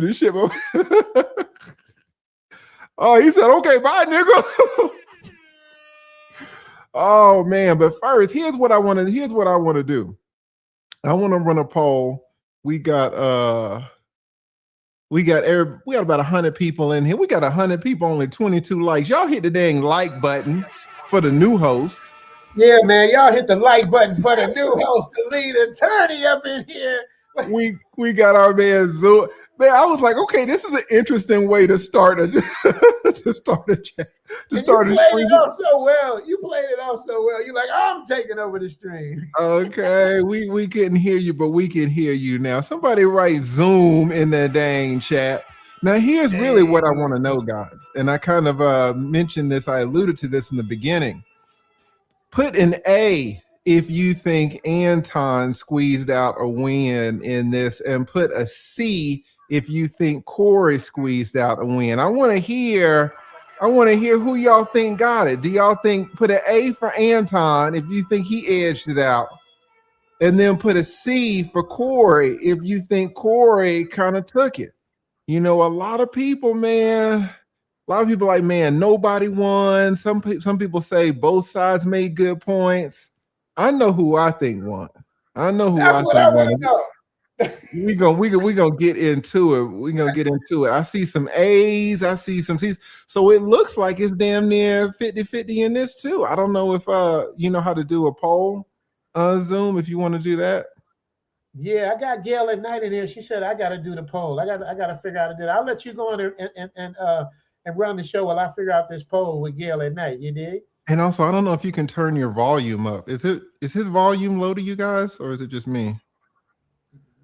this shit. Oh, he said, okay, bye, nigga. Oh man, but first, here's what I want to do. I want to run a poll. We got about 100 people in here. We got 100 people, only 22 likes. Y'all hit the dang like button for the new host. Yeah, man, y'all hit the like button for the new host, the lead attorney up in here. We got our man Zoom. Man, I was like, okay, this is an interesting way to start a chat. You played it off so well. You're like, I'm taking over the stream. Okay, we couldn't hear you, but we can hear you now. Somebody write Zoom in the dang chat. Now, here's really what I want to know, guys. And I kind of mentioned this. I alluded to this in the beginning. Put an A if you think Anton squeezed out a win in this, and put a C if you think Corey squeezed out a win. I want to hear who y'all think got it. Do y'all think, put an A for Anton if you think he edged it out, and then put a C for Corey if you think Corey kind of took it. You know, a lot of people like, man, nobody won. Some people say both sides made good points. I know who I think won. I know who I think won. We gonna get into it. We're gonna get into it. I see some A's, I see some C's. So it looks like it's damn near 50-50 in this too. I don't know if you know how to do a poll, Zoom, if you want to do that. Yeah, I got Gail at night in here. She said I gotta do the poll. I gotta figure out how to do it. I'll let you go on and run the show while I figure out this poll with Gail at night. You dig? And also, I don't know if you can turn your volume up. Is his volume low to you guys, or is it just me?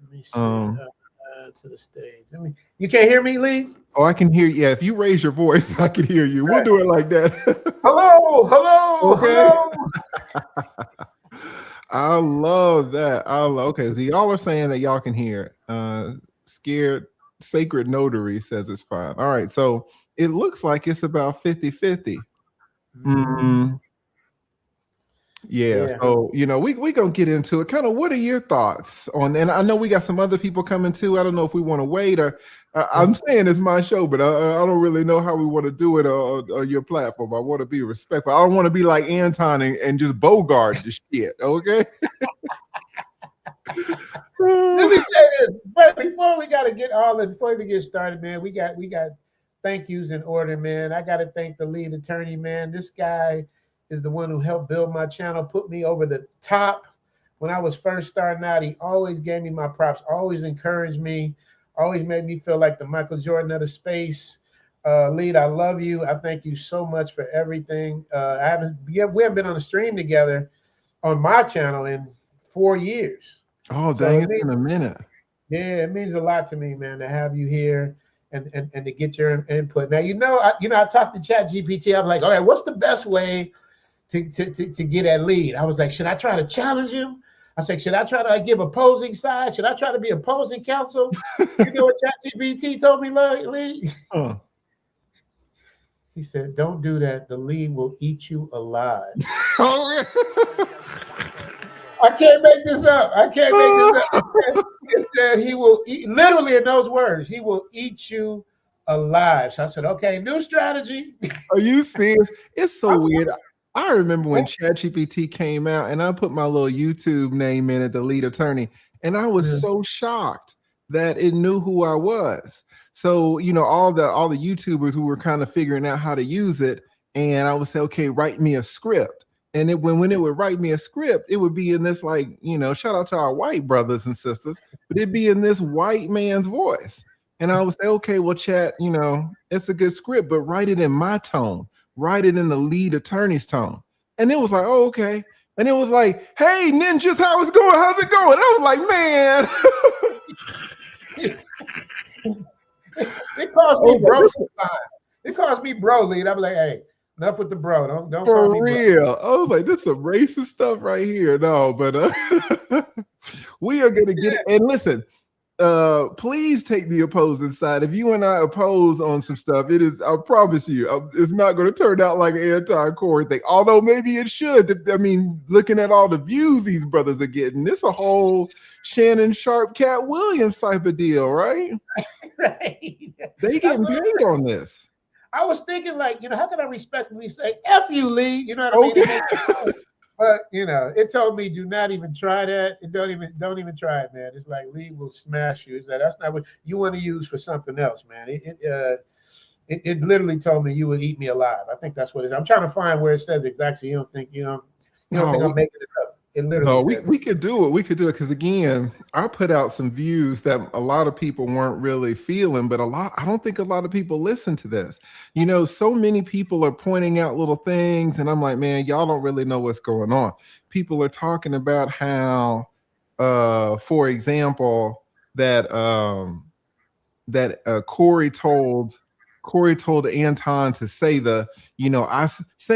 Let me see. To the stage. You can't hear me, Lee? Oh, I can hear you. Yeah, if you raise your voice, I can hear you. We'll do it like that. Hello. Okay. I love that. Okay, so y'all are saying that y'all can hear it. Scared Sacred Notary says it's fine. All right, so it looks like it's about 50-50. Yeah, so you know, we gonna get into it. Kind of, what are your thoughts on? And I know we got some other people coming too. I don't know if we want to wait, or I'm saying it's my show, but I don't really know how we want to do it on your platform. I want to be respectful. I don't want to be like Anton and just bogart the shit. Okay. Let me say this, but before we get started, man, we got thank yous in order, man. I got to thank the lead attorney, man. This guy is the one who helped build my channel, put me over the top. When I was first starting out, he always gave me my props, always encouraged me, always made me feel like the Michael Jordan of the space. Lead, I love you. I thank you so much for everything. We haven't been on a stream together on my channel in 4 years. Oh, dang, it's been a minute. Yeah, it means a lot to me, man, to have you here and to get your input. Now, I talked to ChatGPT. I'm like, all right, what's the best way to get at lead? I was like, should I try to challenge him? I was like, should I try to give opposing side? Should I try to be opposing counsel? You know what ChatGPT told me, Lee? He said, don't do that. The lead will eat you alive. I can't make this up. He said he will eat, literally in those words, he will eat you alive. So I said, okay, new strategy. Are you serious? It's so weird. I remember when ChatGPT came out and I put my little YouTube name in it, the lead attorney, and I was so shocked that it knew who I was. So, you know, all the YouTubers who were kind of figuring out how to use it, and I would say, okay, write me a script. And when it would write me a script, it would be in this, like, you know, shout out to our white brothers and sisters, but it'd be in this white man's voice. And I would say, okay, well, chat, you know, it's a good script, but write it in my tone, write it in the lead attorney's tone. And it was like, oh, okay. And it was like, hey, ninjas, how it's going? How's it going? I was like, man. It calls me bro sometimes. It calls me bro, lead. I'm like, hey, enough with the bro. Don't for call me real. bro. I was like, this is some racist stuff right here. No, but we are gonna get it. And listen, please take the opposing side. If you and I oppose on some stuff, it is, I promise you, it's not going to turn out like an anti-Corey thing. Although maybe it should. I mean, looking at all the views these brothers are getting, it's a whole Shannon Sharp, Cat Williams type of deal, right? Right. They getting paid on this. I was thinking, like, how can I respectfully say "F you, Lee"? You know what I mean? But it told me do not even try that. Don't even try it, man. It's like Lee will smash you. It's like, that's not what you want to use for something else, man. It literally told me you would eat me alive. I think that's what it is. I'm trying to find where it says exactly. You don't think think I'm making it up. It literally we could do it. We could do it because, again, I put out some views that a lot of people weren't really feeling, but I don't think a lot of people listen to this. So many people are pointing out little things, and I'm like, man, y'all don't really know what's going on. People are talking about how, for example, that Corey told Anton to say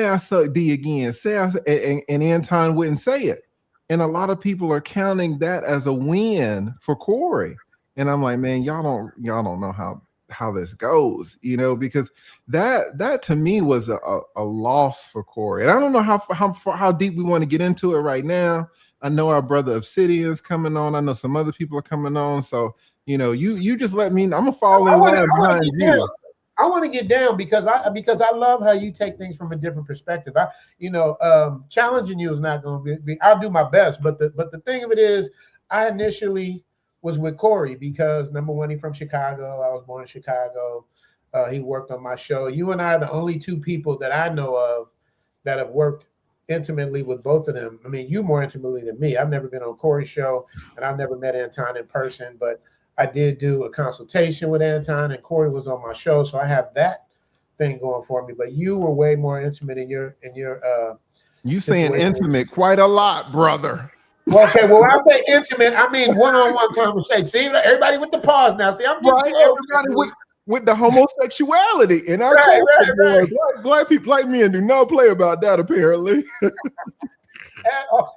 I suck D again, and Anton wouldn't say it. And a lot of people are counting that as a win for Corey. And I'm like, man, y'all don't know how this goes, because that to me was a loss for Corey. And I don't know how deep we want to get into it right now. I know our brother Obsidian's coming on. I know some other people are coming on. So, you just let me, I'm gonna fall in line behind you. I want to get down because I love how you take things from a different perspective. Challenging you is not going to be. I'll do my best, but the thing of it is, I initially was with Corey because, number one, he's from Chicago. I was born in Chicago. He worked on my show. You and I are the only two people that I know of that have worked intimately with both of them. I mean, you more intimately than me. I've never been on Corey's show, and I've never met Anton in person, but I did do a consultation with Anton, and Corey was on my show, so I have that thing going for me. But you were way more intimate in your you saying intimate quite a lot, brother. Okay, well, when I say intimate, I mean one-on-one conversation. See, everybody with the pause now. See, I'm getting everybody with the homosexuality in our culture. Right. Black people like me and do not play about that, apparently.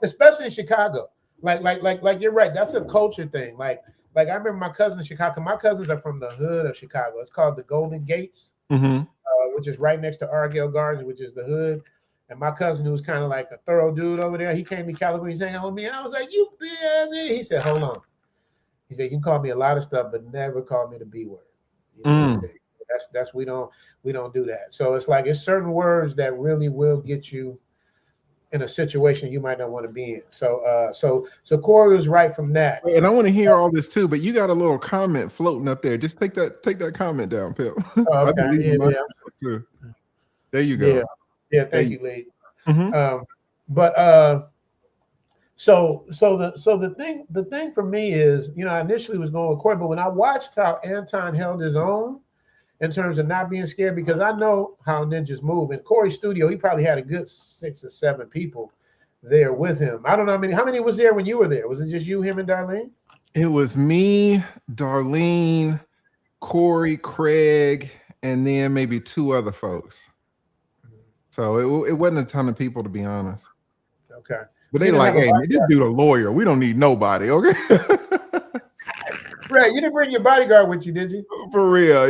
Especially in Chicago. Like you're right. That's a culture thing. Like I remember my cousin in Chicago. My cousins are from the hood of Chicago. It's called the Golden Gates, which is right next to Argyle Gardens, which is the hood. And my cousin, who was kind of like a thorough dude over there, he came to California, he's hanging out with me, and I was like, "You busy?" He said, "Hold on." He said, "You can call me a lot of stuff, but never call me the B word." That's we don't do that. So it's like it's certain words that really will get you in a situation you might not want to be in. So Corey was right from that. And I want to hear all this too, but you got a little comment floating up there. Just take that comment down, Pip. Oh, okay. Too. There you go. Yeah, thank you, Lee. Mm-hmm. So the thing for me is, I initially was going with Corey, but when I watched how Anton held his own in terms of not being scared, because I know how ninjas move. In Corey's studio, he probably had a good 6 or 7 people there with him. I don't know how many was there when you were there. Was it just you, him, and Darlene? It was me, Darlene, Corey, Craig, and then maybe 2 other folks. So it wasn't a ton of people, to be honest. Okay. But they like, hey, man, this dude a lawyer. We don't need nobody, okay? Right. You didn't bring your bodyguard with you, did you? For real.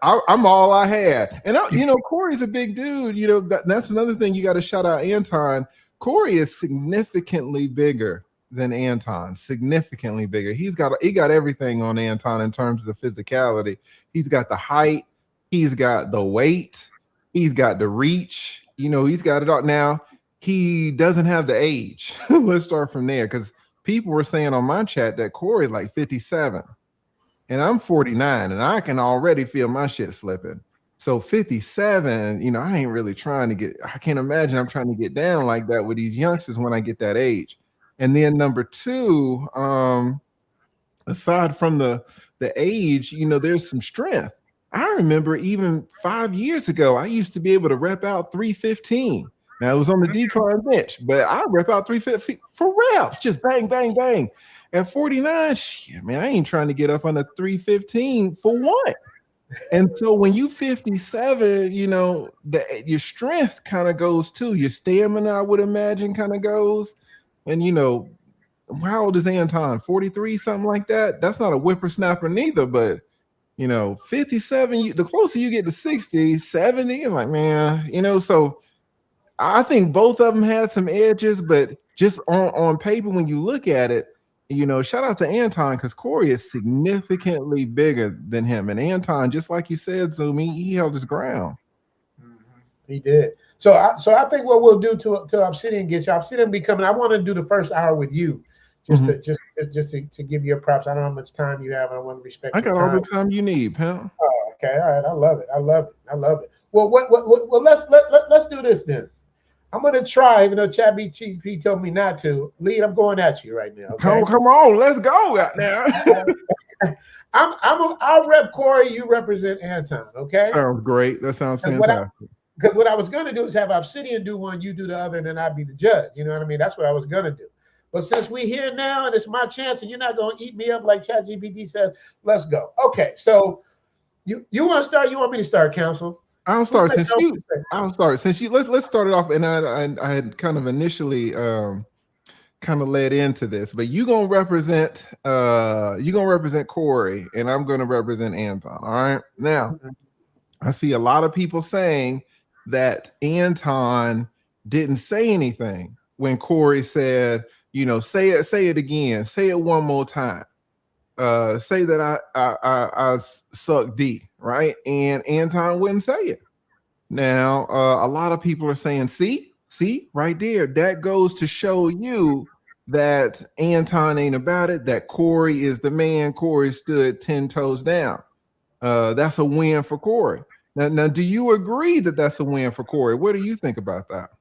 I'm all I had. And, Corey's a big dude. That's another thing you got to shout out Anton. Corey is significantly bigger than Anton. Significantly bigger. He got everything on Anton in terms of the physicality. He's got the height. He's got the weight. He's got the reach, he's got it all. Now, he doesn't have the age. Let's start from there, because people were saying on my chat that Corey like 57, and I'm 49, and I can already feel my shit slipping. So 57, I ain't really I can't imagine I'm trying to get down like that with these youngsters when I get that age. And then number 2, aside from the age, there's some strength. I remember even 5 years ago, I used to be able to rep out 315. Now it was on the decline bench, but I rep out 350 for reps, just bang, bang, bang. At 49, shit, man, I ain't trying to get up on the 315 for what? And so when you 57, your strength kind of goes too. Your stamina, I would imagine, kind of goes. And how old is Anton? 43, something like that. That's not a whippersnapper neither, but 57, the closer you get to 60, 70, you're like, man, so I think both of them had some edges, but just on paper, when you look at it, shout out to Anton, because Corey is significantly bigger than him. And Anton, just like you said, Zumi, he held his ground. He did. So I think what we'll do to Obsidian gets you. Obsidian be coming. I want to do the first hour with you, just to give you a props. I don't know how much time you have, and I want to respect. I got all the time you need, pal. Oh, okay, all right. I love it. Well, let's do this then. I'm gonna try, even though ChatGPT told me not to. Lead, I'm going at you right now. Okay? Come on, let's go out now. I'll rep Corey. You represent Anton. Okay. Sounds great. That sounds fantastic. Because what I was going to do is have Obsidian do one, you do the other, and then I'd be the judge. You know what I mean? That's what I was going to do. But since we're here now and it's my chance and you're not going to eat me up like ChatGPT says, let's go. Okay, so you want to start? You want me to start, counsel? I'll start since you. Let's start it off. And I had kind of initially kind of led into this, but you're gonna represent Corey, and I'm gonna represent Anton. All right. Now, I see a lot of people saying that Anton didn't say anything when Corey said, say it again, say it one more time. Say that I suck D, right? And Anton wouldn't say it. Now, a lot of people are saying, see, right there, that goes to show you that Anton ain't about it, that Corey is the man. Corey stood 10 toes down. That's a win for Corey. Now, do you agree that that's a win for Corey? What do you think about that?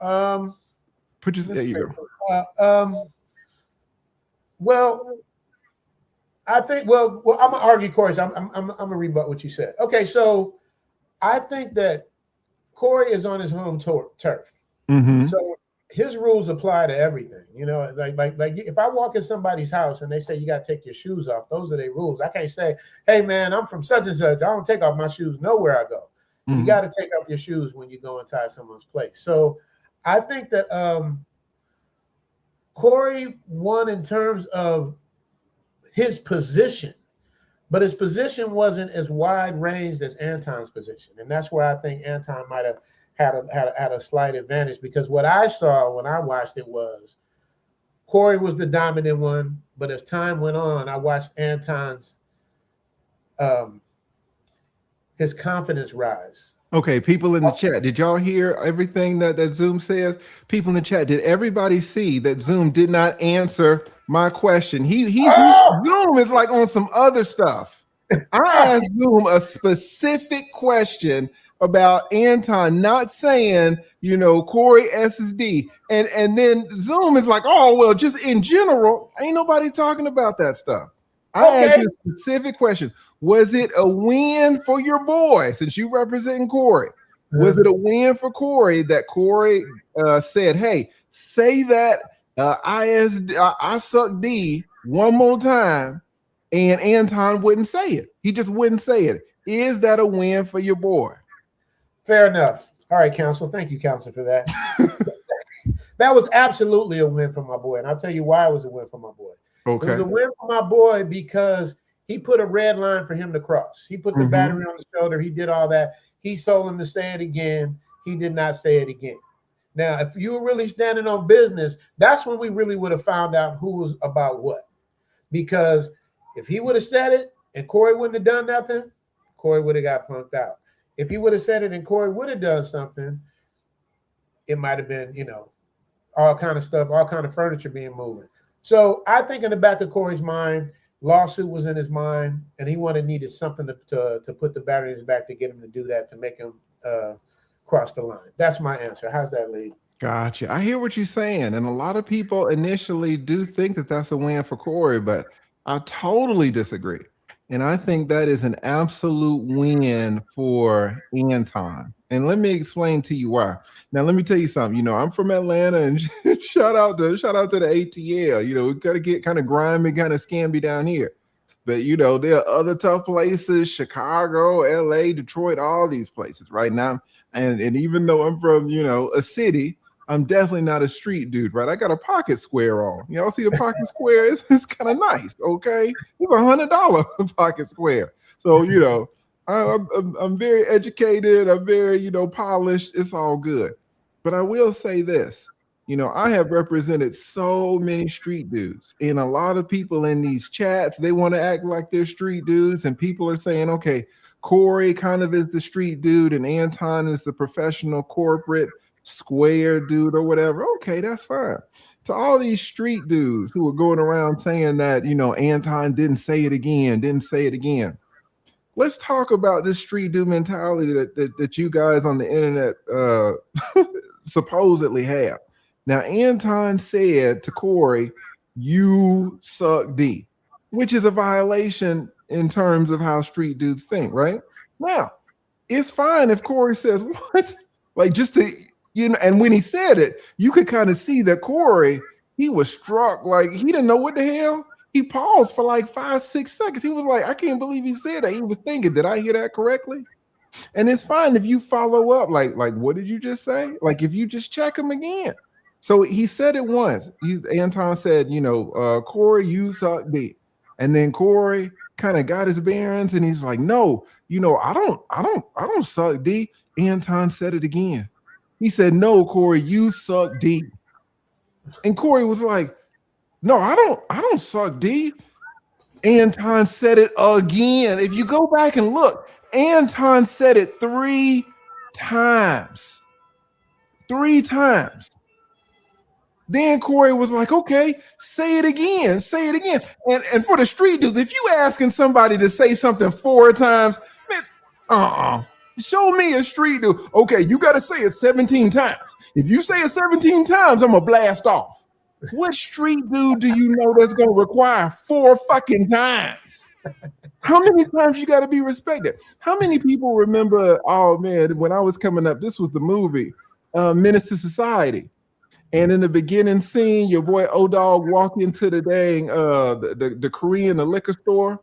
There you go. Well, I think. Well, I'm gonna argue, Corey. So I'm gonna rebut what you said. Okay, so I think that Corey is on his home turf. Mm-hmm. So his rules apply to everything. Like if I walk in somebody's house and they say you got to take your shoes off, those are their rules. I can't say, hey man, I'm from such and such, I don't take off my shoes nowhere I go. Mm-hmm. You got to take off your shoes when you go inside someone's place. So I think that Corey won in terms of his position, but his position wasn't as wide ranged as Anton's position, and that's where I think Anton might have had a slight advantage, because what I saw when I watched it was Corey was the dominant one, but as time went on, I watched Anton's his confidence rise. Okay, people in the chat, did y'all hear everything that Zoom says? People in the chat, did everybody see that Zoom did not answer my question? Zoom is like on some other stuff. I asked Zoom a specific question about Anton not saying, Corey SSD. And then Zoom is like, oh, well, just in general, ain't nobody talking about that stuff. I asked you a specific question. Was it a win for your boy, since you representing Corey? Was it a win for Corey that Corey said, hey, say that I suck D one more time, and Anton wouldn't say it? He just wouldn't say it. Is that a win for your boy? Fair enough. All right, counsel. Thank you, counsel, for that. That was absolutely a win for my boy. And I'll tell you why it was a win for my boy. Okay. It was a win for my boy because he put a red line for him to cross. He put the battery on the shoulder. He did all that. He told him to say it again. He did not say it again. Now, if you were really standing on business, that's when we really would have found out who was about what. Because if he would have said it and Corey wouldn't have done nothing, Corey would have got punked out. If he would have said it and Corey would have done something, it might have been, all kind of stuff, all kind of furniture being moved. So I think in the back of Corey's mind, lawsuit was in his mind, and he needed something to put the battery in his back to get him to do that, to make him cross the line. That's my answer. How's that, Lee? Gotcha. I hear what you're saying. And a lot of people initially do think that that's a win for Corey, but I totally disagree. And I think that is an absolute win for Anton. And let me explain to you why. Now, let me tell you something. I'm from Atlanta, and shout out to the ATL. We got to get kind of grimy, kind of scammy down here. But, there are other tough places, Chicago, LA, Detroit, all these places right now. And even though I'm from, a city, I'm definitely not a street dude, right? I got a pocket square on. Y'all see the pocket square? It's kind of nice, okay? It's $100 pocket square. So, I'm very educated. I'm very, polished. It's all good. But I will say this. I have represented so many street dudes, and a lot of people in these chats, they want to act like they're street dudes, and people are saying, okay, Corey kind of is the street dude, and Anton is the professional corporate square dude or whatever. Okay, that's fine. To all these street dudes who are going around saying that, Anton didn't say it again. Let's talk about this street dude mentality that you guys on the internet supposedly have. Now, Anton said to Corey, "You suck D," which is a violation in terms of how street dudes think, right? Now, it's fine if Corey says, "What?" Like, just to, and when he said it, you could kind of see that Corey, he was struck, like he didn't know what the hell. He paused for like 5-6 seconds. He was like, I can't believe he said that. He was thinking, did I hear that correctly? And it's fine if you follow up, like what did you just say? Like, if you just check him again. So he said it once. Anton said, Corey, you suck D. And then Corey kind of got his bearings and he's like, no, I don't suck D. Anton said it again. He said, no, Corey, you suck D. And Corey was like, no, I don't suck D. Anton said it again. If you go back and look, Anton said it 3 times. 3 times. Then Corey was like, okay, say it again. Say it again. And for the street dudes, if you asking somebody to say something 4 times, man, show me a street dude. Okay, you got to say it 17 times. If you say it 17 times, I'm going to blast off. What street dude do you know that's going to require 4 fucking times? How many times you got to be respected? How many people remember, oh man, when I was coming up, this was the movie, Menace to Society. And in the beginning scene, your boy O-Dog walked into the dang the Korean the liquor store,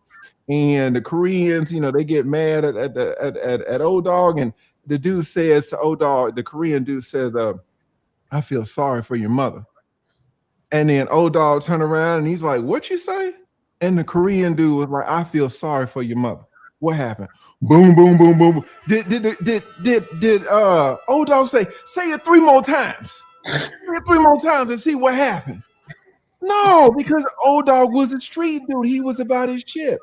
and the Koreans, they get mad at O-Dog, and the dude says to O-Dog, the Korean dude says, I feel sorry for your mother. And then O-Dog turned around and he's like, what you say? And the Korean dude was like, I feel sorry for your mother. What happened? Boom, boom, boom, boom. Did O-Dog say it 3 more times? Say it 3 more times and see what happened. No, because O-Dog was a street dude. He was about his shit.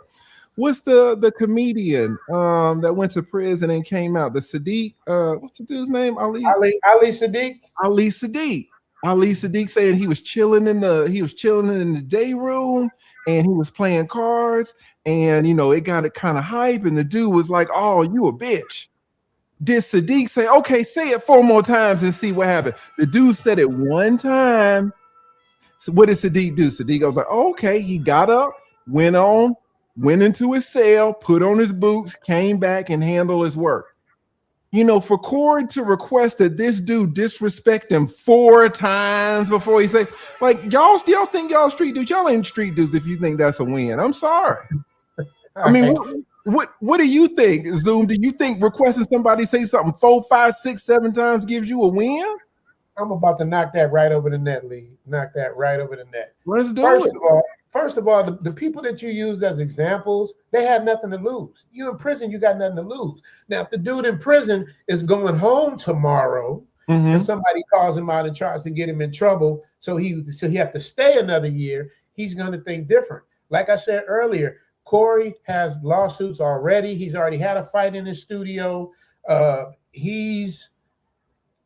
What's the comedian that went to prison and came out? The Sadiq, what's the dude's name? Ali Sadiq. Ali Sadiq. Ali Sadiq said he was chilling in the day room and he was playing cards, and it got it kind of hype, and the dude was like, "Oh, you a bitch." Did Sadiq say, "Okay, say it 4 more times and see what happened"? The dude said it 1 time. So what did Sadiq do? Sadiq was like, oh, "Okay." He got up, went into his cell, put on his boots, came back and handled his work. For Corey to request that this dude disrespect him 4 times before he say, like, y'all still think y'all street dudes? Y'all ain't street dudes if you think that's a win. I'm sorry. I mean, what do you think, Zoom? Do you think requesting somebody say something 4, 5, 6, 7 times gives you a win? I'm about to knock that right over the net, Lee. Knock that right over the net. Let's do it. First of all, the people that you use as examples, they have nothing to lose. You in prison, you got nothing to lose. Now, if the dude in prison is going home tomorrow, and somebody calls him out and tries to get him in trouble, so he have to stay another year, he's going to think different. Like I said earlier, Corey has lawsuits already. He's already had a fight in his studio. He's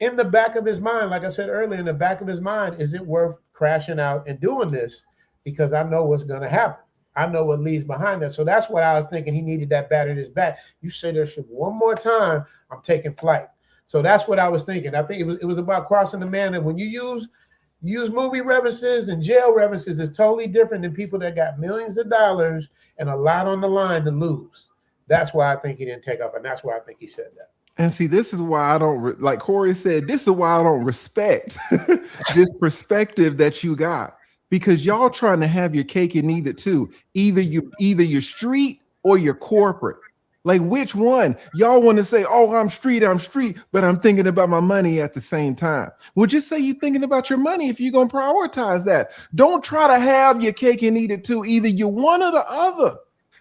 in the back of his mind, like I said earlier, in the back of his mind, is it worth crashing out and doing this? Because I know what's going to happen. I know what leads behind that. So that's what I was thinking. He needed that bat in his back. You say there should 1 more time, I'm taking flight. So that's what I was thinking. I think it was about crossing the man. And when you use movie references and jail references, is totally different than people that got millions of dollars and a lot on the line to lose. That's why I think he didn't take up, and that's why I think he said that. And see, this is why I don't, like Corey said, this is why I don't respect this perspective that you got. Because y'all trying to have your cake and eat it too. Either you're street or you're corporate. Like, which one? Y'all want to say, oh, I'm street, but I'm thinking about my money at the same time. Well, just say you're thinking about your money if you're going to prioritize that. Don't try to have your cake and eat it too. Either you're one or the other.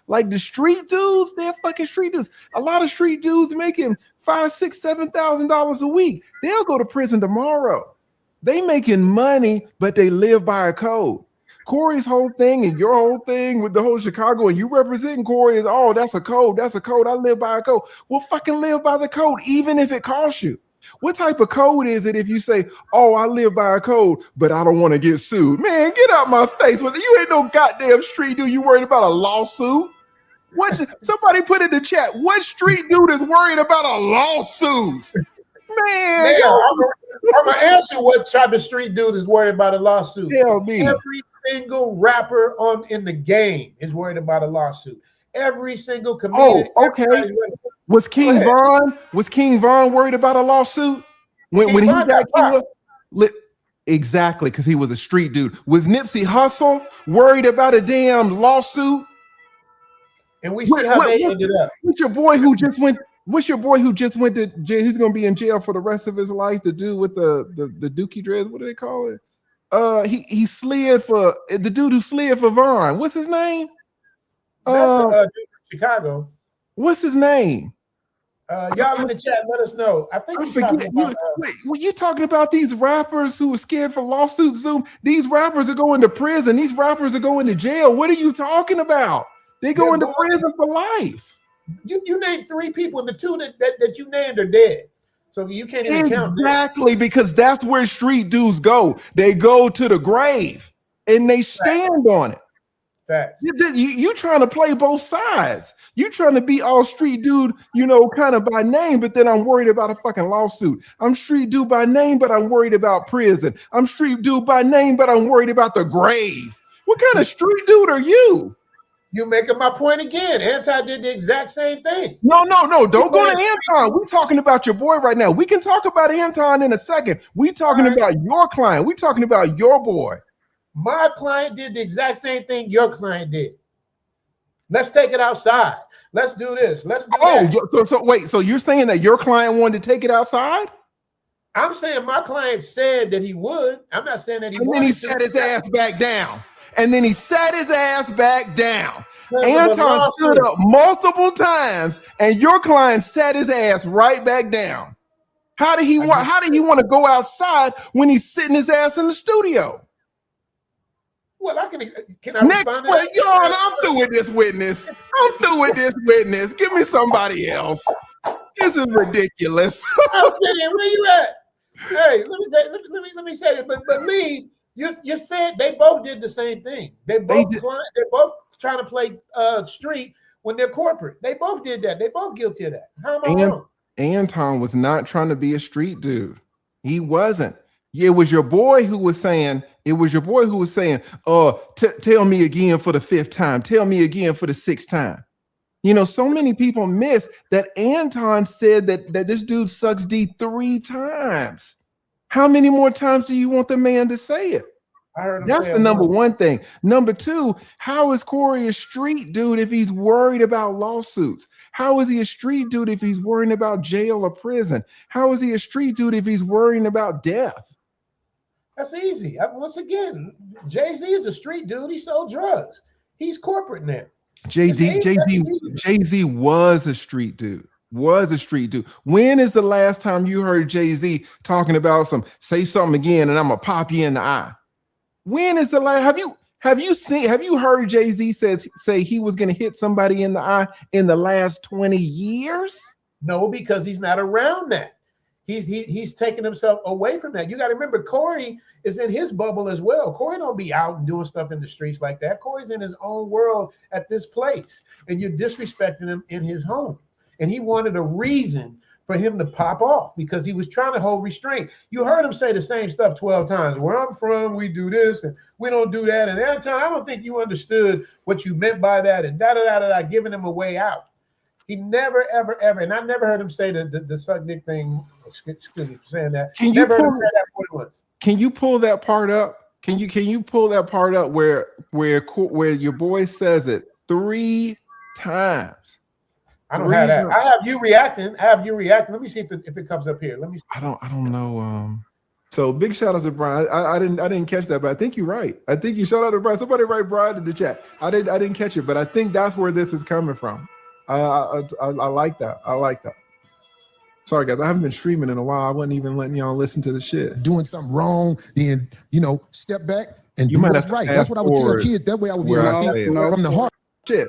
Like the street dudes, they're fucking street dudes. A lot of street dudes making $5,000, $6,000, $7,000 a week. They'll go to prison tomorrow. They making money, but they live by a code. Corey's whole thing and your whole thing with the whole Chicago and you representing Corey is, oh, that's a code. That's a code. I live by a code. Well, fucking live by the code, even if it costs you. What type of code is it if you say, oh, I live by a code, but I don't want to get sued? Man, get out my face. Well, you ain't no goddamn street dude. You worried about a lawsuit? Somebody put in the chat, what street dude is worried about a lawsuit? Man, I'm gonna answer what type of street dude is worried about a lawsuit. Tell me. Every single rapper in the game is worried about a lawsuit. Every single comedian. Oh, okay. Was King Von worried about a lawsuit when he got killed? Exactly, because he was a street dude. Was Nipsey Hussle worried about a damn lawsuit? And we see how they ended up. What's your boy who just went to jail? He's gonna be in jail for the rest of his life. The dude with the dookie dreads. What do they call it? He slid for the dude who slid for Vaughn. What's his name? Chicago. What's his name? Y'all in the chat, let us know. I think were you talking about these rappers who are scared for lawsuits? Zoom. These rappers are going to prison. These rappers are going to jail. What are you talking about? They go into prison for life. You named 3 people, and the 2 that you named are dead. So you can't even count. Exactly, because that's where street dudes go. They go to the grave and they stand on it. Fact. You trying to play both sides. You trying to be all street dude, kind of by name, but then I'm worried about a fucking lawsuit. I'm street dude by name, but I'm worried about prison. I'm street dude by name, but I'm worried about the grave. What kind of street dude are you? You making my point again. Anton did the exact same thing. No. Don't go to Anton. We're talking about your boy right now. We can talk about Anton in a second. We're talking about your client. We're talking about your boy. My client did the exact same thing your client did. Let's take it outside. Let's do this. Let's do that. So wait. So you're saying that your client wanted to take it outside? I'm saying my client said that he would. I'm not saying that he would. And then he sat his ass back down. Anton stood up multiple times, and your client sat his ass right back down. How did he want to go outside when he's sitting his ass in the studio? Well, I can next respond question. I'm through with this witness. Give me somebody else. This is ridiculous. I'm saying, where you at? Hey, let me say it. But Lee, you said they both did the same thing. They're both trying to play street when they're corporate. They both did that. They both guilty of that. How am I wrong? Anton was not trying to be a street dude. He wasn't. It was your boy who was saying, tell me again for the 5th time. Tell me again for the 6th time. So many people miss that Anton said that this dude sucks D 3 times. How many more times do you want the man to say it? That's the number one thing. Number 2, how is Corey a street dude if he's worried about lawsuits? How is he a street dude if he's worrying about jail or prison? How is he a street dude if he's worrying about death? That's easy. Once again, Jay-Z is a street dude. He sold drugs. He's corporate now. Jay-Z was a street dude. When is the last time you heard Jay-Z talking about say something again and I'm gonna pop you in the eye? When is the last? Have you heard Jay-Z say he was gonna hit somebody in the eye in the last 20 years? No, because he's not around that. He's taking himself away from that. You got to remember, Corey is in his bubble as well. Corey don't be out and doing stuff in the streets like that. Corey's in his own world at this place, and you're disrespecting him in his home. And he wanted a reason for him to pop off because he was trying to hold restraint. You heard him say the same stuff 12 times. Where I'm from, we do this and we don't do that. And Anton, I don't think you understood what you meant by that and da-da-da-da-da, giving him a way out. He never, ever, ever, and I never heard him say the suck dick thing. Excuse me for saying that. Never heard him say that once. Can you pull that part up? Can you pull that part up where your boy says it 3 times? I don't have that. I have you reacting. Let me see if it comes up here. Let me. I don't know. So big shout out to Brian. I didn't catch that, but I think you're right. I think you shout out to Brian. Somebody write Brian in the chat. I didn't catch it, but I think that's where this is coming from. I like that. I like that. Sorry guys, I haven't been streaming in a while. I wasn't even letting y'all listen to the shit. Doing something wrong, then step back and do what's right. That's what I would tell kids. That way I would be from the heart. Shit.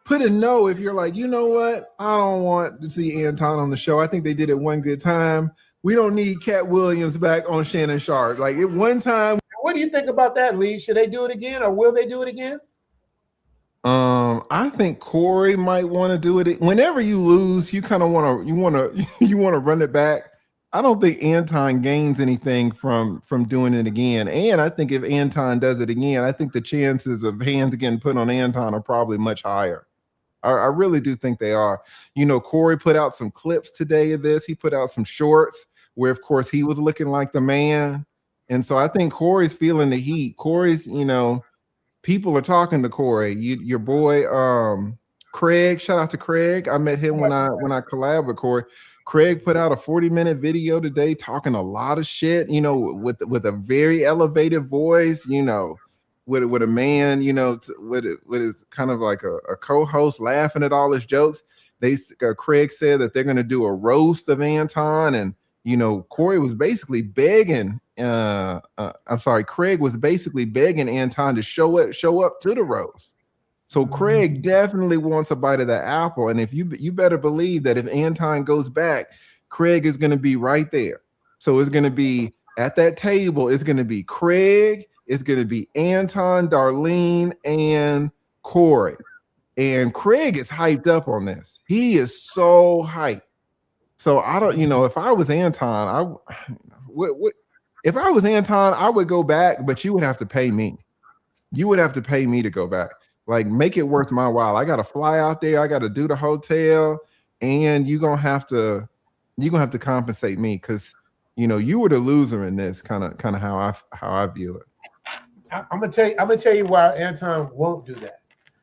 Put a no if you're like, you know what? I don't want to see Anton on the show. I think they did it one good time. We don't need Cat Williams back on Shannon Sharp. Like at one time. What do you think about that, Lee? Should they do it again, or will they do it again? I think Corey might want to do it. Whenever you lose, you kind of want to run it back. I don't think Anton gains anything from doing it again. And I think if Anton does it again, I think the chances of hands getting put on Anton are probably much higher. I really do think they are. Corey put out some clips today of this. He put out some shorts where, of course, he was looking like the man. And so I think Corey's feeling the heat. Corey's, people are talking to Corey. Your boy, Craig. Shout out to Craig. I met him when I collabed with Corey. Craig put out a 40-minute video today talking a lot of shit. With a very elevated voice. With a man. With his kind of like a co-host laughing at all his jokes. Craig said that they're going to do a roast of Anton, and Corey was basically begging. Craig was basically begging Anton to show up to the roast. So Craig definitely wants a bite of that apple. And if you better believe that if Anton goes back, Craig is going to be right there. So it's going to be at that table. It's going to be Craig. It's going to be Anton, Darlene, and Corey. And Craig is hyped up on this. He is so hyped. So I don't, if I was Anton, if I was Anton, I would go back, but you would have to pay me. You would have to pay me to go back. Like, make it worth my while. I got to fly out there. I got to do the hotel, and you're gonna have to compensate me because you were the loser in this. Kind of how I view it. I'm gonna tell you why Anton won't do that.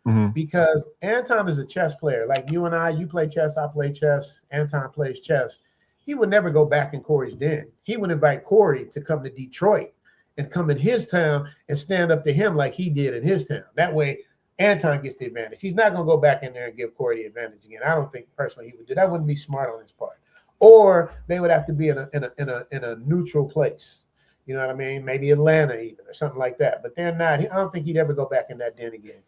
Mm-hmm. Because Anton is a chess player. Like you and I, you play chess, I play chess. Anton plays chess. He would never go back in Corey's den. He would invite Corey to come to Detroit and come in his town and stand up to him like he did in his town. That way, Anton gets the advantage. He's not going to go back in there and give Corey the advantage again. I don't think personally he would do that. Wouldn't be smart on his part. Or they would have to be in a neutral place. You know what I mean? Maybe Atlanta even or something like that. But they're not. I don't think he'd ever go back in that den again,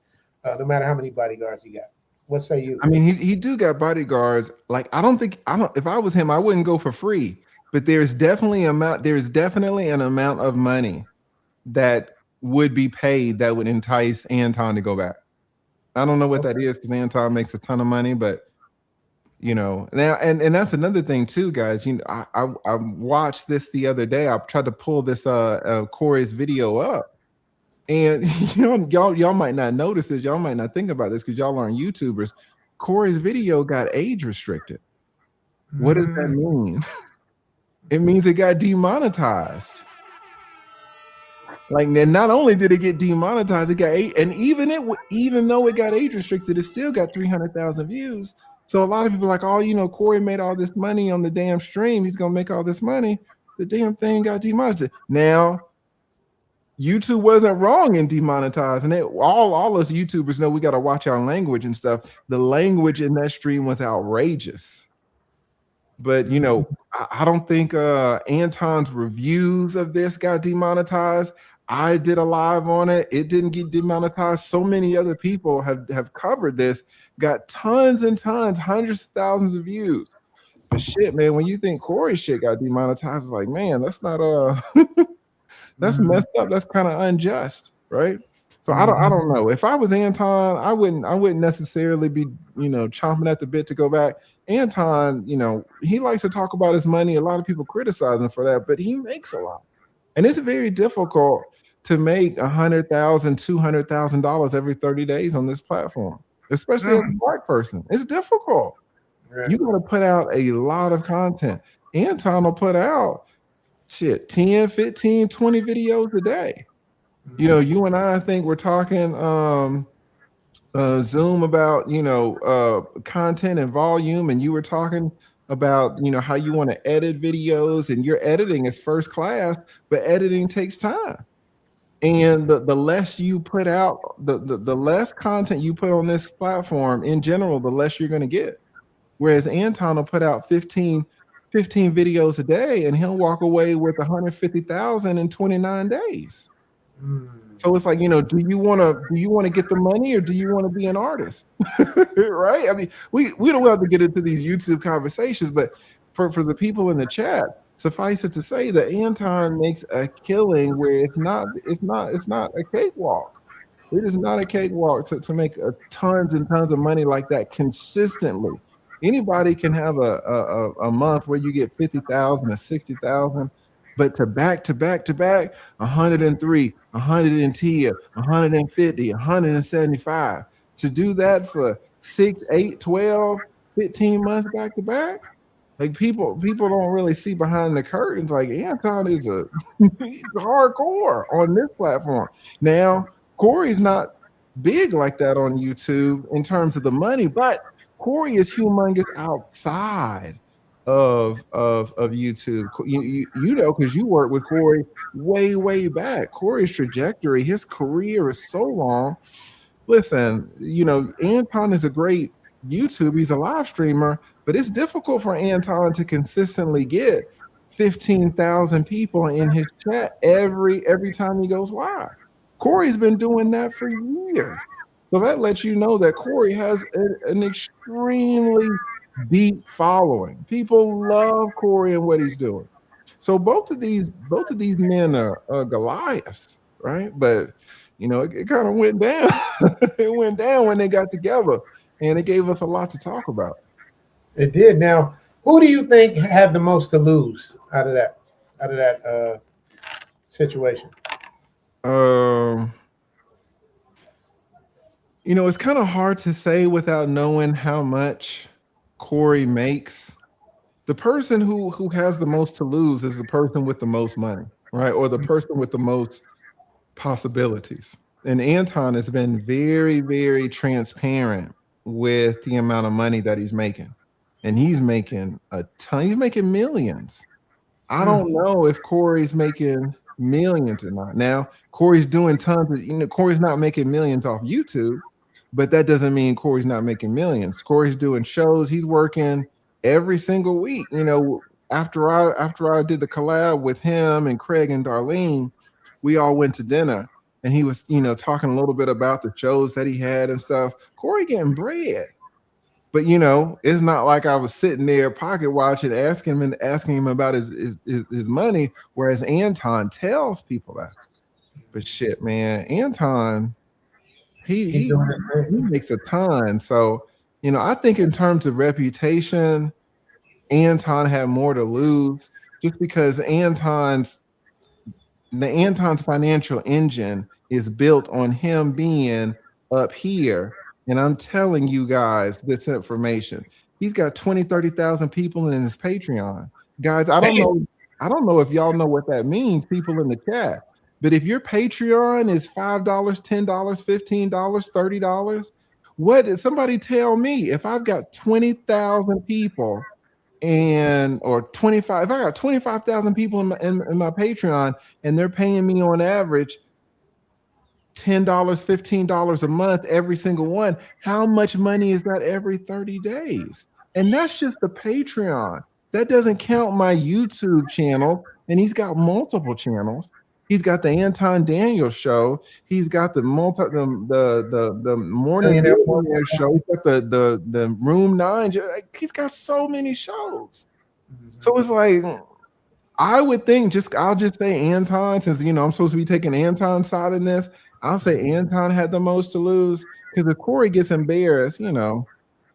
no matter how many bodyguards he got. What say you? I mean, he do got bodyguards. Like, if I was him, I wouldn't go for free. But there's definitely an amount of money that would be paid that would entice Anton to go back. I don't know what that is because Anton makes a ton of money, but now and that's another thing too, guys. I watched this the other day. I tried to pull this Corey's video up, and y'all might not notice this. Y'all might not think about this because y'all aren't YouTubers. Corey's video got age restricted. What does that mean? It means it got demonetized. Like, not only did it get demonetized, it got and even though it got age restricted, it still got 300,000 views. So a lot of people are like, oh, Corey made all this money on the damn stream. He's gonna make all this money. The damn thing got demonetized. Now, YouTube wasn't wrong in demonetizing it. All us YouTubers know we got to watch our language and stuff. The language in that stream was outrageous. But I don't think Anton's reviews of this got demonetized. I did a live on it. It didn't get demonetized. So many other people have covered this, got tons and tons, hundreds of thousands of views. But shit, man, when you think Corey's shit got demonetized, it's like, man, that's not that's messed up. That's kind of unjust, right? So I don't know. If I was Anton, I wouldn't necessarily be, chomping at the bit to go back. Anton, he likes to talk about his money. A lot of people criticize him for that, but he makes a lot. And it's very difficult to make $100,000, $200,000 every 30 days on this platform, especially as a black person. It's difficult. Right. You got to put out a lot of content. Anton will put out 10, 15, 20 videos a day. You and I think we're talking Zoom about, content and volume, and you were talking about, how you want to edit videos, and your editing is first class, but editing takes time. And the less you put out, the less content you put on this platform in general, the less you're going to get. Whereas Anton will put out 15 videos a day, and he'll walk away with 150,000 in 29 days. So it's like, do you want to get the money, or do you want to be an artist? Right? I mean, we don't have to get into these YouTube conversations, but for the people in the chat, suffice it to say that Anton makes a killing where it's not a cakewalk. It is not a cakewalk to make tons and tons of money like that consistently. Anybody can have a month where you get 50,000 or 60,000, but to back 103, 110, 150, 175, to do that for 6, 8, 12, 15 months back to back, like people don't really see behind the curtains. Like Anton is he's hardcore on this platform. Now, Corey's not big like that on YouTube in terms of the money, but Corey is humongous outside of YouTube. You know, because you worked with Corey way back. Corey's trajectory, his career is so long. Listen, Anton is a great YouTube. He's a live streamer, but it's difficult for Anton to consistently get 15,000 people in his chat every time he goes live. Corey's been doing that for years. So that lets you know that Corey has an extremely deep following. People love Corey and what he's doing. So both of these men are Goliaths, right? But it kind of went down. It went down when they got together, and it gave us a lot to talk about. It did. Now, who do you think had the most to lose out of that situation? It's kind of hard to say without knowing how much Corey makes. The person who has the most to lose is the person with the most money, right? Or the person with the most possibilities. And Anton has been very, very transparent with the amount of money that he's making. And he's making a ton. He's making millions. I don't know if Corey's making millions or not. Now, Corey's doing tons of, Corey's not making millions off YouTube, but that doesn't mean Corey's not making millions. Corey's doing shows. He's working every single week. After I did the collab with him and Craig and Darlene, we all went to dinner, and he was, talking a little bit about the shows that he had and stuff. Corey getting bread. But it's not like I was sitting there pocket watching, asking him about his money, whereas Anton tells people that. But shit, man, Anton, he makes a ton. So, I think in terms of reputation, Anton had more to lose, just because Anton's financial engine is built on him being up here. And I'm telling you guys this information. He's got 20, 30,000 people in his Patreon. Guys, I don't know if y'all know what that means, people in the chat. But if your Patreon is $5, $10, $15, $30, what somebody tell me if I've got 20,000 people or 25, if I got 25,000 people in my Patreon and they're paying me on average $10, $15 a month, every single one, how much money is that every 30 days? And that's just the Patreon. That doesn't count my YouTube channel. And he's got multiple channels. He's got the Anton Daniels show. He's got the morning show. He's got the Room 9. He's got so many shows. So it's like, I would think I'll just say Anton, since I'm supposed to be taking Anton's side in this. I'll say Anton had the most to lose, because if Corey gets embarrassed,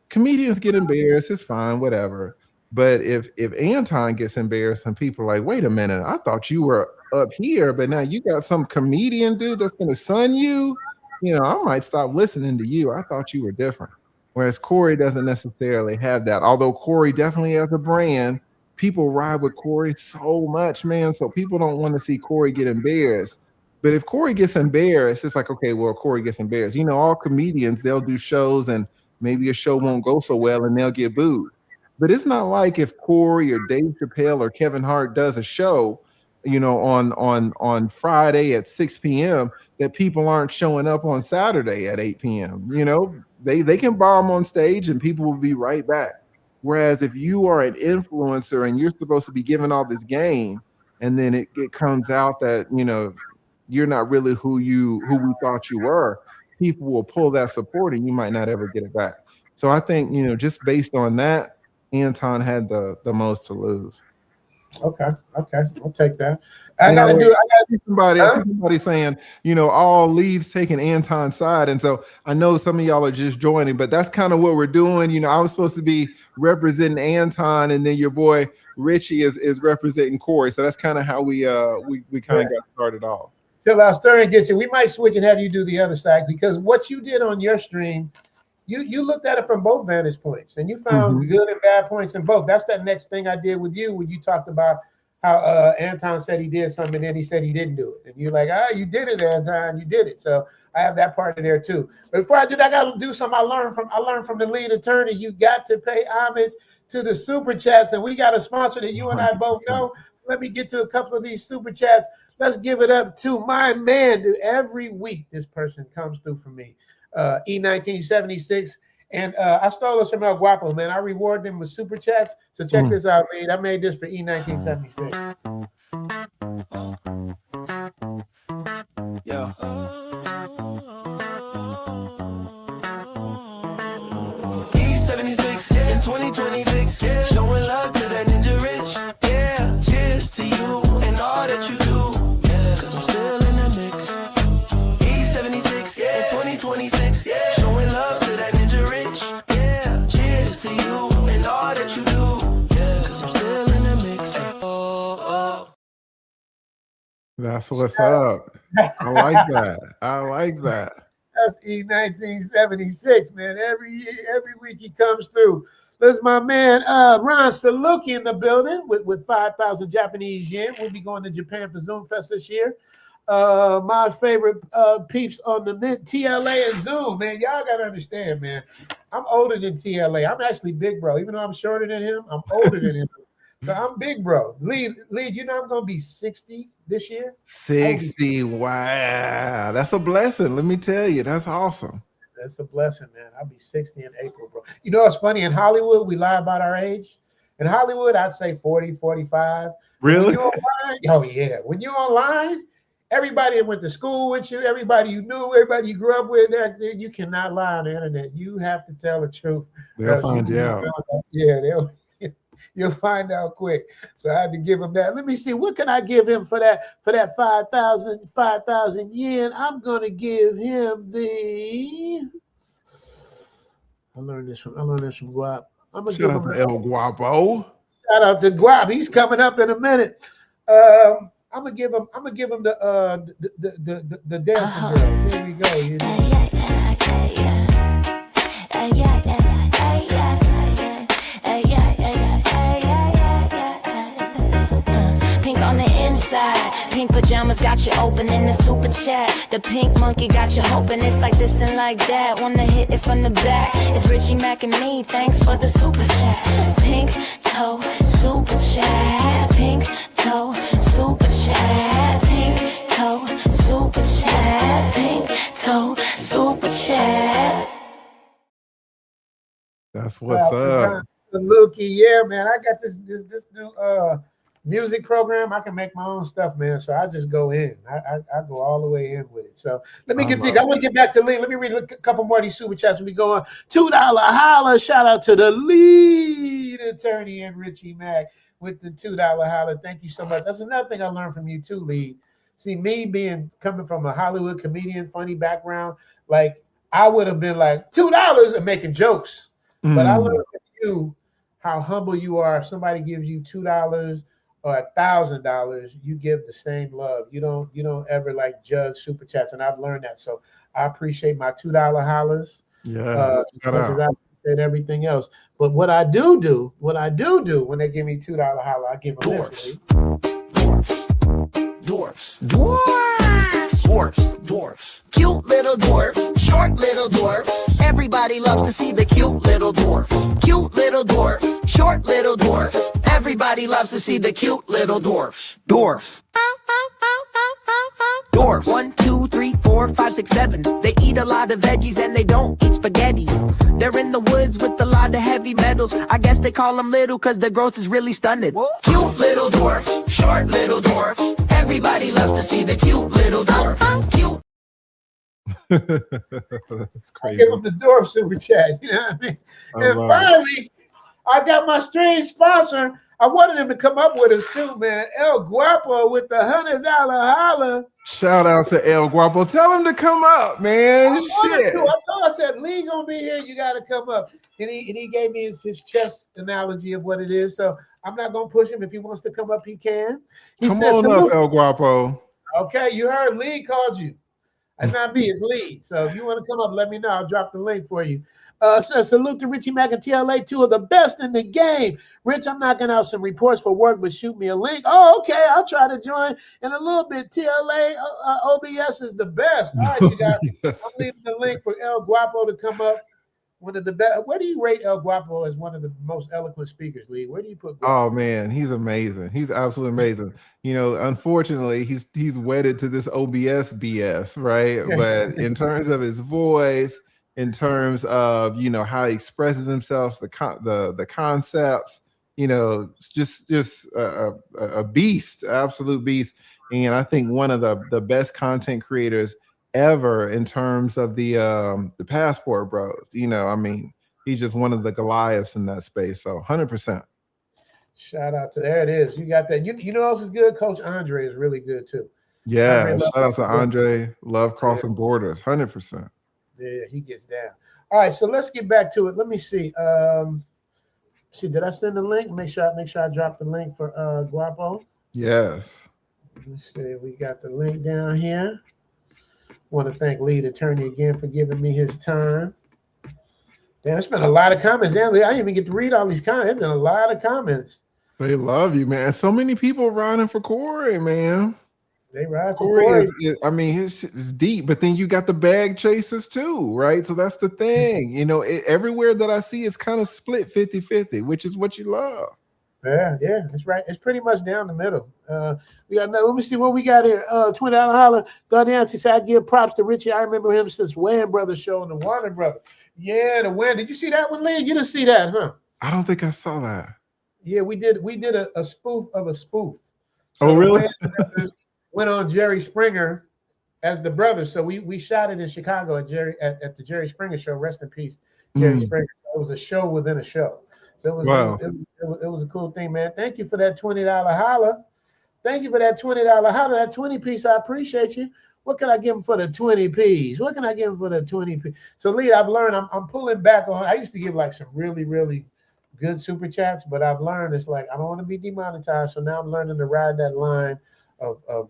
comedians get embarrassed, it's fine, whatever. But if Anton gets embarrassed and people are like, wait a minute, I thought you were up here, but now you got some comedian dude that's gonna sun you, I might stop listening to you. I thought you were different. Whereas Corey doesn't necessarily have that. Although Corey definitely has a brand, people ride with Corey so much, man. So people don't want to see Corey get embarrassed. But if Corey gets embarrassed, it's like, okay, well, Corey gets embarrassed. You know, all comedians, they'll do shows and maybe a show won't go so well and they'll get booed. But it's not like if Corey or Dave Chappelle or Kevin Hart does a show, you know, on Friday at 6 p.m. that people aren't showing up on Saturday at 8 p.m. You know, they can bomb on stage and people will be right back. Whereas if you are an influencer and you're supposed to be giving all this game, and then it comes out that, you know, you're not really who we thought you were, people will pull that support and you might not ever get it back. So I think, you know, just based on that, Anton had the most to lose. Okay, I'll take that. I gotta see somebody saying, you know, all leads taking Anton's side. And so I know some of y'all are just joining, but that's kind of what we're doing. You know, I was supposed to be representing Anton, and then your boy Richie is representing Corey. So that's kind of how we kind of got started off. Till our story gets you, we might switch and have you do the other side, because what you did on your stream, you looked at it from both vantage points, and you found good and bad points in both. That's that next thing I did with you when you talked about how Anton said he did something and then he said he didn't do it. And you're like, you did it, Anton, you did it. So I have that part in there too. But before I do that, I got to do something I learned from the lead attorney. You got to pay homage to the super chats, and we got a sponsor that you and I both know. Let me get to a couple of these super chats. Let's give it up to my man. Dude, every week this person comes through for me. E1976, and I stole this from El Guapo, man. I reward them with super chats. So check this out, lead. I made this for E1976. Yeah. E76 in 2026, showing love to that ninja rich. Yeah, cheers to you and all that you do. Yeah, 'cause I'm still in the mix. E76 in 2026, showing love to that ninja rich. Yeah, cheers to you and all that you do. Yeah, 'cause I'm still in the mix. That's what's up. I like that. I like that. That's E1976, man. Every week he comes through. There's my man Ron Saluki in the building with 5,000 Japanese yen. We'll be going to Japan for Zoom Fest this year. My favorite peeps on the Mint, TLA and Zoom, man. Y'all gotta understand, man. I'm older than TLA. I'm actually big bro. Even though I'm shorter than him, I'm older than him. So I'm big bro. Lead, you know I'm gonna be 60 this year. 60. Wow. That's a blessing. Let me tell you. That's awesome. That's a blessing, man. I'll be 60 in April, bro. You know what's funny? In Hollywood, we lie about our age. In Hollywood, I'd say 40, 45. Really? Online, oh, yeah. When you're online, everybody that went to school with you, everybody you knew, everybody you grew up with, you cannot lie on the internet. You have to tell the truth. They'll find you out. Yeah, you'll find out quick. So I had to give him that. Let me see. What can I give him for that 5,000 yen? I'm gonna give him the. I learned this from Guap. I'm gonna Shout out to El Guapo. Shout out to Guap. He's coming up in a minute. I'm gonna give him the dancing girls. Here we go. You know? Pink pajamas got you open in the super chat. The pink monkey got you hoping it's like this and like that. Wanna hit it from the back. It's Richie Mac and me. Thanks for the super chat. Pink toe super chat. Pink toe super chat. Pink toe super chat. Pink toe super chat. That's what's up. Lukey, yeah, man. I got this new music program. I can make my own stuff, man. So I just go in. I go all the way in with it. So let me I want to get back to Lee. Let me read a couple more of these super chats when we go on. $2 holla. Shout out to the lead attorney and Richie Mac with the $2 holla. Thank you so much. That's another thing I learned from you too, Lead. See, me coming from a Hollywood comedian, funny background, like I would have been like $2 and making jokes. But I learned from you how humble you are. If somebody gives you $2 or $1,000, you give the same love. You don't ever like judge super chats, and I've learned that. So I appreciate my $2 hollers. Yeah, because I appreciate everything else. But what I do when they give me $2 holler, I give them dwarfs. dwarfs. Cute little dwarf, short little dwarf. Everybody loves to see the cute little dwarf. Cute little dwarf, short little dwarf. Everybody loves to see the cute little dwarfs. Dwarf. Dwarf. 1, 2, 3, 4, 5, 6, 7. They eat a lot of veggies and they don't eat spaghetti. They're in the woods with a lot of heavy metals. I guess they call them little cause their growth is really stunted. Cute little dwarf, short little dwarf. Everybody loves to see the cute little dwarf. Cute. That's crazy. Give him the dwarf super chat. You know what I mean? And finally, I got my strange sponsor. I wanted him to come up with us too, man. El Guapo with the $100 holla. Shout out to El Guapo. Tell him to come up, man. I said, Lee gonna be here. You got to come up. And he gave me his chess analogy of what it is. So I'm not gonna push him. If he wants to come up, he can. Come on up, El Guapo. Okay, you heard Lee called you. It's not me, it's Lee. So if you want to come up, let me know. I'll drop the link for you. So salute to Richie Mac and TLA, two of the best in the game. Rich, I'm knocking out some reports for work, but shoot me a link. Oh, okay, I'll try to join in a little bit. TLA, OBS is the best. All right, you guys. Yes. I'm leaving the link for El Guapo to come up. One of the best. Where do you rate El Guapo as one of the most eloquent speakers, Lee? Where do you put Guapo? Oh man, he's amazing. He's absolutely amazing. You know, unfortunately, he's wedded to this OBS BS, right? But in terms of his voice, in terms of, you know, how he expresses himself, the concepts, you know, just a beast, absolute beast. And I think one of the best content creators ever in terms of the Passport Bros. You know, I mean, he's just one of the Goliaths in that space. So 100%. Shout out to there it is. You got that. You know else is good? Coach Andre is really good too. Yeah, shout out to Andre. Love crossing borders. 100%. Yeah, he gets down. All right, so let's get back to it. Let me see. Did I send the link? Make sure I drop the link for Guapo. Yes. Let's see. We got the link down here. Want to thank Lead Attorney again for giving me his time. Damn, there's been a lot of comments. Damn, I didn't even get to read all these comments. There's been a lot of comments. They love you, man. So many people riding for Corey, man. They ride for Corey. I mean, his shit is deep, but then you got the bag chasers too, right? So that's the thing. You know, everywhere that I see, it's kind of split 50-50, which is what you love. Yeah, that's right. It's pretty much down the middle. We got let me see what we got here. $20 holler. Godfather said, I give props to Richie. I remember him since Wayne Brothers show and the Warner Brothers. Yeah, the Wayne. Did you see that one, Lee? You didn't see that, huh? I don't think I saw that. Yeah, we did a spoof of a spoof. So really? Went on Jerry Springer as the brother. So we shot it in Chicago at the Jerry Springer show. Rest in peace, Jerry Springer. It was a show within a show. So it was a cool thing, man. Thank you for that $20 holler. Thank you for that $20 holler. That 20 piece, I appreciate you. What can I give him for the 20 P's? What can I give him for the 20 P's? So, Lee, I've learned I'm pulling back on. I used to give like some really, really good super chats, but I've learned it's like I don't want to be demonetized. So now I'm learning to ride that line of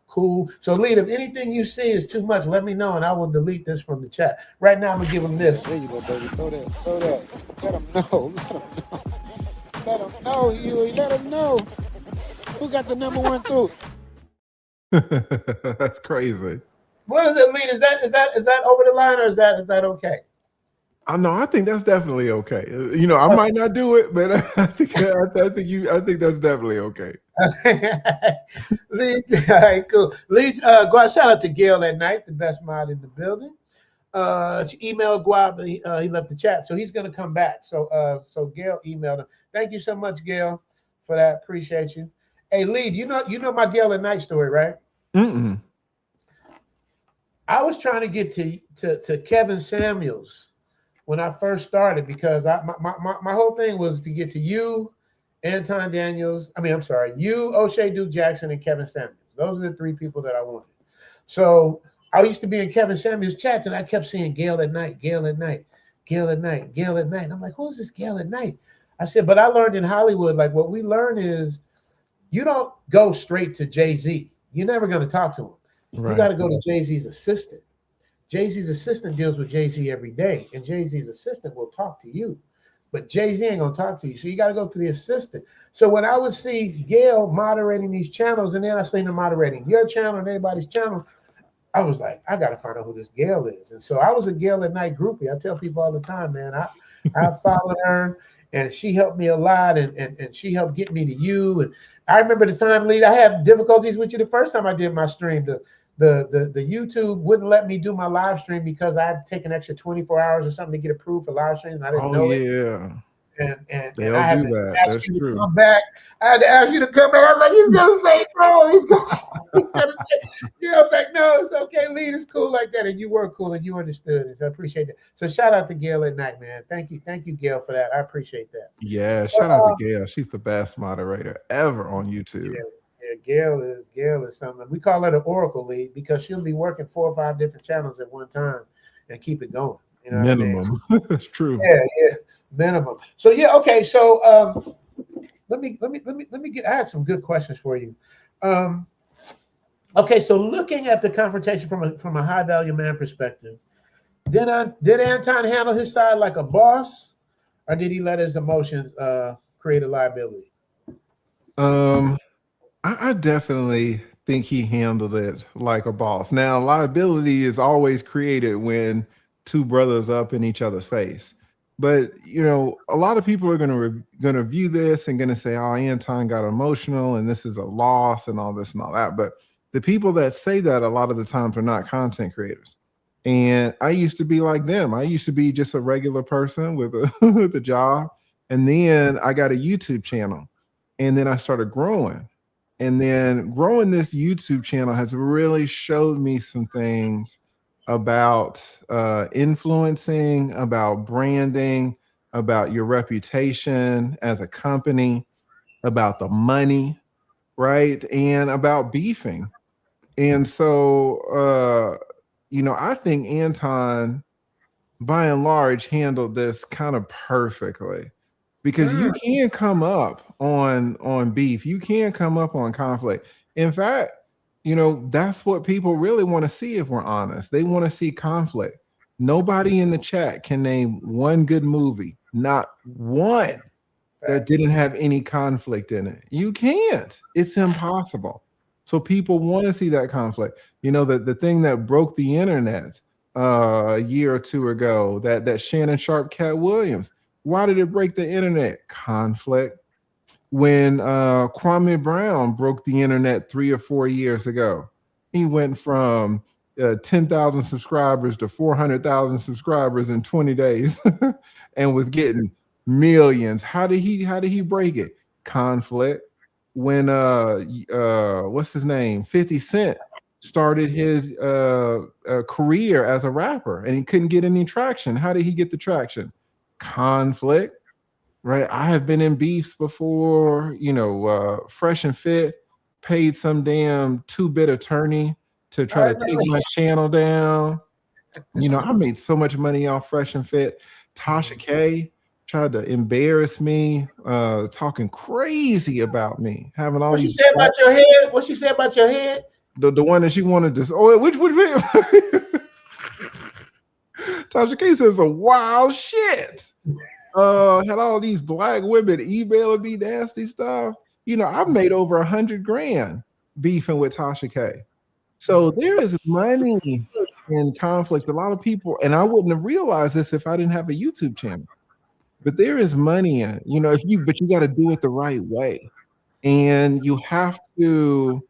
cool. So, Lee, if anything you see is too much, let me know and I will delete this from the chat. Right now, I'm gonna give him this. There you go, baby. Throw that. Let him know. Let him know, Huey. Let him know. Who got the number one through? That's crazy. What does it mean? Is that over the line or is that okay? I think that's definitely okay. You know, I might not do it, but I think that's definitely okay. Leeds, all right, cool. Leeds, shout out to Gail at night, the best mod in the building. She emailed Guab, he left the chat, so he's gonna come back. So Gail emailed him. Thank you so much, Gail, for that. Appreciate you. Hey, Lead, you know my Gail at night story, right? Mm-mm. I was trying to get to Kevin Samuels when I first started because my whole thing was to get to you, Anton Daniels. You, O'Shea Duke Jackson, and Kevin Samuels. Those are the three people that I wanted. So I used to be in Kevin Samuels chats, and I kept seeing Gail at night, Gail at night, Gail at night, Gail at night. And I'm like, who is this Gail at night? I said, but I learned in Hollywood, like what we learn is you don't go straight to Jay-Z. You're never going to talk to him. Right. You got to go to Jay-Z's assistant. Jay-Z's assistant deals with Jay-Z every day, and Jay-Z's assistant will talk to you. But Jay-Z ain't going to talk to you. So you got to go to the assistant. So when I would see Gail moderating these channels, and then I seen her moderating your channel and everybody's channel, I was like, I got to find out who this Gail is. And so I was a Gail at Night groupie. I tell people all the time, man, I followed her and she helped me a lot and she helped get me to you. And I remember the time, Lee, I had difficulties with you the first time I did my stream. The YouTube wouldn't let me do my live stream because I had to take an extra 24 hours or something to get approved for live streams. And I didn't know it. And they'll I had do that. That's true. Come back. I had to ask you to come back. I was like, he's gonna say no. He's gonna say, yeah. I'm like, no, it's okay. Lee, it's cool like that, and you were cool and you understood it. So I appreciate that. So shout out to Gail at Night, man. Thank you, Gail, for that. I appreciate that. Yeah, shout out to Gail. She's the best moderator ever on YouTube. Yeah, Gail is something. We call her the Oracle Lead because she'll be working 4 or 5 different channels at one time and keep it going. You know, minimum. What I mean? That's true. Yeah, minimum. So yeah, okay. So let me get. I had some good questions for you. Okay, so looking at the confrontation from a high value man perspective, did Anton handle his side like a boss, or did he let his emotions create a liability? I definitely think he handled it like a boss. Now, liability is always created when 2 brothers up in each other's face. But, you know, a lot of people are going to view this and going to say, oh, Anton got emotional and this is a loss and all this and all that. But the people that say that a lot of the times are not content creators. And I used to be like them. I used to be just a regular person with a job. And then I got a YouTube channel. And then I started growing. And then growing this YouTube channel has really showed me some things about influencing, about branding, about your reputation as a company, about the money, right? And about beefing. And so, you know, I think Anton, by and large, handled this kind of perfectly. Because you can come up on beef. You can come up on conflict. In fact, you know, that's what people really want to see if we're honest. They want to see conflict. Nobody in the chat can name one good movie, not one that didn't have any conflict in it. You can't. It's impossible. So people want to see that conflict. You know, the thing that broke the internet a year or 2 ago, that Shannon Sharp, Cat Williams. Why did it break the internet? Conflict. When Kwame Brown broke the internet 3 or 4 years ago, he went from 10,000 subscribers to 400,000 subscribers in 20 days and was getting millions. How did he break it? Conflict. When what's his name? 50 Cent started his career as a rapper and he couldn't get any traction. How did he get the traction? Conflict, right? I have been in beefs before, you know, Fresh and Fit paid some damn 2-bit attorney to try to take my channel down. You know, I made so much money off Fresh and Fit. Tasha K tried to embarrass me, talking crazy about me, having all these. What she said about your head? What she said about your head? The one that she wanted to. Oh, which Tasha K says some wild shit. Had all these black women emailing me nasty stuff. You know, I've made over 100 grand beefing with Tasha K. So there is money in conflict. A lot of people, and I wouldn't have realized this if I didn't have a YouTube channel. But there is money in it. You know, but you got to do it the right way. And you have to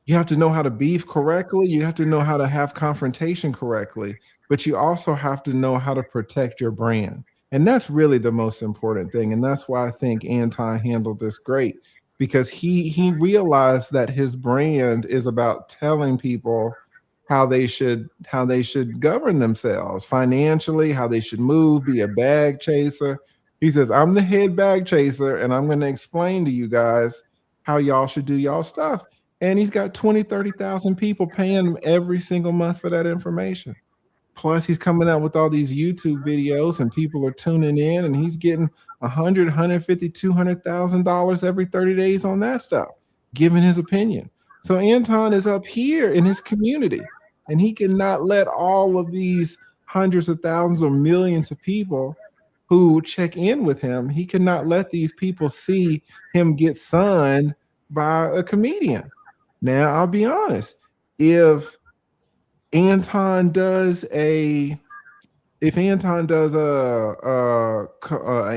know how to beef correctly. You have to know how to have confrontation correctly, but you also have to know how to protect your brand. And that's really the most important thing. And that's why I think Anton handled this great, because he realized that his brand is about telling people how they should govern themselves financially, how they should move, be a bag chaser. He says, I'm the head bag chaser, and I'm going to explain to you guys how y'all should do y'all stuff. And he's got 20, 30,000 people paying him every single month for that information. Plus, he's coming out with all these YouTube videos and people are tuning in, and he's getting $100, $150, $200,000 every 30 days on that stuff, giving his opinion. So Anton is up here in his community, and he cannot let all of these hundreds of thousands or millions of people who check in with him, he cannot let these people see him get sunned by a comedian. Now, I'll be honest, if Anton does an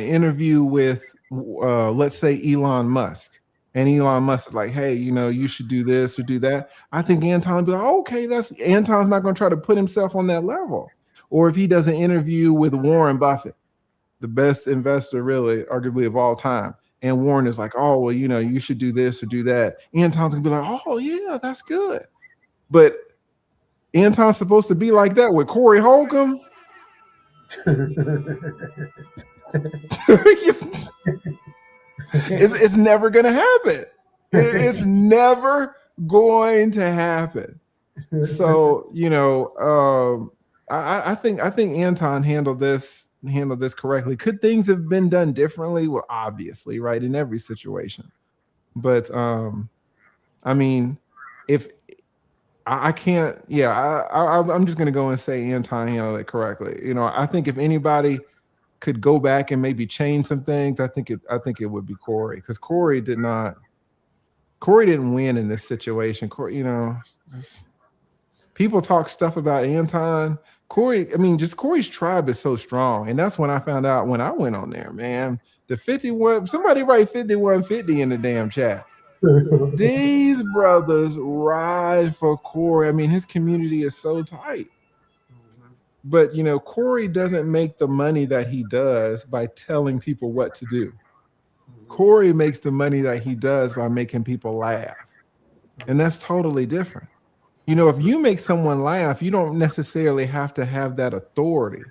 interview with let's say Elon Musk, and Elon Musk is like, hey, you should do this or do that, I think Anton would be like, okay, Anton's not going to try to put himself on that level. Or if he does an interview with Warren Buffett, the best investor really arguably of all time, and Warren is like, oh, well, you should do this or do that, Anton's gonna be like, oh yeah, that's good. But Anton's supposed to be like that with Corey Holcomb. It's never gonna happen. It's never going to happen. So I think Anton handled this correctly. Could things have been done differently? Well, obviously, right, in every situation. But I mean, if I can't, I'm just gonna go and say Anton handled it correctly. I think if anybody could go back and maybe change some things, I think it would be Corey, because Corey didn't win in this situation. Corey, people talk stuff about Anton. Corey, just Corey's tribe is so strong. And that's when I found out when I went on there, man. The 51, somebody write 5150 in the damn chat. These brothers ride for Corey. His community is so tight. But, Corey doesn't make the money that he does by telling people what to do. Corey makes the money that he does by making people laugh. And that's totally different. If you make someone laugh, you don't necessarily have to have that authority.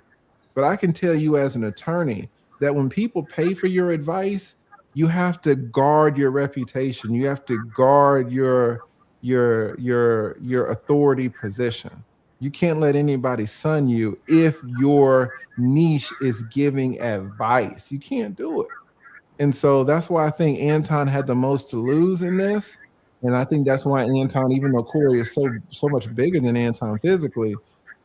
But I can tell you as an attorney that when people pay for your advice, you have to guard your reputation. You have to guard your authority position. You can't let anybody sun you if your niche is giving advice. You can't do it. And so that's why I think Anton had the most to lose in this. And I think that's why Anton, even though Corey is so much bigger than Anton physically,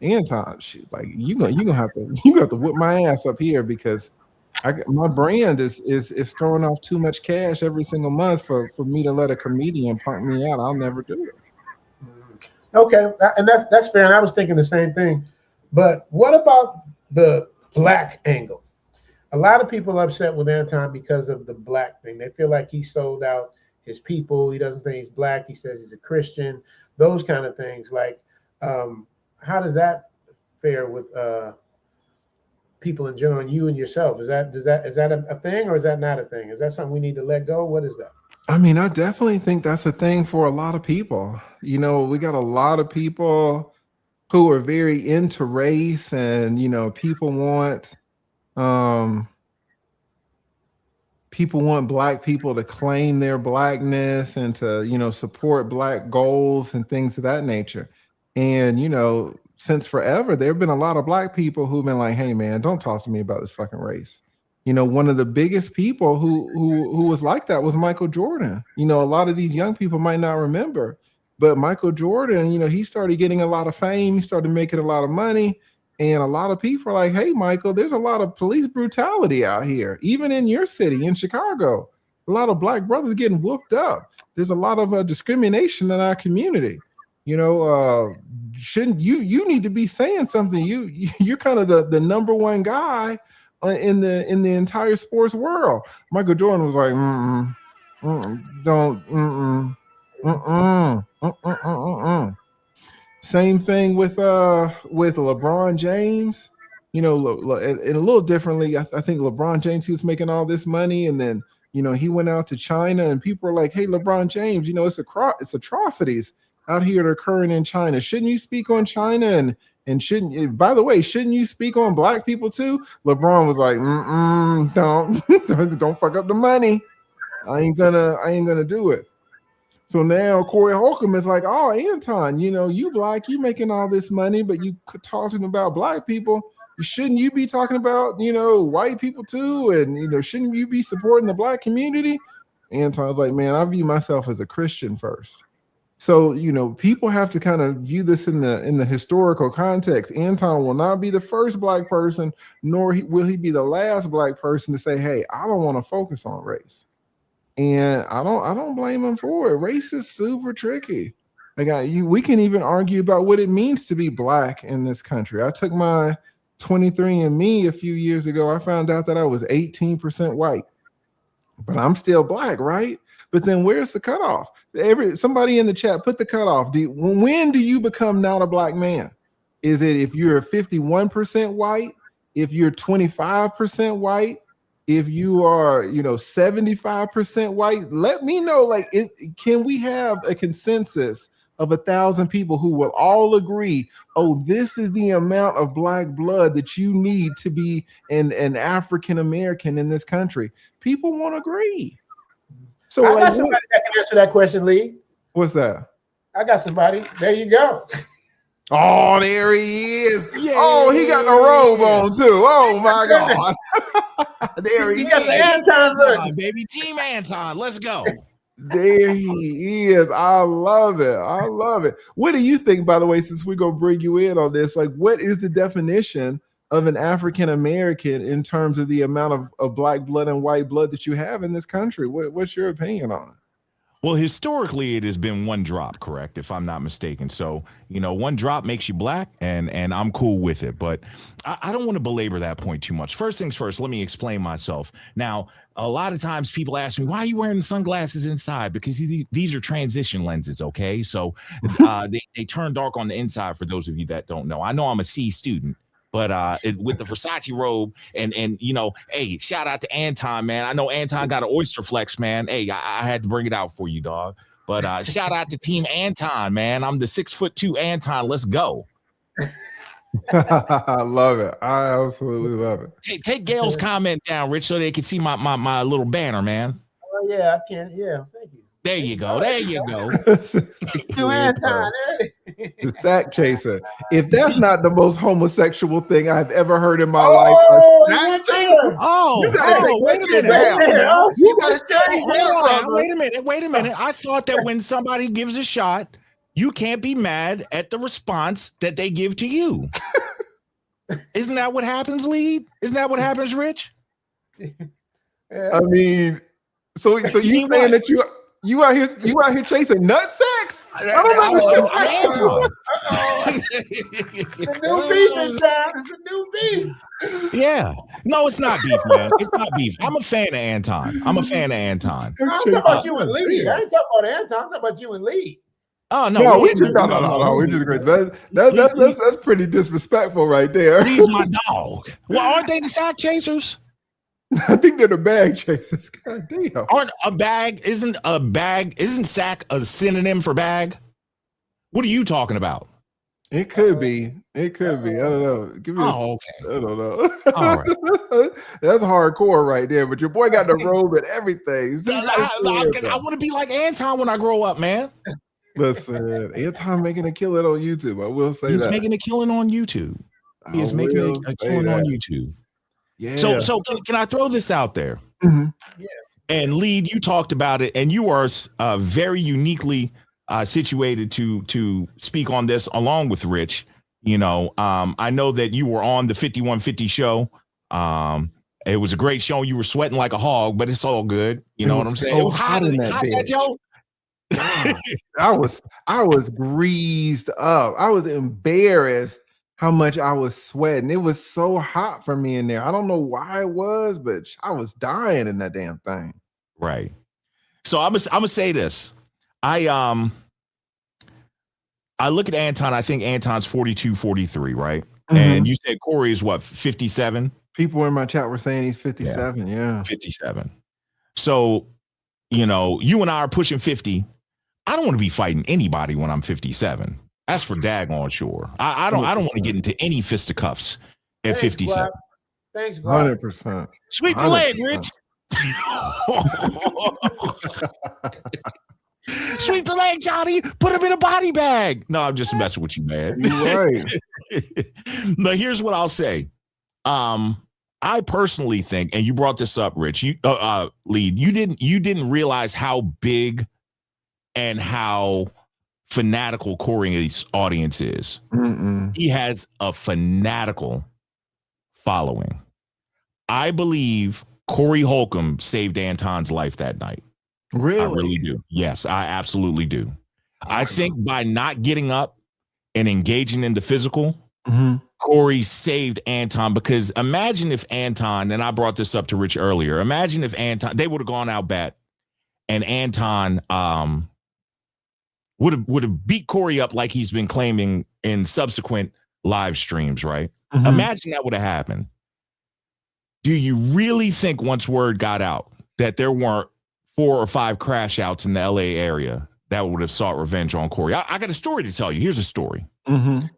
Anton, you're gonna have to whip my ass up here, because my brand is throwing off too much cash every single month for me to let a comedian punk me out. I'll never do it. Okay, and that's fair. And I was thinking the same thing. But what about the black angle? A lot of people are upset with Anton because of the black thing. They feel like he sold out his people. He doesn't think he's black. He says he's a Christian. Those kind of things. Like, how does that fare with people in general, and you and yourself? Is that a thing, or is that not a thing? Is that something we need to let go? What is that? I definitely think that's a thing for a lot of people. We got a lot of people who are very into race, and people want black people to claim their blackness and to support black goals and things of that nature. And since forever, there have been a lot of black people who've been like, hey man, don't talk to me about this fucking race. One of the biggest people who was like that was Michael Jordan. A lot of these young people might not remember, but Michael Jordan, he started getting a lot of fame. He started making a lot of money. And a lot of people are like, hey, Michael, there's a lot of police brutality out here. Even in your city, in Chicago, a lot of black brothers getting whooped up. There's a lot of discrimination in our community. Shouldn't you need to be saying something? You're kind of the number one guy in the entire sports world. Michael Jordan was like, Same thing with LeBron James, and a little differently. I think LeBron James, he was making all this money, and then he went out to China, and people are like, hey, LeBron James, it's atrocities out here that are occurring in China. Shouldn't you speak on China? And shouldn't, by the way, shouldn't you speak on black people too? LeBron was like, don't fuck up the money. I ain't gonna do it. So now Corey Holcomb is like, oh, Anton, you black, you making all this money, but you talking about black people. Shouldn't you be talking about, white people too? And, shouldn't you be supporting the black community? Anton's like, man, I view myself as a Christian first. So, people have to kind of view this in the historical context. Anton will not be the first black person, nor will he be the last black person to say, hey, I don't want to focus on race. And I don't blame him for it. Race is super tricky. We can even argue about what it means to be black in this country. I took my 23andMe a few years ago. I found out that I was 18% white, but I'm still black, right? But then where's the cutoff? Somebody in the chat, put the cutoff. When do you become not a black man? Is it if you're 51% white? If you're 25% white? If you are, 75% white? Let me know. Can we have a consensus of 1,000 people who will all agree, oh, this is the amount of black blood that you need to be an African American in this country? People won't agree. So I got somebody that can answer that question, Lee. What's that? I got somebody. There you go. Oh, there he is. Yeah. Oh, he got the robe on too. Oh my God. There he got is. The Anton look. Baby, Team Anton. Let's go. There he is. I love it. I love it. What do you think, by the way, since we're going to bring you in on this? What is the definition of an African American in terms of the amount of black blood and white blood that you have in this country? What's your opinion on it? Well, historically, it has been one drop, correct, if I'm not mistaken. So, one drop makes you black, and I'm cool with it. But I don't want to belabor that point too much. First things first, let me explain myself. Now, a lot of times people ask me, why are you wearing sunglasses inside? Because these are transition lenses, okay? So they turn dark on the inside for those of you that don't know. I know I'm a C student. But with the Versace robe and hey, shout out to Anton, man. I know Anton got an oyster flex, man. Hey, I had to bring it out for you, dog. But shout out to Team Anton, man. I'm the 6'2" Anton. Let's go. I love it. I absolutely love it. Take Gail's comment down, Rich, so they can see my little banner, man. Oh yeah, I can. Yeah, thank you. There you go. There you go. Anton, the sack chaser. If that's not the most homosexual thing I've ever heard in my life. Wait a minute. You gotta tell me. Wait a minute. I thought that when somebody gives a shot, you can't be mad at the response that they give to you. Isn't that what happens, Lead? Isn't that what happens, Rich? I mean, so you saying that you out here chasing nut sex? I don't understand. The new beef in town. It's a new beef. Yeah. No, it's not beef, man. It's not beef. I'm a fan of Anton. I'm talking about you and Lee. I ain't talking about Anton. I'm talking about you and Lee. Oh no, we're just great. That's pretty disrespectful right there. He's my dog. Well, aren't they the sack chasers? I think they're the bag chasers. God damn. Isn't sack a synonym for bag? What are you talking about? It could be. I don't know. Give me okay. I don't know. All right. That's hardcore right there. But your boy got the robe and everything. I want to be like Anton when I grow up, man. Listen, Anton making a killing on YouTube. I will say he's making a killing on YouTube. He is making a killing on YouTube. Yeah. So can I throw this out there? Mm-hmm. Yeah. And Lead, you talked about it, and you are very uniquely situated to speak on this along with Rich. I know that you were on the 5150 show. It was a great show. You were sweating like a hog, but it's all good. You know what I'm saying? It was hot in that bitch. Joe. I was greased up. I was embarrassed how much I was sweating. It was so hot for me in there. I don't know why it was, but I was dying in that damn thing. Right. So I'm gonna say this. I look at Anton. I think Anton's 42, 43, right? Mm-hmm. And you said Corey is what, 57? People in my chat were saying he's 57. Yeah. 57. So, you and I are pushing 50. I don't want to be fighting anybody when I'm 57. That's for daggone sure. I don't want to get into any fisticuffs at 57. Thanks, bro. 100%. Sweep the leg, Rich. Sweep the leg, Johnny. Put him in a body bag. No, I'm just messing with you, man. You're right. Now, here's what I'll say. I personally think, and you brought this up, Rich. Lead. You didn't realize how big and how fanatical Corey's audience is. Mm-mm. He has a fanatical following. I believe Corey Holcomb saved Anton's life that night. Really? I really do. Yes, I absolutely do. I think by not getting up and engaging in the physical, Corey saved Anton, because imagine if Anton, and I brought this up to Rich earlier, imagine if Anton, they would have gone out bat and Anton would have beat Corey up like he's been claiming in subsequent live streams, right? Imagine that would have happened. Do you really think once word got out that there weren't 4 or 5 crash outs in the LA area that would have sought revenge on Corey? I got a story to tell you. Here's a story. I'm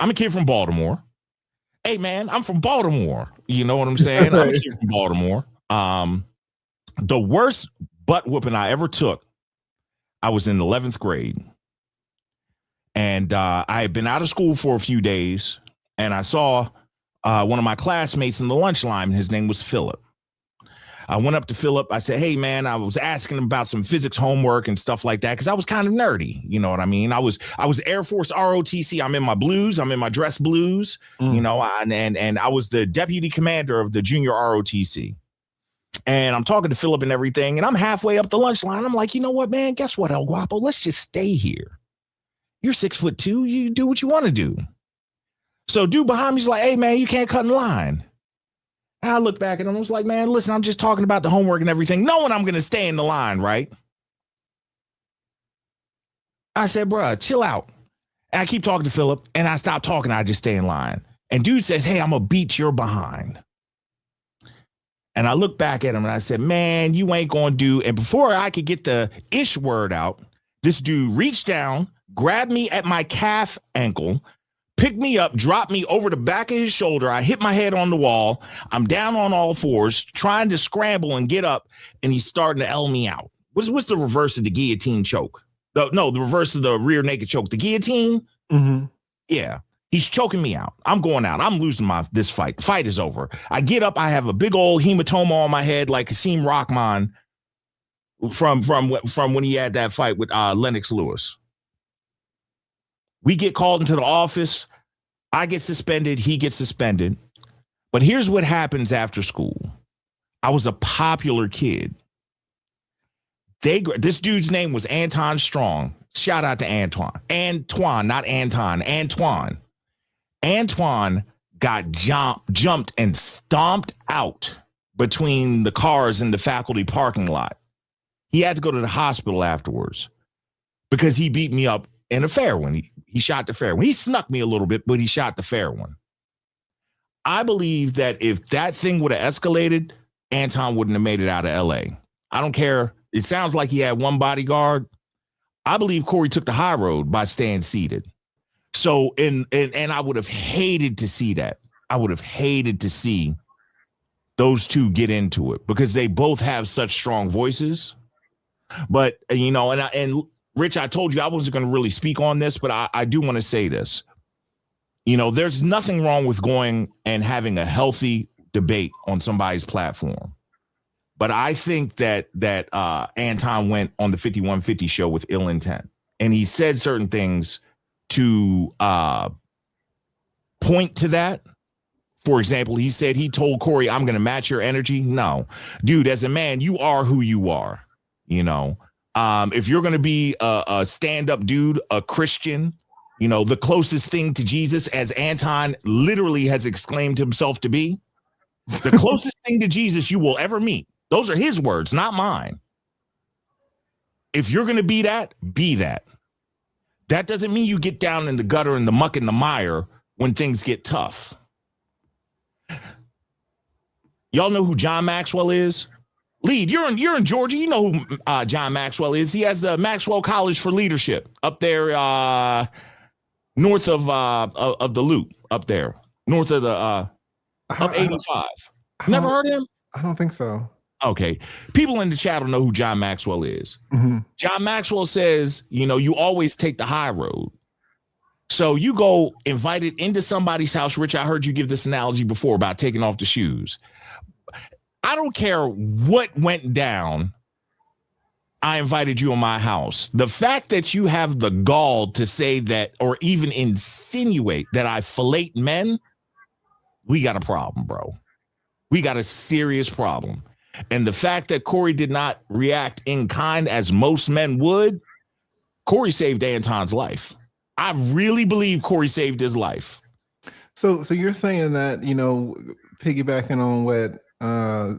a kid from Baltimore. Hey, man, I'm from Baltimore. You know what I'm saying? I'm a kid from Baltimore. The worst butt whooping I ever took, I was in 11th grade. And I had been out of school for a few days, and I saw one of my classmates in the lunch line. His name was Philip. I went up to Philip. I said, hey, man, I was asking him about some physics homework and stuff like that, because I was kind of nerdy. You know what I mean? I was Air Force ROTC. I'm in my blues. I'm in my dress blues, you know, and I was the deputy commander of the junior ROTC. And I'm talking to Philip and everything, and I'm halfway up the lunch line. I'm like, you know what, man? Guess what, El Guapo? Let's just stay here. You're 6'2". You do what you want to do. So dude behind me's like, hey, man, you can't cut in line. And I look back at him and was like, man, listen, I'm just talking about the homework and everything, knowing I'm going to stay in the line, right? I said, bruh, chill out. And I keep talking to Philip, and I stop talking. I just stay in line. And dude says, hey, I'm going to beat your behind. And I look back at him and I said, man, you ain't going to do. And before I could get the ish word out, this dude reached down, grabbed me at my calf ankle, picked me up, dropped me over the back of his shoulder. I hit my head on the wall. I'm down on all fours, trying to scramble and get up, and he's starting to L me out. What's the reverse of the guillotine choke? The reverse of the rear naked choke. The guillotine? Yeah. He's choking me out. I'm going out. I'm losing this fight. The fight is over. I get up. I have a big old hematoma on my head like Kasim Rahman from when he had that fight with Lennox Lewis. We get called into the office. I get suspended. He gets suspended. But here's what happens after school. I was a popular kid. This dude's name was Anton Strong. Shout out to Antoine. Antoine, not Anton. Antoine. Antoine got jumped and stomped out between the cars in the faculty parking lot. He had to go to the hospital afterwards because he beat me up in a fair one. He shot the fair one. He snuck me a little bit, but he shot the fair one. I believe that if that thing would have escalated, Anton wouldn't have made it out of LA. I don't care. It sounds like he had one bodyguard. I believe Corey took the high road by staying seated. So, and I would have hated to see that. I would have hated to see those two get into it because they both have such strong voices. But, you know, and Rich, I told you I wasn't going to really speak on this, but I do want to say this. You know, there's nothing wrong with going and having a healthy debate on somebody's platform. But I think that Anton went on the 5150 show with ill intent. And he said certain things to point to that. For example, he said he told Corey, I'm going to match your energy. No, dude, as a man, you are who you are. You know, if you're going to be a stand-up dude, a Christian, you know, the closest thing to Jesus, as Anton literally has exclaimed himself to be, the closest thing to Jesus you will ever meet. Those are his words, not mine. If you're going to be that, be that. That doesn't mean you get down in the gutter and the muck and the mire when things get tough. Y'all know who John Maxwell is? Lead, you're in Georgia. You know who John Maxwell is. He has the Maxwell College for Leadership up there north of the Loop, up there, north of the up 85. Never heard of him? I don't think so. Okay. People in the chat will know who John Maxwell is. Mm-hmm. John Maxwell says, you know, you always take the high road. So you go invited into somebody's house. Rich, I heard you give this analogy before about taking off the shoes. I don't care what went down. I invited you in my house. The fact that you have the gall to say that or even insinuate that I fillet men, we got a problem, bro. We got a serious problem. And the fact that Corey did not react in kind as most men would, Corey saved Anton's life. I really believe Corey saved his life. So you're saying that, piggybacking on what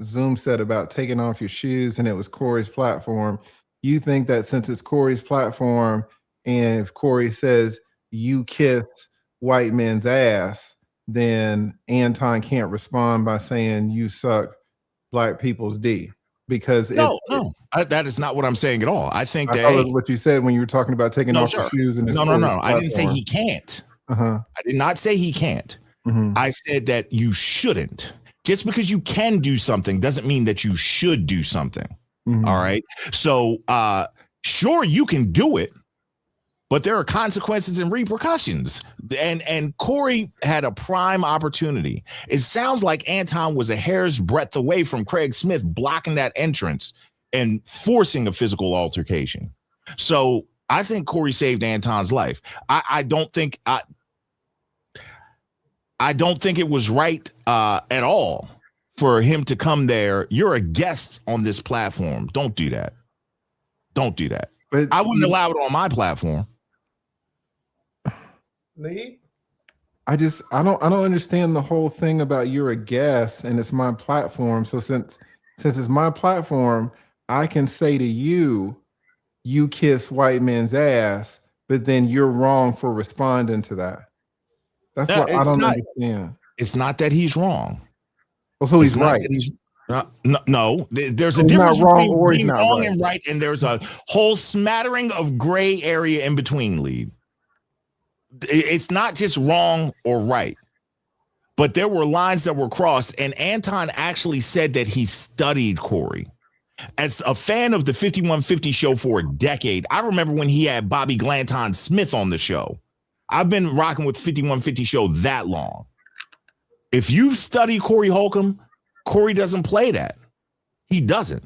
Zoom said about taking off your shoes and it was Corey's platform, you think that since it's Corey's platform and if Corey says you kiss white men's ass, then Anton can't respond by saying you suck black people's D? Because that is not what I'm saying at all. I think that was what you said when you were talking about taking off your shoes. And no. I didn't say he can't. I did not say he can't. I said that you shouldn't. Just because you can do something doesn't mean that you should do something. All right. So sure, you can do it, but there are consequences and repercussions. And Corey had a prime opportunity. It sounds like Anton was a hair's breadth away from Craig Smith blocking that entrance and forcing a physical altercation. So I think Corey saved Anton's life. I don't think it was right at all for him to come there. You're a guest on this platform. Don't do that. Don't do that. But I wouldn't allow it on my platform. Lee? I don't understand the whole thing about you're a guest and it's my platform. So since it's my platform, I can say to you, you kiss white men's ass, but then you're wrong for responding to that. That's what I don't understand. It's not that he's wrong. Oh, so he's right. No, there's a difference between being wrong and right, and there's a whole smattering of gray area in between, Lee. It's not just wrong or right, but there were lines that were crossed, and Anton actually said that he studied Corey. As a fan of the 5150 show for a decade, I remember when he had Bobby Glanton Smith on the show. I've been rocking with 5150 show that long. If you study Corey Holcomb, Corey doesn't play that. He doesn't.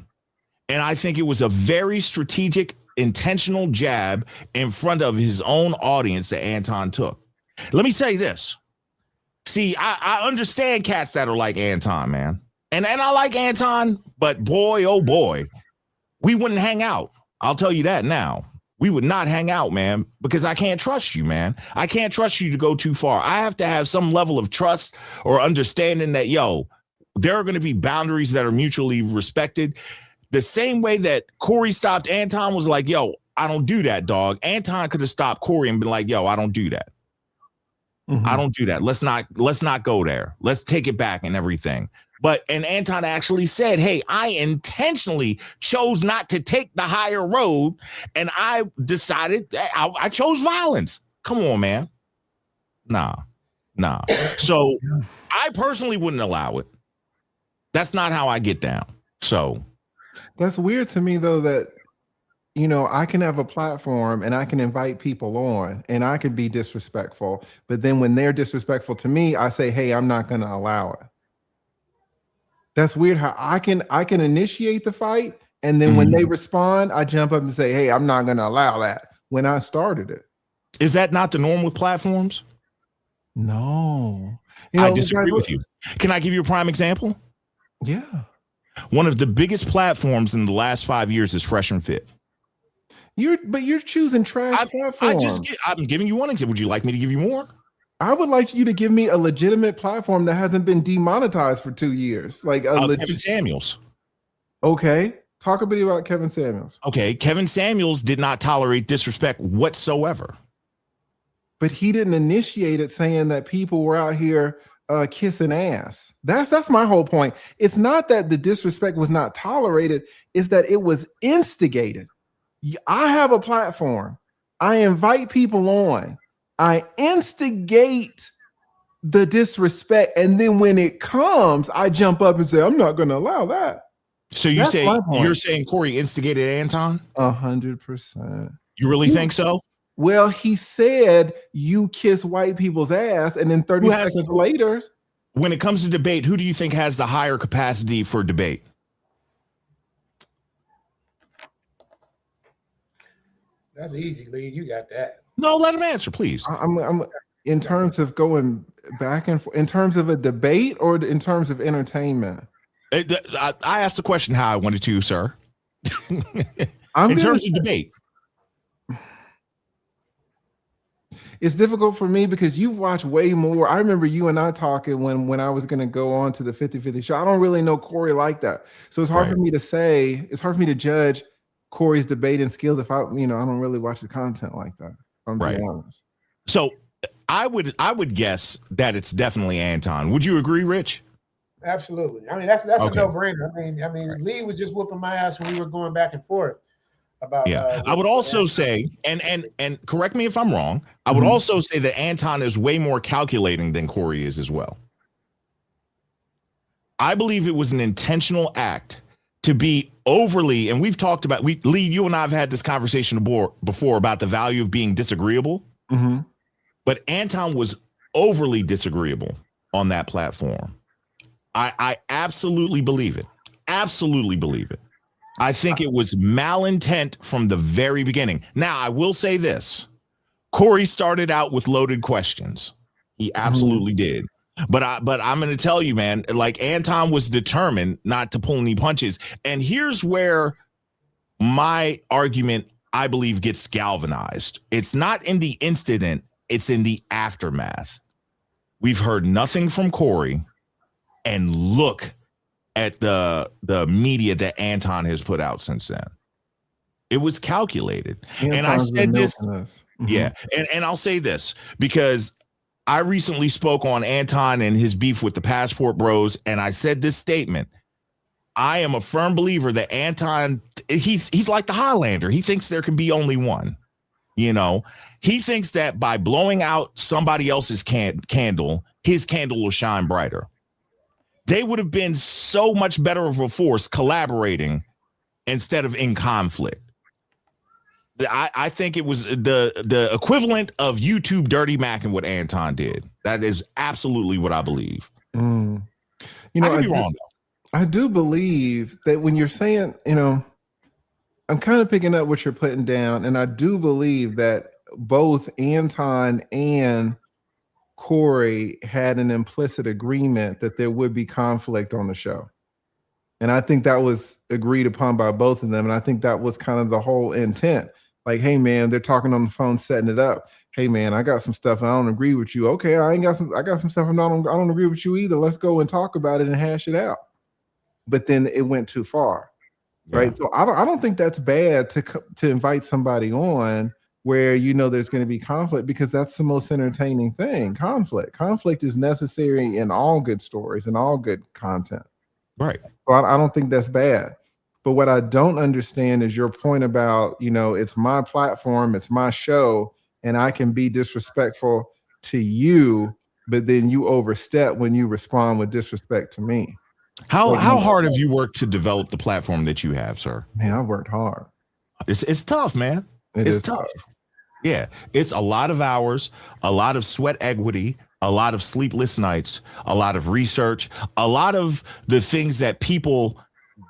And I think it was a very strategic, intentional jab in front of his own audience that Anton took. Let me say this. See, I understand cats that are like Anton, man. And I like Anton, but boy, oh boy, we wouldn't hang out. I'll tell you that now. We would not hang out, man, because I can't trust you, man. I can't trust you to go too far. I have to have some level of trust or understanding that, there are going to be boundaries that are mutually respected. The same way that Corey stopped Anton was like, I don't do that, dog. Anton could have stopped Corey and been like, I don't do that. I don't do that. Let's not go there. Let's take it back and everything. And Anton actually said, hey, I intentionally chose not to take the higher road. And I decided I chose violence. Come on, man. Nah. So I personally wouldn't allow it. That's not how I get down. So that's weird to me, though, that, I can have a platform and I can invite people on and I could be disrespectful. But then when they're disrespectful to me, I say, hey, I'm not going to allow it. That's weird how I can initiate the fight. And then when they respond, I jump up and say, hey, I'm not going to allow that when I started it. Is that not the norm with platforms? No. I disagree with you. Can I give you a prime example? Yeah. One of the biggest platforms in the last 5 years is Fresh and Fit. You're choosing trash platforms. I'm giving you one example. Would you like me to give you more? I would like you to give me a legitimate platform that hasn't been demonetized for 2 years. Like Kevin Samuels. Okay. Talk a bit about Kevin Samuels. Okay. Kevin Samuels did not tolerate disrespect whatsoever. But he didn't initiate it saying that people were out here kissing ass. That's my whole point. It's not that the disrespect was not tolerated. It's that it was instigated. I have a platform. I invite people on. I instigate the disrespect, and then when it comes, I jump up and say, I'm not going to allow that. So you're saying Corey instigated Anton? 100%. You really think so? Well, he said you kiss white people's ass, and then 30 seconds later. When it comes to debate, who do you think has the higher capacity for debate? That's easy, Lee. You got that. No, let him answer, please. I'm in terms of going back and forth, in terms of a debate or in terms of entertainment. I asked the question how I wanted to, sir. In terms of debate. it's difficult for me because you've watched way more. I remember you and I talking when I was going to go on to the 50-50 show. I don't really know Corey like that. So it's hard for me to say, it's hard for me to judge Corey's debating skills if I don't really watch the content like that. I'm being honest. So I would guess that it's definitely Anton. Would you agree, Rich? Absolutely. I mean, that's a no-brainer. I mean, Lee was just whooping my ass when we were going back and forth about. I would also say, and correct me if I'm wrong, I would also say that Anton is way more calculating than Corey is as well. I believe it was an intentional act to be overly, and we've talked about, Lee, you and I have had this conversation before about the value of being disagreeable. But Anton was overly disagreeable on that platform. I absolutely believe it. Absolutely believe it. I think it was malintent from the very beginning. Now, I will say this. Corey started out with loaded questions. He absolutely did. But I'm going to tell you, man, like Anton was determined not to pull any punches. And here's where my argument, I believe, gets galvanized. It's not in the incident. It's in the aftermath. We've heard nothing from Corey, and look at the media that Anton has put out since then. It was calculated. And I said this. And I'll say this because I recently spoke on Anton and his beef with the Passport Bros, and I said this statement. I am a firm believer that Anton, he's like the Highlander. He thinks there can be only one. He thinks that by blowing out somebody else's candle, his candle will shine brighter. They would have been so much better of a force collaborating instead of in conflict. I think it was the equivalent of YouTube dirty Mac and what Anton did. That is absolutely what I believe. I could be wrong, though. I do believe that when you're saying, I'm kind of picking up what you're putting down, and I do believe that both Anton and Corey had an implicit agreement that there would be conflict on the show. And I think that was agreed upon by both of them. And I think that was kind of the whole intent. Like, hey, man, they're talking on the phone, setting it up. Hey, man, I got some stuff and I don't agree with you. Okay, I got some stuff and I don't agree with you either. Let's go and talk about it and hash it out. But then it went too far. Right. So I don't think that's bad to invite somebody on where there's going to be conflict, because that's the most entertaining thing. Conflict is necessary in all good stories and all good content. Right. So I don't think that's bad. But what I don't understand is your point about, it's my platform, it's my show, and I can be disrespectful to you, but then you overstep when you respond with disrespect to me. How hard have you worked to develop the platform that you have, sir? Man, I worked hard. It's tough, man. It's tough. Yeah, it's a lot of hours, a lot of sweat equity, a lot of sleepless nights, a lot of research, a lot of the things that people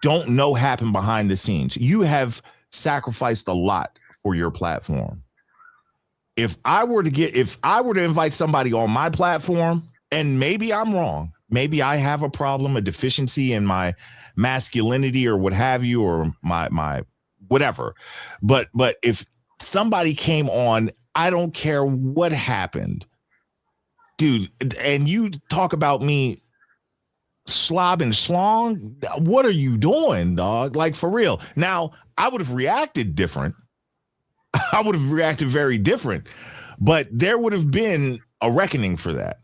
don't know happen behind the scenes. You have sacrificed a lot for your platform. If I were to invite somebody on my platform, and maybe I'm wrong, maybe I have a problem, a deficiency in my masculinity or what have you, or my whatever. But if somebody came on, I don't care what happened, dude, and you talk about me slob and schlong, what are you doing, dog? Like, for real. Now, I would have reacted different. I would have reacted very different, but there would have been a reckoning for that.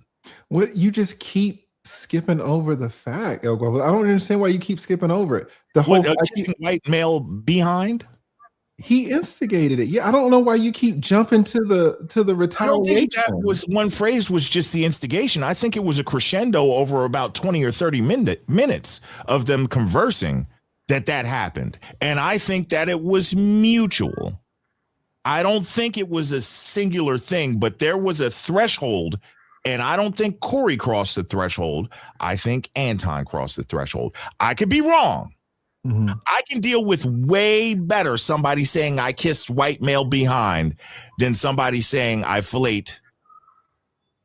What, you just keep skipping over the fact, I don't understand why you keep skipping over it. The whole white male behind. He instigated it. Yeah, I don't know why you keep jumping to the retaliation. I don't think that was one phrase was just the instigation. I think it was a crescendo over about 20 or 30 minutes of them conversing that happened. And I think that it was mutual. I don't think it was a singular thing, but there was a threshold. And I don't think Corey crossed the threshold. I think Anton crossed the threshold. I could be wrong. Mm-hmm. I can deal with way better somebody saying I kissed white male behind than somebody saying I fillete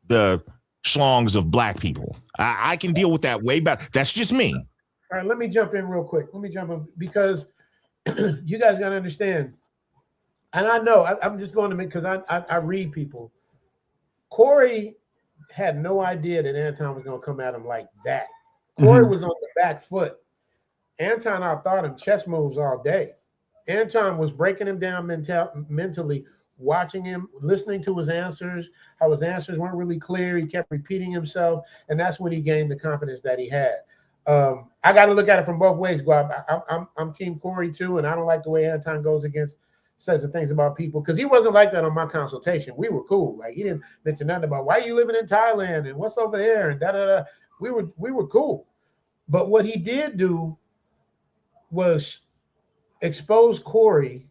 the schlongs of black people. I can deal with that way better. That's just me. All right, let me jump in real quick. Because you guys got to understand. And I know I'm just going to make, because I read people. Corey had no idea that Anton was going to come at him like that. Corey was on the back foot. Anton outhought him chess moves all day. Anton was breaking him down mentally, watching him, listening to his answers, how his answers weren't really clear. He kept repeating himself, and that's when he gained the confidence that he had. I got to look at it from both ways, Guap. I'm Team Corey too, and I don't like the way Anton goes against says the things about people, because he wasn't like that on my consultation. We were cool. Like, he didn't mention nothing about why you living in Thailand and what's over there and da da da. We were cool. But what he did do was expose Corey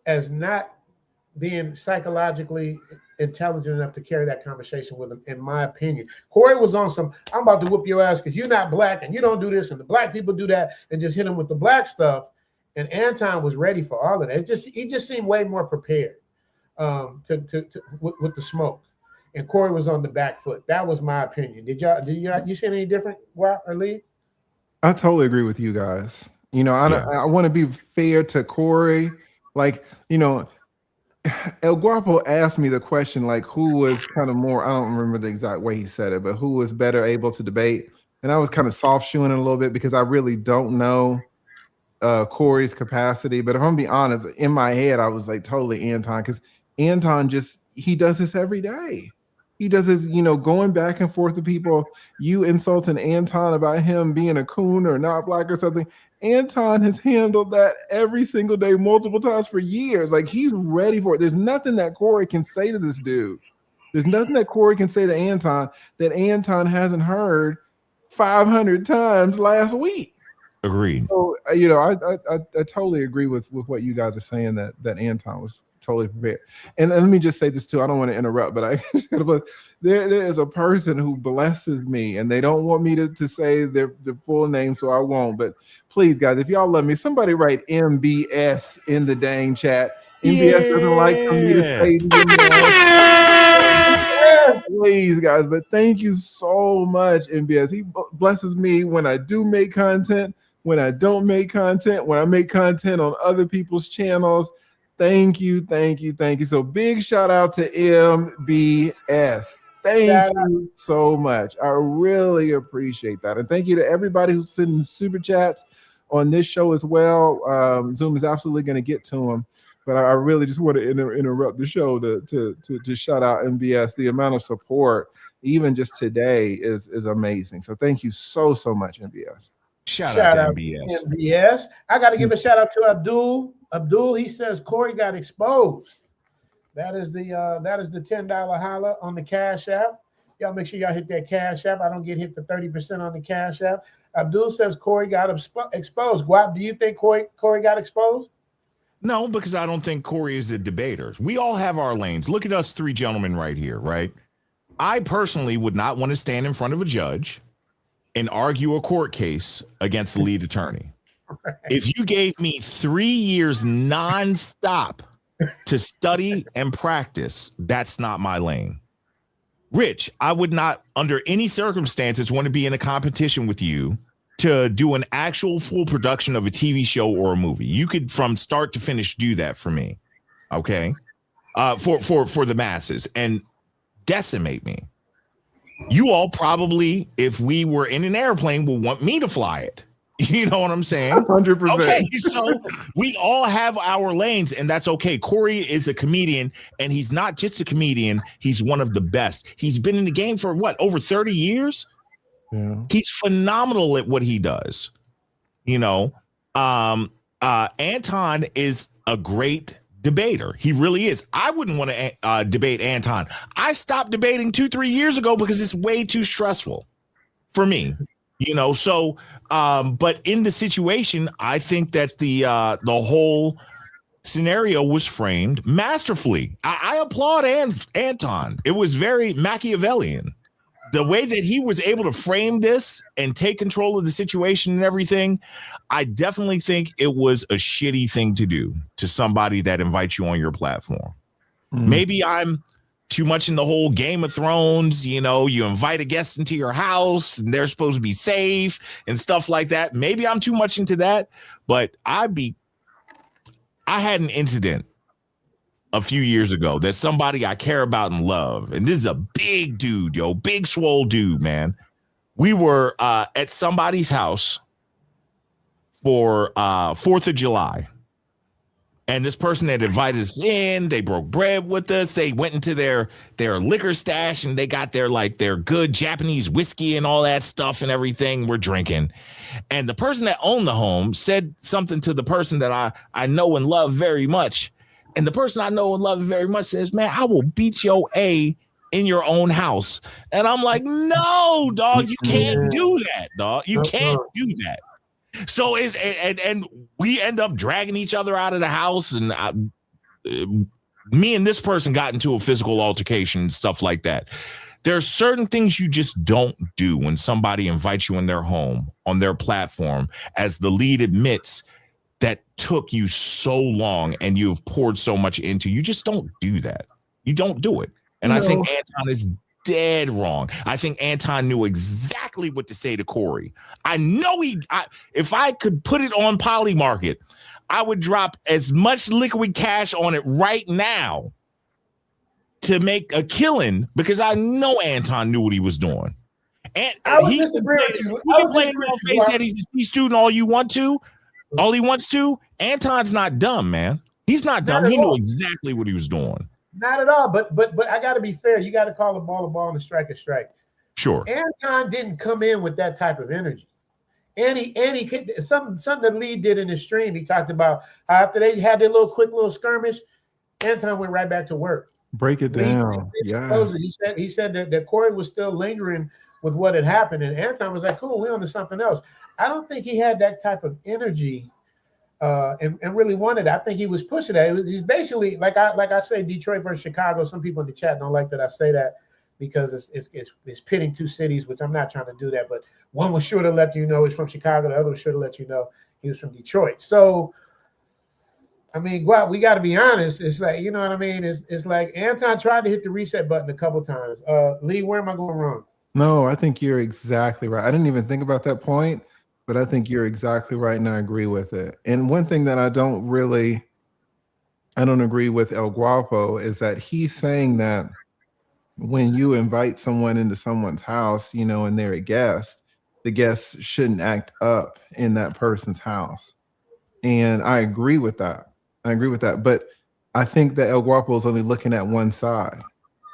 as not being psychologically intelligent enough to carry that conversation with him, in my opinion. Corey was on some, I'm about to whoop your ass because you're not black and you don't do this and the black people do that, and just hit him with the black stuff. And Anton was ready for all of that. He just seemed way more prepared with the smoke. And Corey was on the back foot. That was my opinion. Did you see any different, Guap or Lee? I totally agree with you guys. You know, I want to be fair to Corey. Like, you know, El Guapo asked me the question, like, who was kind of more, I don't remember the exact way he said it, but who was better able to debate? And I was kind of soft shoeing it a little bit because I really don't know Corey's capacity. But if I'm gonna be honest, in my head, I was like totally Anton, because Anton he does this every day. He does this, you know, going back and forth to people. You insulting Anton about him being a coon or not black or something. Anton has handled that every single day, multiple times for years. Like, he's ready for it. There's nothing that Corey can say to this dude. There's nothing that Corey can say to Anton that Anton hasn't heard 500 times last week. Agreed. So, you know, I totally agree with what you guys are saying, that Anton was totally prepared. And let me just say this too. I don't want to interrupt, but there is a person who blesses me, and they don't want me to say their full name, so I won't. But please, guys, if y'all love me, somebody write MBS in the dang chat. MBS doesn't like for me to say please, guys. But thank you so much, MBS. He blesses me when I do make content, when I don't make content, when I make content on other people's channels. Thank you. So big shout out to MBS. Thank you so much. I really appreciate that. And thank you to everybody who's sending super chats on this show as well. Zoom is absolutely going to get to them. But I really just want to interrupt the show to shout out MBS. The amount of support, even just today, is amazing. So thank you so much, MBS. Shout out to MBS. MBS. I got to give a shout out to Abdul. Abdul, he says Corey got exposed. That is the $10 holla on the Cash App. Y'all make sure y'all hit that Cash App. I don't get hit for 30% on the Cash App. Abdul says Corey got exposed. Guap, do you think Corey got exposed? No, because I don't think Corey is a debater. We all have our lanes. Look at us three gentlemen right here, right? I personally would not want to stand in front of a judge and argue a court case against the lead attorney. Right. If you gave me 3 years nonstop to study and practice, that's not my lane. Rich, I would not, under any circumstances, want to be in a competition with you to do an actual full production of a TV show or a movie. You could, from start to finish, do that for me, okay? For the masses, and decimate me. You all probably, if we were in an airplane, will want me to fly it. You know what I'm saying? 100%. Okay, so we all have our lanes, and that's okay. Corey is a comedian, and he's not just a comedian. He's one of the best. He's been in the game for, what, over 30 years? Yeah. He's phenomenal at what he does. You know, Anton is a great debater. He really is. I wouldn't want to debate Anton. I stopped debating 2-3 years ago because it's way too stressful for me. You know, so but in the situation, I think that the whole scenario was framed masterfully. I applaud Anton. It was very Machiavellian. The way that he was able to frame this and take control of the situation and everything, I definitely think it was a shitty thing to do to somebody that invites you on your platform. Maybe I'm too much in the whole Game of Thrones, you know, you invite a guest into your house and they're supposed to be safe and stuff like that. Maybe I'm too much into that, but I had an incident a few years ago that somebody I care about and love, and this is a big dude, big swole dude, man. We were at somebody's house for 4th of July. And this person had invited us in. They broke bread with us. They went into their liquor stash and they got their good Japanese whiskey and all that stuff and everything we're drinking. And the person that owned the home said something to the person that I know and love very much. And the person I know and love very much says, man, I will beat your A in your own house. And I'm like, no, dog, you can't do that, dog. You can't do that. So and we end up dragging each other out of the house, and me and this person got into a physical altercation and stuff like that. There are certain things you just don't do when somebody invites you in their home on their platform, as the lead admits that took you so long and you've poured so much into. You just don't do that. You don't do it. And I think Anton is dead wrong. I think Anton knew exactly what to say to Corey. I know if I could put it on Polymarket, I would drop as much liquid cash on it right now to make a killing, because I know Anton knew what he was doing. And he can play in your face that he's a C student all he wants to. Anton's not dumb, man. He's not dumb. He knew exactly what he was doing. Not at all, but I got to be fair. You got to call a ball and a strike. Sure. Anton didn't come in with that type of energy. And he could, something that Lee did in his stream. He talked about how after they had their quick little skirmish, Anton went right back to work. Break it down. Yeah. He said that Corey was still lingering with what had happened, and Anton was like, "Cool, we're on to something else." I don't think he had that type of energy. And really wanted it. I think he was pushing that. He's basically like I say, Detroit versus Chicago. Some people in the chat don't like that I say that because it's pitting two cities, which I'm not trying to do that. But one was sure to let you know he's from Chicago. The other was sure to let you know he was from Detroit. So, I mean, well, we got to be honest. It's like, you know what I mean? It's like Anton tried to hit the reset button a couple times. Lee, where am I going wrong? No, I think you're exactly right. I didn't even think about that point. But I think you're exactly right, and I agree with it. And one thing that I don't agree with El Guapo is that he's saying that when you invite someone into someone's house, and they're a guest, the guest shouldn't act up in that person's house. And I agree with that. But I think that El Guapo is only looking at one side.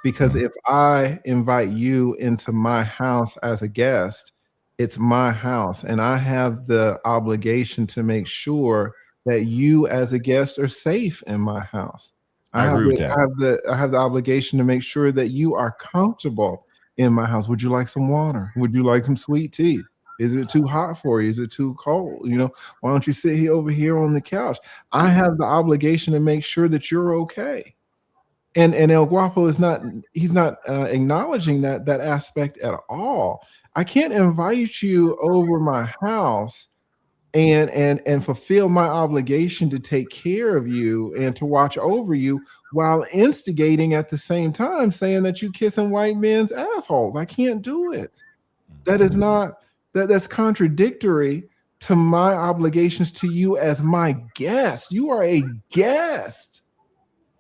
Because if I invite you into my house as a guest, it's my house, and I have the obligation to make sure that you as a guest are safe in my house. I agree with that. I have the obligation to make sure that you are comfortable in my house. Would you like some water? Would you like some sweet tea? Is it too hot for you? Is it too cold? Why don't you sit over here on the couch? I have the obligation to make sure that you're okay. And El Guapo is not acknowledging that aspect at all. I can't invite you over my house and fulfill my obligation to take care of you and to watch over you while instigating at the same time saying that you kissing white men's assholes. I can't do it. That's contradictory to my obligations to you as my guest. You are a guest.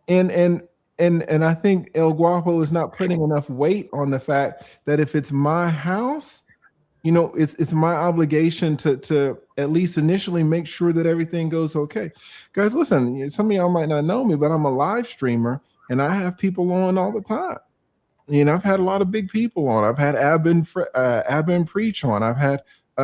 And I think El Guapo is not putting enough weight on the fact that if it's my house, it's my obligation to at least initially make sure that everything goes okay. Guys, listen, some of y'all might not know me, but I'm a live streamer and I have people on all the time. I've had a lot of big people on. I've had Abin Preach on. I've had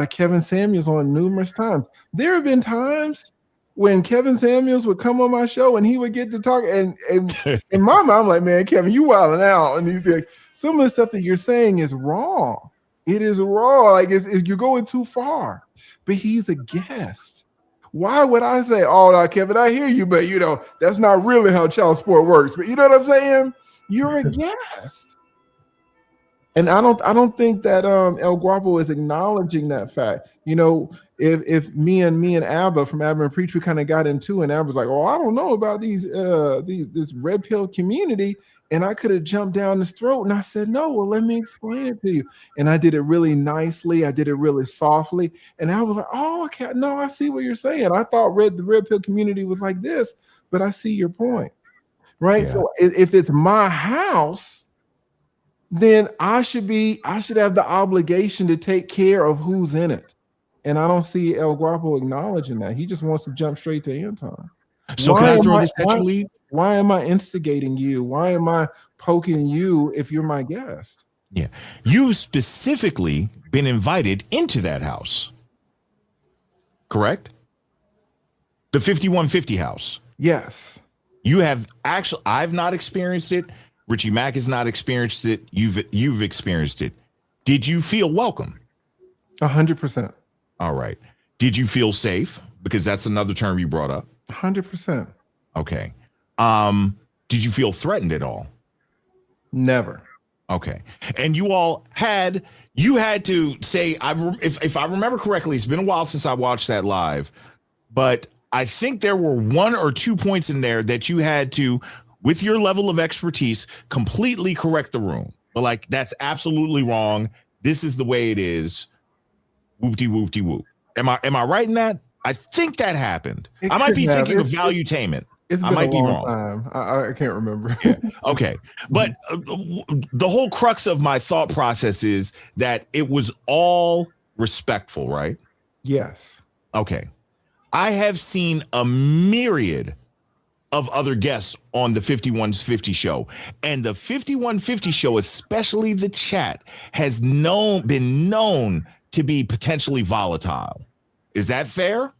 Kevin Samuels on numerous times. There have been times when Kevin Samuels would come on my show and he would get to talk, and in my mind, I'm like, man, Kevin, you wilding out. And he's like, some of the stuff that you're saying is wrong. It is wrong. Like you're going too far. But he's a guest. Why would I say, oh, no, Kevin, I hear you, but that's not really how child support works. But you know what I'm saying? You're a guest. And I don't think that El Guapo is acknowledging that fact. If me and Abba from Abba and Preach, we kind of got into, and Abba's like, oh, I don't know about this red pill community, and I could have jumped down his throat, and I said, no, well, let me explain it to you. And I did it really nicely, I did it really softly, and I was like, oh, okay, no, I see what you're saying. I thought the red pill community was like this, but I see your point. right? Yeah. So if it's my house, then I should have the obligation to take care of who's in it. And I don't see El Guapo acknowledging that. He just wants to jump straight to Anton. So can I throw this at you, Lee? Why am I instigating you? Why am I poking you if you're my guest? Yeah. You've specifically been invited into that house. Correct? The 5150 house. Yes. You have actually, I've not experienced it. Richie Mac has not experienced it. You've experienced it. Did you feel welcome? 100%. All right. Did you feel safe? Because that's another term you brought up. 100%. Okay. Did you feel threatened at all? Never. Okay. And you had to say, if I remember correctly, it's been a while since I watched that live, but I think there were 1 or 2 points in there that you had to, with your level of expertise, completely correct the room. But like, that's absolutely wrong. This is the way it is. Whoop-de-whoop-de-whoop. Am I right in that? I think that happened. I might be thinking of valuetainment. I might be wrong. Time. I can't remember. Yeah. Okay. But the whole crux of my thought process is that it was all respectful, right? Yes. Okay. I have seen a myriad of other guests on the 5150 show, and the 5150 show, especially the chat, has been known to be potentially volatile. Is that fair?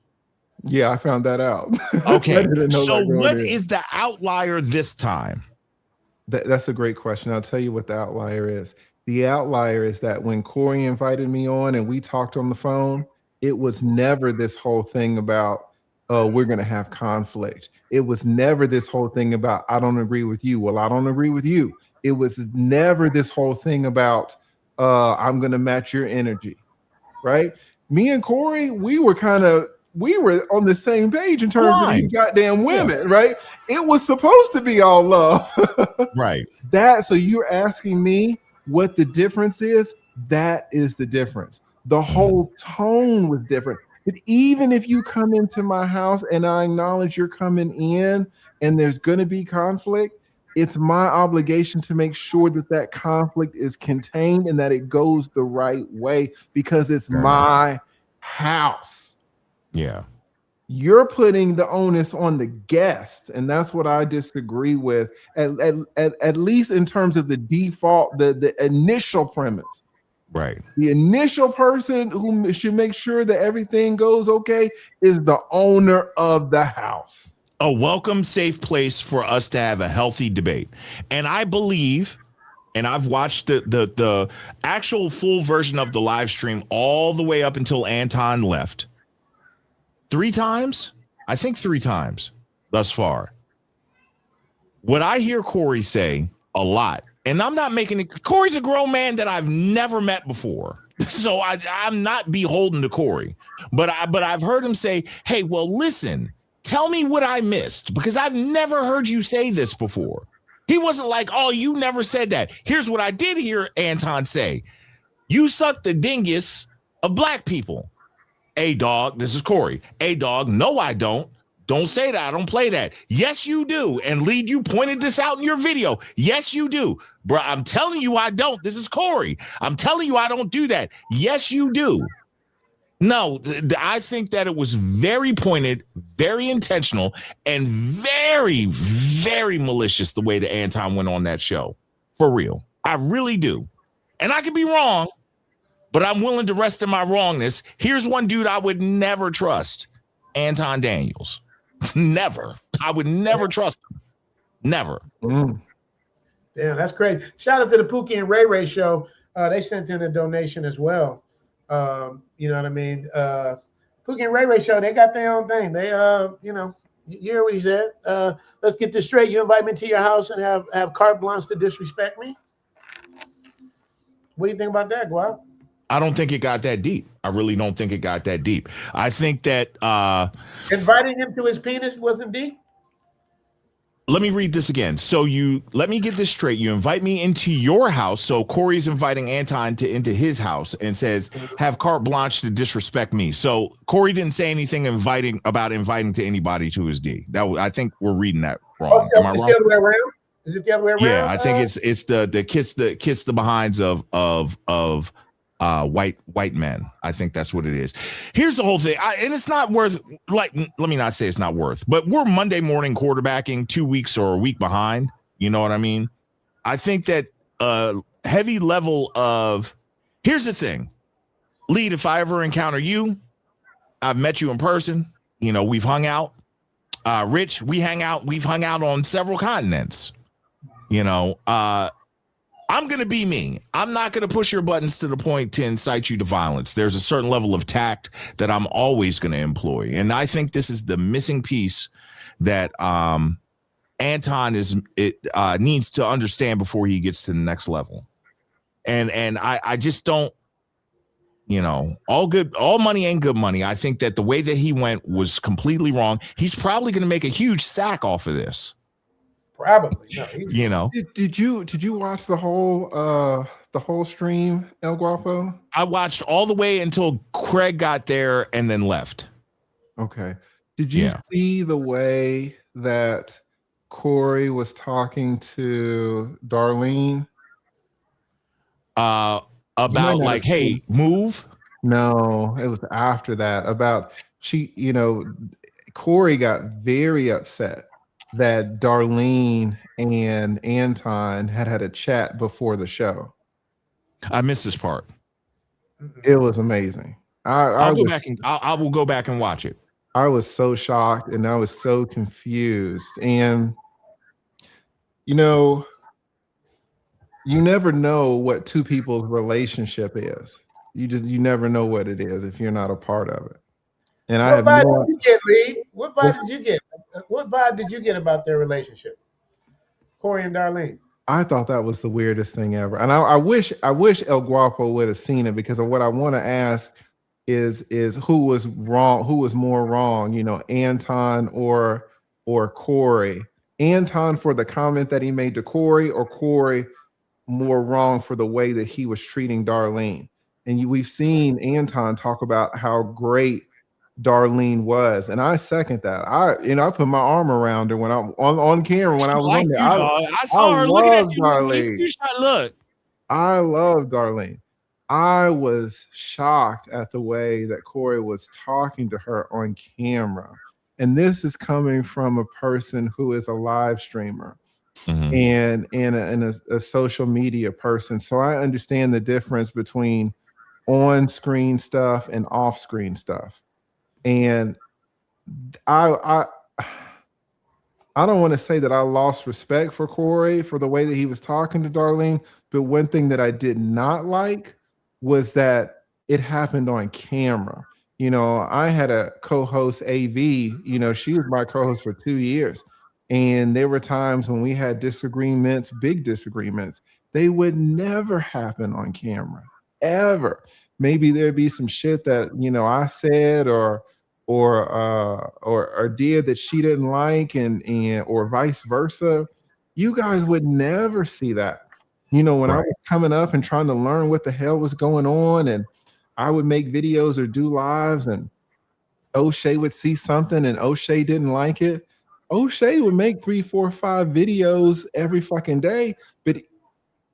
Yeah, I found that out. Okay. So what is the outlier this time? That's a great question. I'll tell you what the outlier is. The outlier is that when Corey invited me on and we talked on the phone, it was never this whole thing about, we're going to have conflict. It was never this whole thing about, I don't agree with you. Well, I don't agree with you. It was never this whole thing about, I'm going to match your energy, right? Me and Corey, we were on the same page in terms of these goddamn women, right? It was supposed to be all love. Right. So you're asking me what the difference is? That is the difference. The whole tone was different. But even if you come into my house and I acknowledge you're coming in and there's going to be conflict, it's my obligation to make sure that conflict is contained and that it goes the right way because it's my house. Yeah. You're putting the onus on the guest, and that's what I disagree with, at least in terms of the default, the initial premise. Right. The initial person who should make sure that everything goes okay is the owner of the house. A welcome, safe place for us to have a healthy debate. And I believe, and I've watched the actual full version of the live stream all the way up until Anton left. 3 times? I think 3 times thus far. What I hear Corey say a lot, and I'm not making it, Corey's a grown man that I've never met before. So I'm not beholden to Corey. But I've heard him say, hey, well, listen, tell me what I missed, because I've never heard you say this before. He wasn't like, oh, you never said that. Here's what I did hear Anton say. You suck the dingus of black people. Hey, dog, this is Corey. Hey, dog, no, I don't. Don't say that. I don't play that. Yes, you do. And Lead, you pointed this out in your video. Yes, you do. Bro, I'm telling you I don't. This is Corey. I'm telling you I don't do that. Yes, you do. No, I think that it was very pointed, very intentional, and very, very malicious the way that Anton went on that show. For real. I really do. And I could be wrong, but I'm willing to rest in my wrongness. Here's one dude I would never trust. Anton Daniels. Never. I would never trust him. Never. Damn, that's great. Shout out to the Pookie and Ray Ray show. They sent in a donation as well. You know what I mean? Pookie and Ray Ray show, they got their own thing. They, you know, you hear what he said. Let's get this straight. You invite me to your house and have carte blanche to disrespect me? What do you think about that, Guap? I don't think it got that deep. I really don't think it got that deep. I think that inviting him to his penis wasn't deep. let me read this again. So let me get this straight. You invite me into your house. So Corey's inviting Anton into his house and says, have carte blanche to disrespect me. So Corey didn't say anything about inviting to anybody to his D. I think we're reading that wrong. Am I wrong? The other way around? Is it the other way around? Yeah, I think it's the kiss the behinds of white men. I think that's what it is. Here's the whole thing, and it's not worth, like, let me not say it's not worth, but we're Monday morning quarterbacking 2 weeks or a week behind. You know what I mean? I think that heavy level of, here's the thing, Lead, if I ever encounter you, I've met you in person. You know, we've hung out. Rich, we've hung out on several continents. You know, I'm going to be me. I'm not going to push your buttons to the point to incite you to violence. There's a certain level of tact that I'm always going to employ. And I think this is the missing piece that Anton needs to understand before he gets to the next level. And I just don't, you know, all money ain't good money. I think that the way that he went was completely wrong. He's probably going to make a huge sack off of this. Probably. No, you know. Did you watch the whole stream, El Guapo? I watched all the way until Craig got there and then left. Okay. Did you see the way that Corey was talking to Darlene? About like, hey, move? No, it was after that. About Corey got very upset that Darlene and Anton had a chat before the show. I missed this part. It was amazing. I will go back and watch it. I was so shocked and I was so confused. And you know, you never know what two people's relationship is. You never know what it is if you're not a part of it. And what vibe did you get, Lee? What vibe did you get? What vibe did you get about their relationship, Corey and Darlene? I thought that was the weirdest thing ever, and I wish El Guapo would have seen it, because of what I want to ask is who was wrong, who was more wrong, you know, Anton or Corey? Anton for the comment that he made to Corey, or Corey more wrong for the way that he was treating Darlene? And we've seen Anton talk about how great Darlene was, and I second that. I put my arm around her when I'm on camera when I was on there. I saw her looking at you. Darlene. Look, I love Darlene. I was shocked at the way that Corey was talking to her on camera, and this is coming from a person who is a live streamer and a social media person. So I understand the difference between on-screen stuff and off-screen stuff. And I don't want to say that I lost respect for Corey for the way that he was talking to Darlene, but one thing that I did not like was that it happened on camera. You know, I had a co-host, AV, you know, she was my co-host for 2 years. And there were times when we had disagreements, big disagreements. They would never happen on camera, ever. Maybe there'd be some shit that, you know, I said or did that she didn't like, and or vice versa. You guys would never see that. You know, when I was coming up and trying to learn what the hell was going on, and I would make videos or do lives, and O'Shea would see something and O'Shea didn't like it. O'Shea would make 3, 4, 5 videos every fucking day, but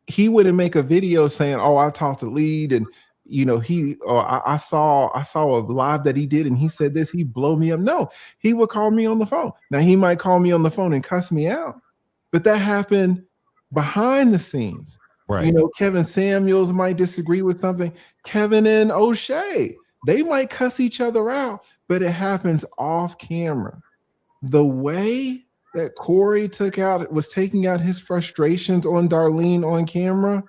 he wouldn't make a video saying, "Oh, I talked to Lead, and you know, I saw a live that he did and he said this, he blow me up." No, he would call me on the phone. Now he might call me on the phone and cuss me out, but that happened behind the scenes. Right. You know, Kevin Samuels might disagree with something. Kevin and O'Shea, they might cuss each other out, but it happens off camera. The way that Corey was taking out his frustrations on Darlene on camera,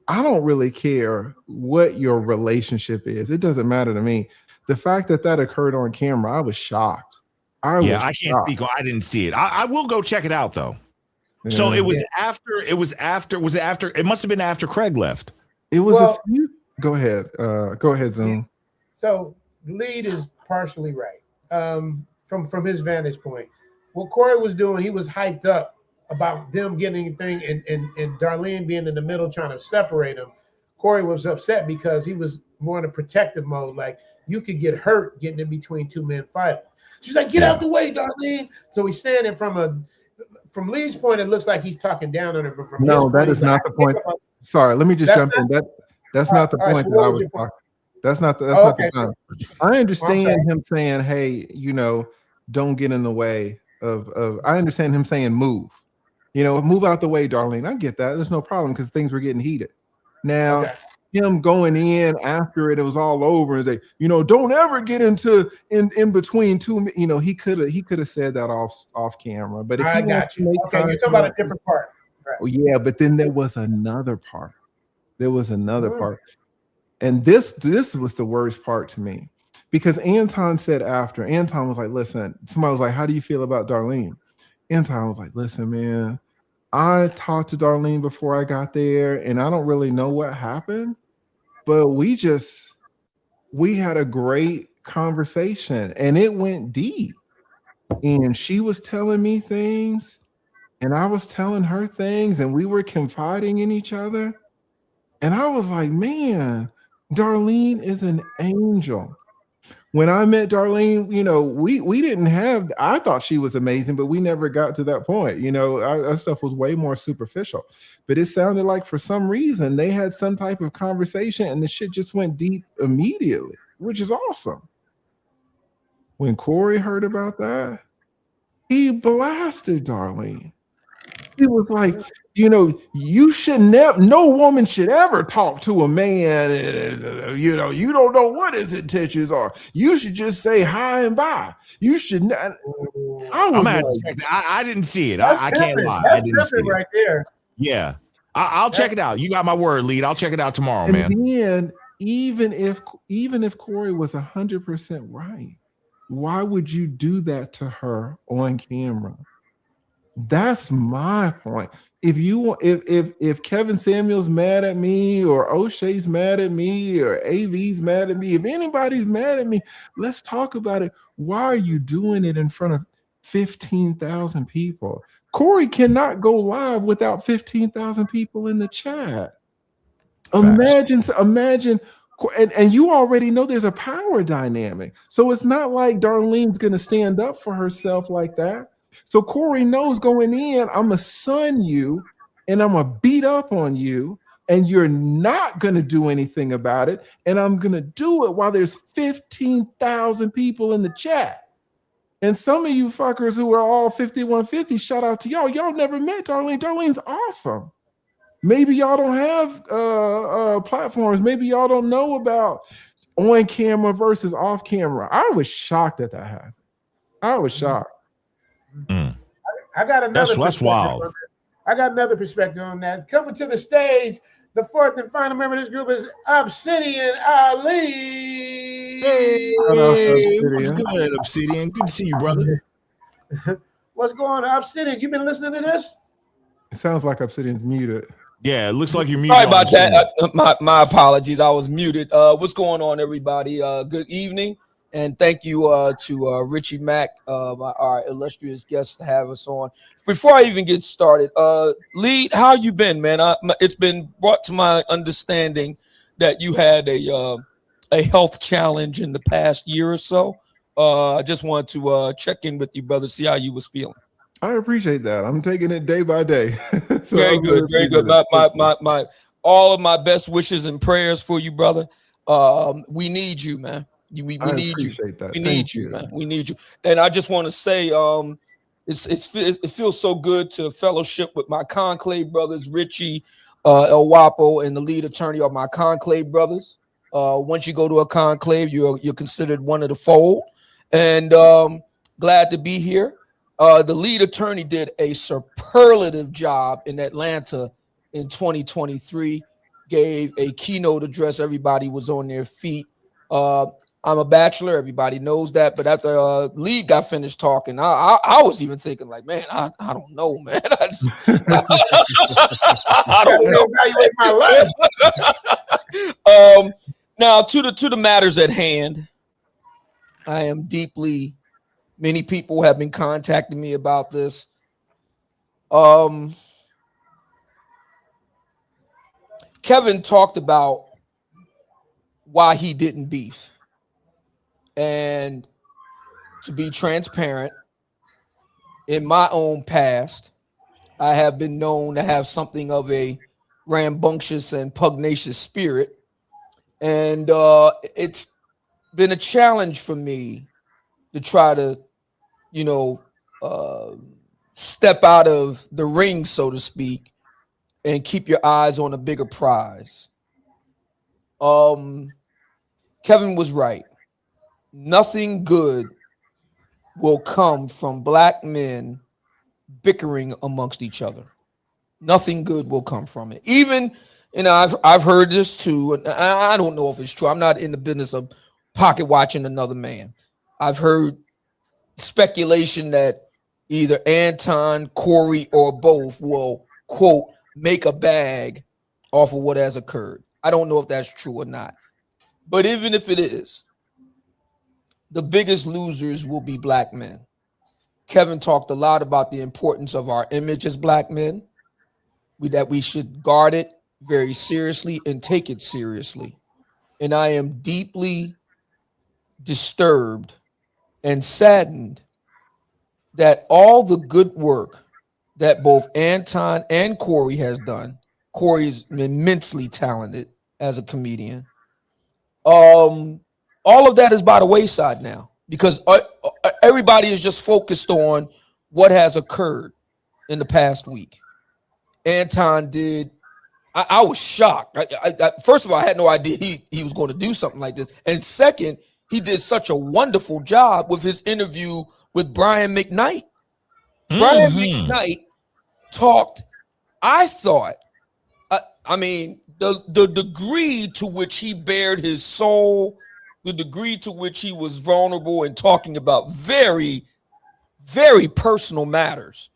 I don't really care what your relationship is. It doesn't matter to me. The fact that occurred on camera, I was shocked. I can't speak. I didn't see it. I will go check it out though. Yeah. So it was after. It must have been after Craig left. It was a few. Go ahead. Go ahead, Zoom. So Lead is partially right. From his vantage point, what Corey was doing, he was hyped up about them getting anything, and Darlene being in the middle trying to separate them. Corey was upset because he was more in a protective mode. Like, you could get hurt getting in between two men fighting. She's like, get out the way, Darlene. So he's saying it from Lee's point, it looks like he's talking down on her. But from no, that is not the point. Sorry, let me just jump in. That's not the point that I was talking. That's not the point. I understand him saying, hey, don't get in the way of I understand him saying move. Move out the way, Darlene. I get that. There's no problem because things were getting heated. Now, him going in after it was all over and say, don't ever get in between two. He could have said that off camera. But if I got you. Okay, you're talking about a different part. Right. Oh, yeah, but then there was another part. Part, and this was the worst part to me, because Anton said after. Anton was like, "Listen." Somebody was like, "How do you feel about Darlene?" Anton was like, "Listen, man. I talked to Darlene before I got there, and I don't really know what happened, but we had a great conversation, and it went deep. And she was telling me things, and I was telling her things, and we were confiding in each other. And I was like, man, Darlene is an angel." When I met Darlene, we didn't have, I thought she was amazing, but we never got to that point. Our stuff was way more superficial. But it sounded like for some reason they had some type of conversation and the shit just went deep immediately, which is awesome. When Corey heard about that, he blasted Darlene. He was like, you should never, no woman should ever talk to a man. You don't know what his intentions are. You should just say hi and bye. You should not. I didn't see it. I can't lie. I didn't see it right there. Yeah. I'll check it out. You got my word, Lead. I'll check it out tomorrow, and man. Then even if Corey was 100% right, why would you do that to her on camera? That's my point. If Kevin Samuel's mad at me, or O'Shea's mad at me, or AV's mad at me, if anybody's mad at me, let's talk about it. Why are you doing it in front of 15,000 people? Corey cannot go live without 15,000 people in the chat. Imagine, and you already know there's a power dynamic. So it's not like Darlene's going to stand up for herself like that. So Corey knows going in, I'm going to sun you and I'm going to beat up on you, and you're not going to do anything about it. And I'm going to do it while there's 15,000 people in the chat. And some of you fuckers who are all 5150, shout out to y'all. Y'all never met Darlene. Darlene's awesome. Maybe y'all don't have platforms. Maybe y'all don't know about on camera versus off camera. I was shocked that happened. I was shocked. I got another. That's wild. I got another perspective on that. Coming to the stage, the fourth and final member of this group is Obsidian Ali. Hey, what's good, Obsidian? Good to see you, brother. What's going on, Obsidian? You been listening to this? It sounds like Obsidian's muted. Yeah, it looks like you're muted. Sorry about that. My apologies. I was muted. What's going on, everybody? Good evening. And thank you to Richie Mac, our illustrious guest, to have us on. Before I even get started, Lead, how you been, man? It's been brought to my understanding that you had a health challenge in the past year or so. I just wanted to check in with you, brother, see how you was feeling. I appreciate that. I'm taking it day by day. So very good, very good. My all of my best wishes and prayers for you, brother. We need you, man. We need you. That. We need you, man. We need you. And I just want to say, it feels so good to fellowship with my conclave brothers, Richie, El Wapo, and the lead attorney are my conclave brothers. Once you go to a conclave, you're considered one of the fold. And glad to be here. The lead attorney did a superlative job in Atlanta in 2023. Gave a keynote address. Everybody was on their feet. I'm a bachelor. Everybody knows that. But after Lead got finished talking, I was even thinking like, man, I don't know, man. I don't know. Evaluate my life. Now to the matters at hand, I am deeply Many people have been contacting me about this. Kevin talked about why he didn't beef. And to be transparent, in my own past, I have been known to have something of a rambunctious and pugnacious spirit. And it's been a challenge for me to try to, step out of the ring, so to speak, and keep your eyes on a bigger prize. Kevin was right. Nothing good will come from black men bickering amongst each other. Nothing good will come from it. Even, I've heard this too, and I don't know if it's true. I'm not in the business of pocket watching another man. I've heard speculation that either Anton, Corey, or both will, quote, make a bag off of what has occurred. I don't know if that's true or not. But even if it is, the biggest losers will be black men. Kevin talked a lot about the importance of our image as black men, that we should guard it very seriously and take it seriously. And I am deeply disturbed and saddened that all the good work that both Anton and Corey has done, Corey is immensely talented as a comedian, all of that is by the wayside now because everybody is just focused on what has occurred in the past week. Anton did. I was shocked. First of all, I had no idea he was going to do something like this. And second, he did such a wonderful job with his interview with Brian McKnight. Brian McKnight talked, I thought, the degree to which he bared his soul, the degree to which he was vulnerable and talking about very, very personal matters.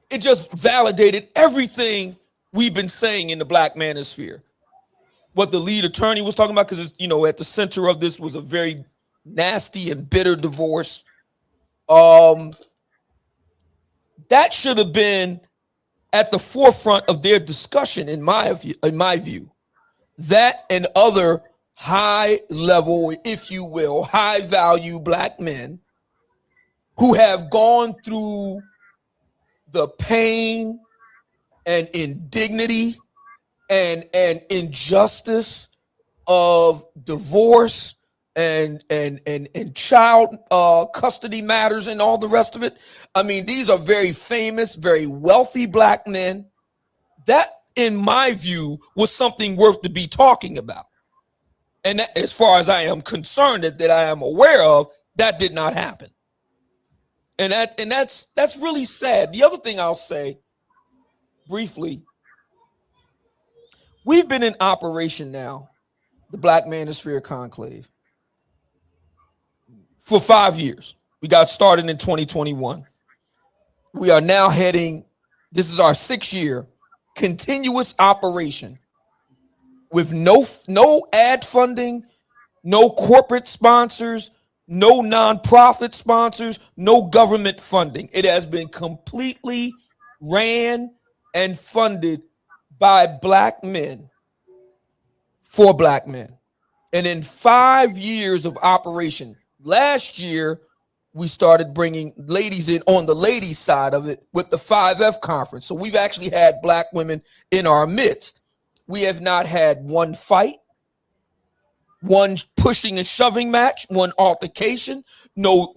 It just validated everything we've been saying in the Black Manosphere. What the lead attorney was talking about, because at the center of this was a very nasty and bitter divorce. That should have been at the forefront of their discussion, in my view. That and other high level, if you will, high value black men who have gone through the pain and indignity and injustice of divorce and child custody matters and all the rest of it. I mean, these are very famous, very wealthy black men. That, in my view, was something worth to be talking about. And that, as far as I am concerned, that I am aware of, that did not happen. And that's really sad. The other thing I'll say briefly, we've been in operation now, the Black Manosphere Conclave, for 5 years. We got started in 2021. We are now heading, this is our 6th year, continuous operation with no ad funding, no corporate sponsors, no nonprofit sponsors, no government funding. It has been completely ran and funded by black men for black men. And in 5 years of operation, last year, we started bringing ladies in on the ladies' side of it with the 5F conference. So we've actually had black women in our midst. We have not had one fight, one pushing and shoving match, one altercation, no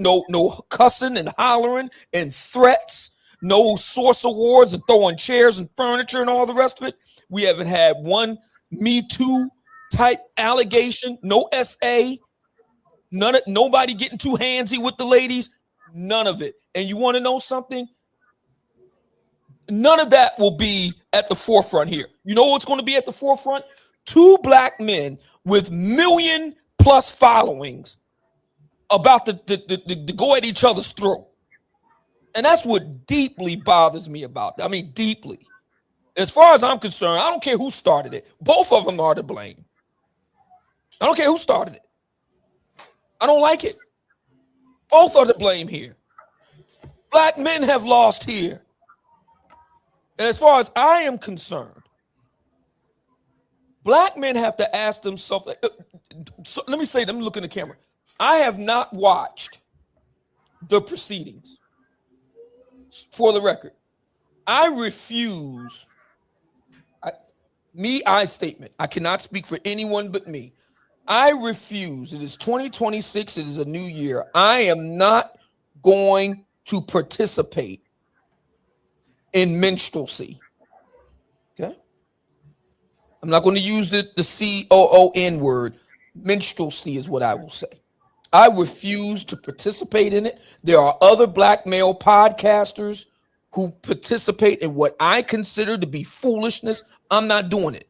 cussing and hollering and threats, no source awards and throwing chairs and furniture and all the rest of it. We haven't had one Me Too type allegation, no SA. Nobody getting too handsy with the ladies, none of it. And you want to know something? None of that will be at the forefront here. You know what's going to be at the forefront? 2 black men with 1 million+ followings about to go at each other's throat. And that's what deeply bothers me about that. I mean, deeply. As far as I'm concerned, I don't care who started it. Both of them are to blame. I don't care who started it. I don't like it. Both are to blame here. Black men have lost here. And as far as I am concerned, black men have to ask themselves, let me look in the camera. I have not watched the proceedings. For the record, I refuse, I statement. I cannot speak for anyone but me. I refuse. It is 2026. It is a new year. I am not going to participate in minstrelsy. Okay? I'm not going to use the COON word. Minstrelsy is what I will say. I refuse to participate in it. There are other black male podcasters who participate in what I consider to be foolishness. I'm not doing it.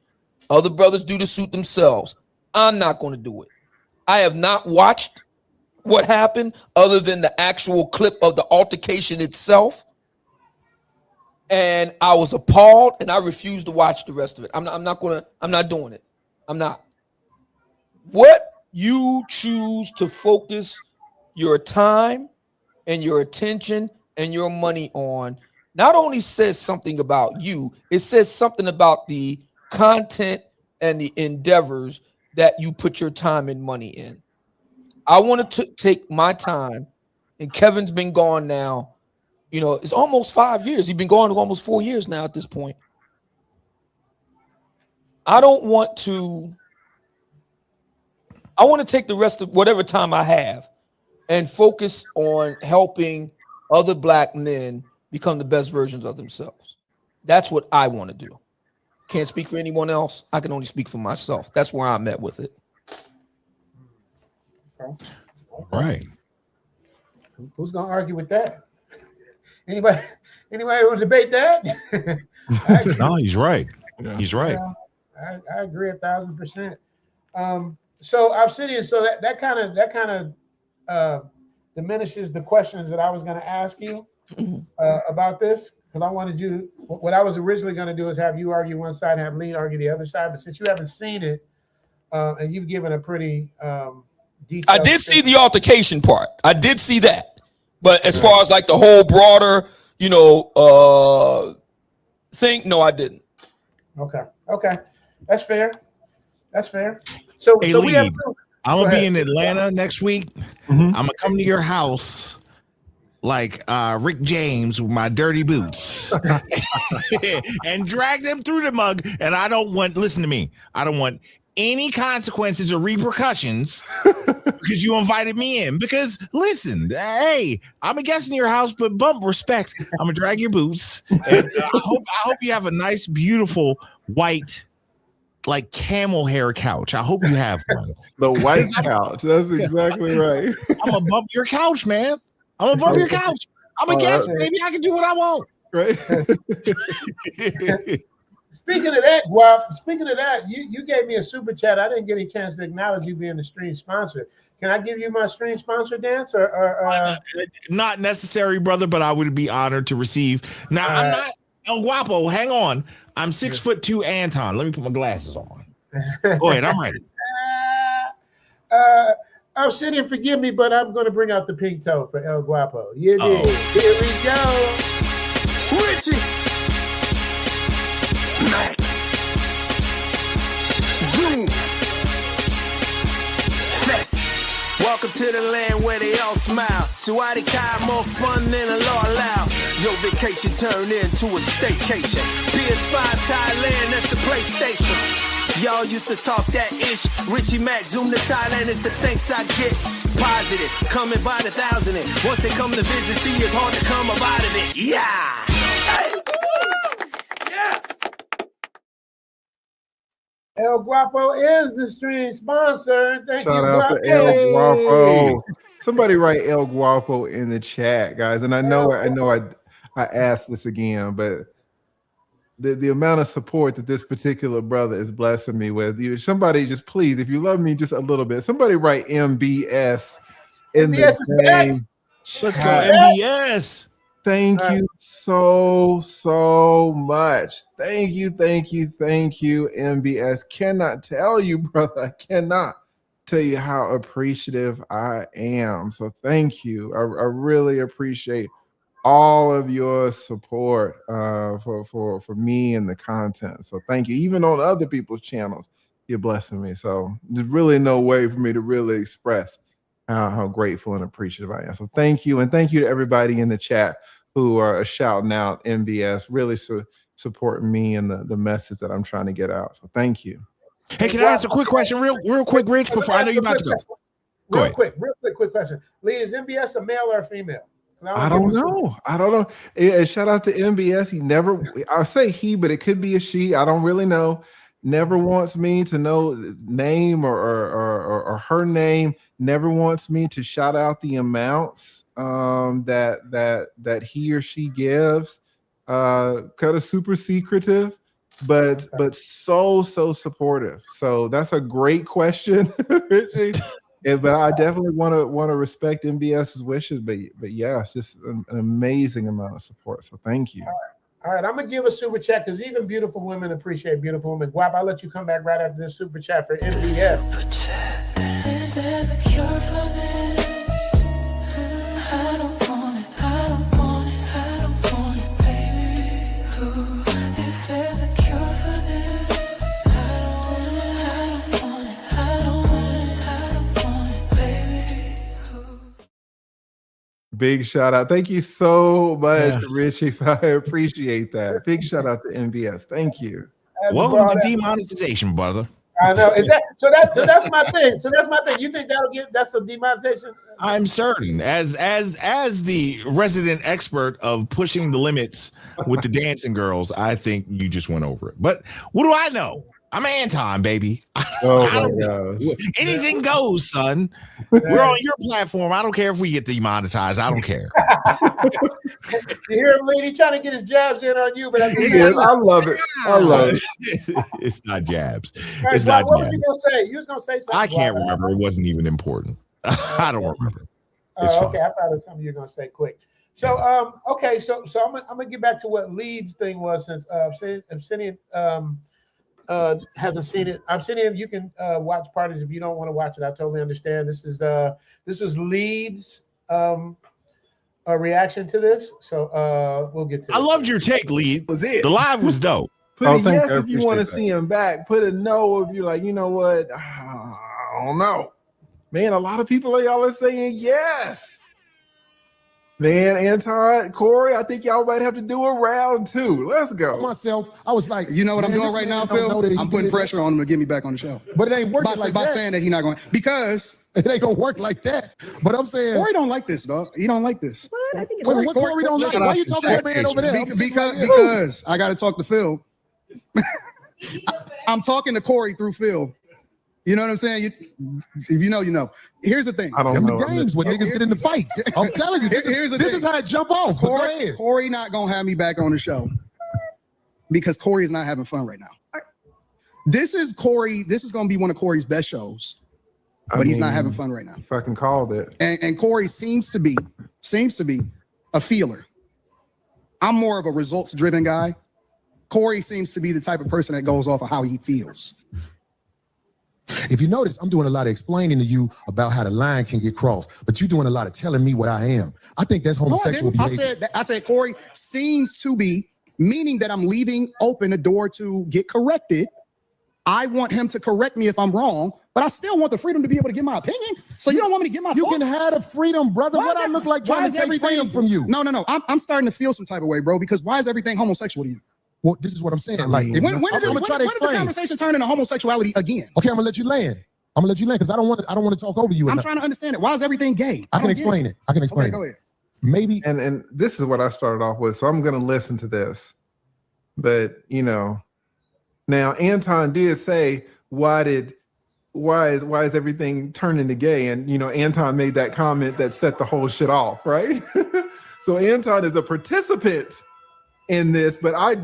Other brothers do to suit themselves. I'm not going to do it. I have not watched what happened other than the actual clip of the altercation itself. And I was appalled, and I refuse to watch the rest of it. I'm not doing it. I'm not. What you choose to focus your time and your attention and your money on not only says something about you, it says something about the content and the endeavors that you put your time and money in. I want to take my time, and Kevin's been gone now. You know, it's almost 5 years. He's been gone almost 4 years now at this point. I want to take the rest of whatever time I have and focus on helping other black men become the best versions of themselves. That's what I want to do. Can't speak for anyone else. I can only speak for myself. That's where I'm at with it. Okay. Right. Who's going to argue with that? Anybody want to debate that? No, he's right. He's right. Yeah, I agree 1,000%. So Obsidian, so that kind of diminishes the questions that I was going to ask you about this, because I wanted you. What I was originally going to do is have you argue one side, and have Lee argue the other side. But since you haven't seen it, and you've given a pretty detailed, I did see the altercation part. I did see that, but as far as like the whole broader, thing, no, I didn't. Okay, that's fair. So, hey, so Lee, we have. I'm gonna be in Atlanta next week. I'm gonna come to your house like Rick James with my dirty boots and drag them through the mug. And listen to me. I don't want any consequences or repercussions because you invited me in. Because listen, hey, I'm a guest in your house, but bump respect. I'm gonna drag your boots. And I hope you have a nice, beautiful white, like camel hair couch. I hope you have one. The white couch. That's exactly right. I'm gonna bump your couch, man. I'm gonna bump your couch. I'm a guest, baby. I can do what I want. Right. Speaking of that, you gave me a super chat. I didn't get a chance to acknowledge you being the stream sponsor. Can I give you my stream sponsor dance? Or not necessary, brother, but I would be honored to receive. Now, I'm not El Guapo. Hang on. I'm 6'2" Anton. Let me put my glasses on. Go ahead. I'm ready. Obsidian, forgive me, but I'm going to bring out the pink toe for El Guapo. You did. Here we go. Richie Mac. Zoom. Fest. Welcome to the land where they all smile. Suwadi Kai, more fun than a law allow. Your vacation turned into a staycation. PS5 Thailand, that's the PlayStation. Y'all used to talk that ish. Richie Mac, zoom to Thailand is the thanks I get. Positive, coming by the thousand. Once they come to visit, see it's hard to come up out of it. Yeah. Hey. Yes. El Guapo is the stream sponsor. Thank you. Shout out to El Guapo. Somebody write El Guapo in the chat, guys. And I know I asked this again, but the amount of support that this particular brother is blessing me with. Somebody just please, if you love me just a little bit, somebody write MBS in the name. Let's go, MBS. Thank you so much. Thank you, MBS. Cannot tell you, brother. I cannot tell you how appreciative I am. So thank you. I really appreciate all of your support for me and the content. So thank you. Even on other people's channels, you're blessing me. So there's really no way for me to really express how grateful and appreciative I am. So thank you. And thank you to everybody in the chat who are shouting out MBS, really supporting me and the message that I'm trying to get out. So thank you. Hey, can I ask a quick question real quick, Rich, before I know you're about to go? Go ahead. Real quick question. Lee, is MBS a male or a female? I don't know. And shout out to MBS. He never, I'll say he, but it could be a she. I don't really know. Never wants me to know name or her name. Never wants me to shout out the amounts that he or she gives. Kind of super secretive, but so supportive. So that's a great question, Richie. But I definitely want to respect MBS's wishes. But yeah, it's just an amazing amount of support. So thank you. All right, I'm gonna give a super chat because even beautiful women appreciate beautiful women. Guap, I'll let you come back right after this super chat for MBS. Is there a cure for this? I don't want it, I don't want it, I don't want it, baby. Ooh, if there's a cure for this, I don't want it, I don't want it, I don't want it, I don't want it, baby. Ooh. Big shout out. Thank you so much, Richie. I appreciate that. Big shout out to MBS. Thank you. Welcome to demonetization, brother. I know. Is that so? That's my thing. So that's my thing. You think that's a demonetization? I'm certain, as the resident expert of pushing the limits with the dancing girls, I think you just went over it. But what do I know? I'm Anton, baby. Oh my gosh. Anything goes, son. We're on your platform. I don't care if we get demonetized. I don't care. You hear him, lady, trying to get his jabs in on you, but I love it. I love it. It's not jabs. Right, it's not what jabs. was you gonna say? You was gonna say something. I can't remember. It wasn't even important. I don't remember. Okay, I thought it was something you were gonna say quick. So okay, so I'm gonna get back to what Leeds thing was, since Obsidian hasn't seen it. Obsidian, you can watch parties if you don't want to watch it. I totally understand. This was Leeds a reaction to this, so we'll get to it. I loved your take, Lead. Was it? The live was dope. Put a yes if you want to see him back. Put a no if you're like, you know what? I don't know. Man, a lot of people y'all are saying yes. Man, Anton, Corey, I think y'all might have to do a round two. Let's go. Myself, I was like, you know what I'm doing right now, Phil? I'm putting pressure on him to get me back on the show. But it ain't working by saying that he's not going, because it ain't gonna work like that. But I'm saying Corey don't like this, dog. He don't like this. What Corey don't like? Why you talking to that man over there? Because I got to talk to Phil. I'm talking to Corey through Phil. You know what I'm saying? If you know, you know. Here's the thing. I don't know. Games where niggas get into fights. I'm telling you, this is how it jump off. Corey not gonna have me back on the show because Corey is not having fun right now. This is Corey. This is gonna be one of Corey's best shows, but he's not having fun right now. Fucking called it. And Corey seems to be a feeler. I'm more of a results-driven guy. Corey seems to be the type of person that goes off of how he feels. If you notice, I'm doing a lot of explaining to you about how the line can get crossed, but you're doing a lot of telling me what I am. I think that's homosexual behavior. I said Corey seems to be, meaning that I'm leaving open a door to get corrected. I want him to correct me if I'm wrong, but I still want the freedom to be able to give my opinion. So you don't want me to give my You can have the freedom, brother. What I look like trying to take freedom from you? No. I'm starting to feel some type of way, bro, because why is everything homosexual to you? Well, this is what I'm saying. Like, when did the conversation turn into homosexuality again? Okay, I'm gonna let you land. Because I don't want to talk over you. I'm trying to understand it. Why is everything gay? I can explain it. Okay, go ahead. Maybe. And this is what I started off with, so I'm gonna listen to this. But you know, now Anton did say, why is everything turning to gay? And you know, Anton made that comment that set the whole shit off, right? So Anton is a participant in this, but I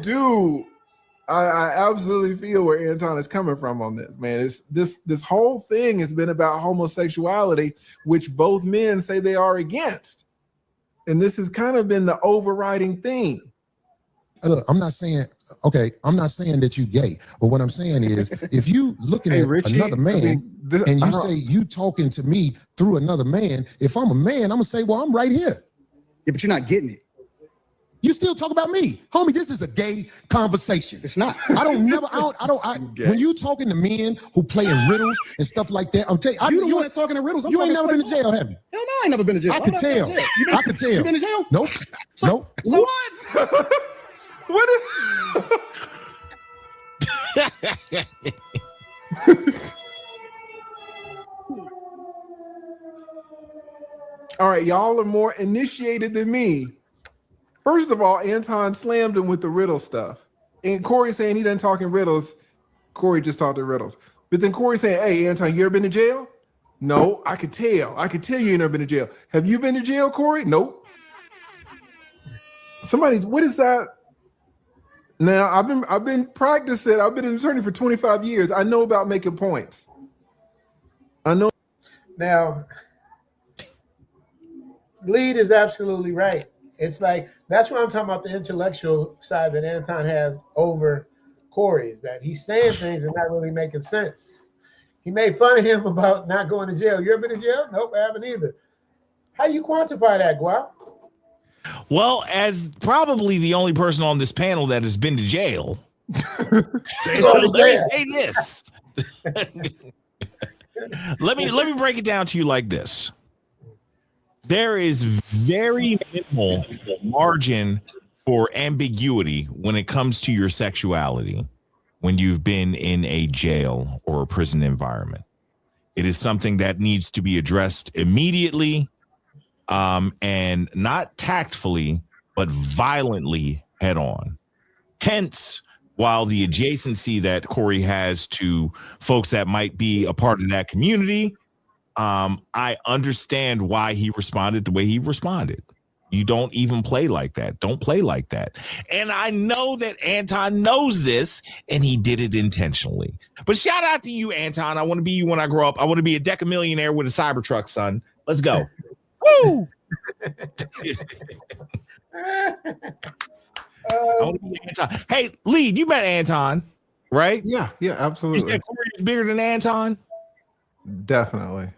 absolutely feel where Anton is coming from on this, man. It's this whole thing has been about homosexuality, which both men say they are against. And this has kind of been the overriding theme. look, I'm not saying, okay, I'm not saying that you gay, but what I'm saying is, if you looking at Richie, another man and you say you talking to me through another man, if I'm a man, I'm gonna say, well, I'm right here. Yeah, but you're not getting it. You still talk about me, homie. This is a gay conversation. It's not. When you talking to men who play in riddles and stuff like that, I'm telling you, the one that's talking in riddles. You ain't never been to jail, have you? Hell no, I ain't never been to jail. I could tell. I could tell. You been to jail? Nope. Nope. What? What is? All right, y'all are more initiated than me. First of all, Anton slammed him with the riddle stuff. And Corey saying he doesn't talk in riddles. Corey just talked in riddles. But then Corey saying, hey, Anton, you ever been to jail? No, I could tell. I could tell you ain't never been to jail. Have you been to jail, Corey? Nope. What is that? Now, I've been practicing. I've been an attorney for 25 years. I know about making points. I know. Now, Lead is absolutely right. It's like, that's what I'm talking about, the intellectual side that Anton has over Corey, is that he's saying things and not really making sense. He made fun of him about not going to jail. You ever been to jail? Nope, I haven't either. How do you quantify that, Guap? Well, as probably the only person on this panel that has been to jail, let me say this. let me break it down to you like this. There is very minimal margin for ambiguity when it comes to your sexuality when you've been in a jail or a prison environment. It is something that needs to be addressed immediately, and not tactfully, but violently head on. Hence, while the adjacency that Corey has to folks that might be a part of that community, I understand why he responded the way he responded. You don't even play like that. Don't play like that. And I know that Anton knows this, and he did it intentionally. But shout out to you, Anton. I want to be you when I grow up. I want to be a decamillionaire with a Cybertruck, son. Let's go. Woo! Hey, Lead, you met Anton, right? Yeah, absolutely. You said Corey is bigger than Anton? Definitely.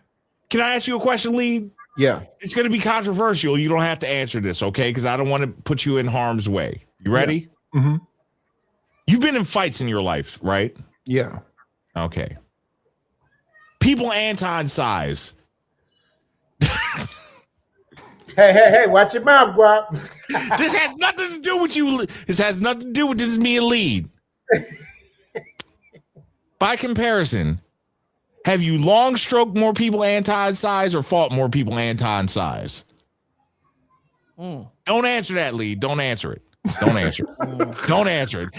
Can I ask you a question, Lead? Yeah. It's going to be controversial. You don't have to answer this, okay? Because I don't want to put you in harm's way. You ready? Yeah. Mm-hmm. You've been in fights in your life, right? Yeah. Okay. People Anton's size. Hey, watch your mouth, Guap. This has nothing to do with you. This has nothing to do with this is me and Lead. By comparison, have you long stroked more people Anton's size or fought more people Anton's size? Don't answer that, Lead. Don't answer it. Don't answer it. Don't answer it.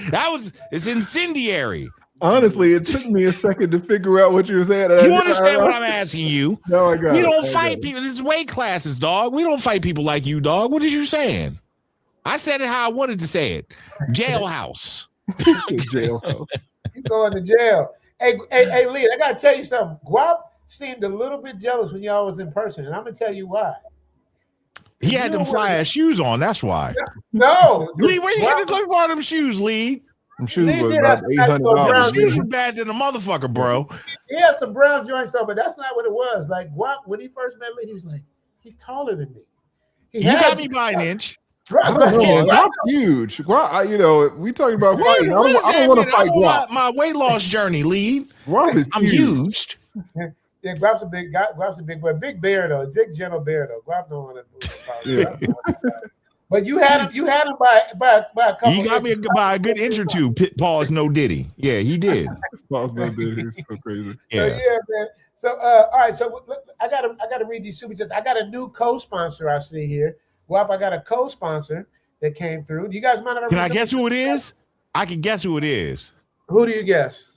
It's incendiary. Honestly, it took me a second to figure out what you were saying. You understand what I'm asking you? No, I got it. We don't fight people. This is weight classes, dog. We don't fight people like you, dog. What are you saying? I said it how I wanted to say it. Jailhouse. Jailhouse. You going to jail. Hey, Lee, I got to tell you something. Guap seemed a little bit jealous when y'all was in person, and I'm going to tell you why. He had them fly-ass shoes on. That's why. No. Lee, where you get the clip on them shoes, Lee? Them shoes was about $800. Shoes were bad than a motherfucker, bro. He had some brown joints on, but that's not what it was. Like, Guap, when he first met Lee, he was like, he's taller than me. You got me by an inch. I don't know. Guap's huge. Guap, we talking about fighting. I don't want to fight Guap. My weight loss journey, Lead. Guap is I'm huge. Yeah, Guap's a big boy. Big bear though. Big gentle bear though. Guap don't want to. Yeah. But you had him by a couple. You got me by a good inch or two. Pause, no Diddy. Yeah, he did. Pause, no Diddy. He's so crazy. Yeah, man. So all right. So I gotta read these super chats. I got a new co-sponsor I see here. Guap, I got a co-sponsor that came through. Do you guys mind if I Can I guess who it is? I can guess who it is. Who do you guess?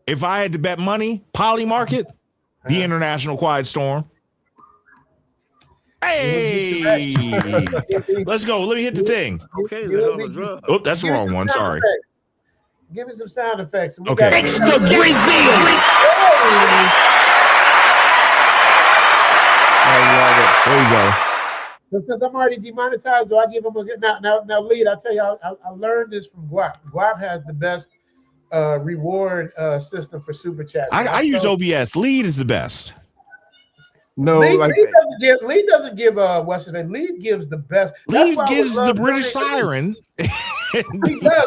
If I had to bet money, Poly Market, the International Quiet Storm. Hey, let's go. Let me hit the thing. Okay, oh, that's the wrong one. Sorry. Give me some sound effects. Okay. It's the Brazil. I love it. There you go. But since I'm already demonetized, do I give him a good now lead? I'll tell you, I learned this from Guap. Guap has the best reward system for super chat. I use OBS. Lead is the best. No, Lead doesn't give what's his name. Lead gives the best. Lead gives the British siren. He does,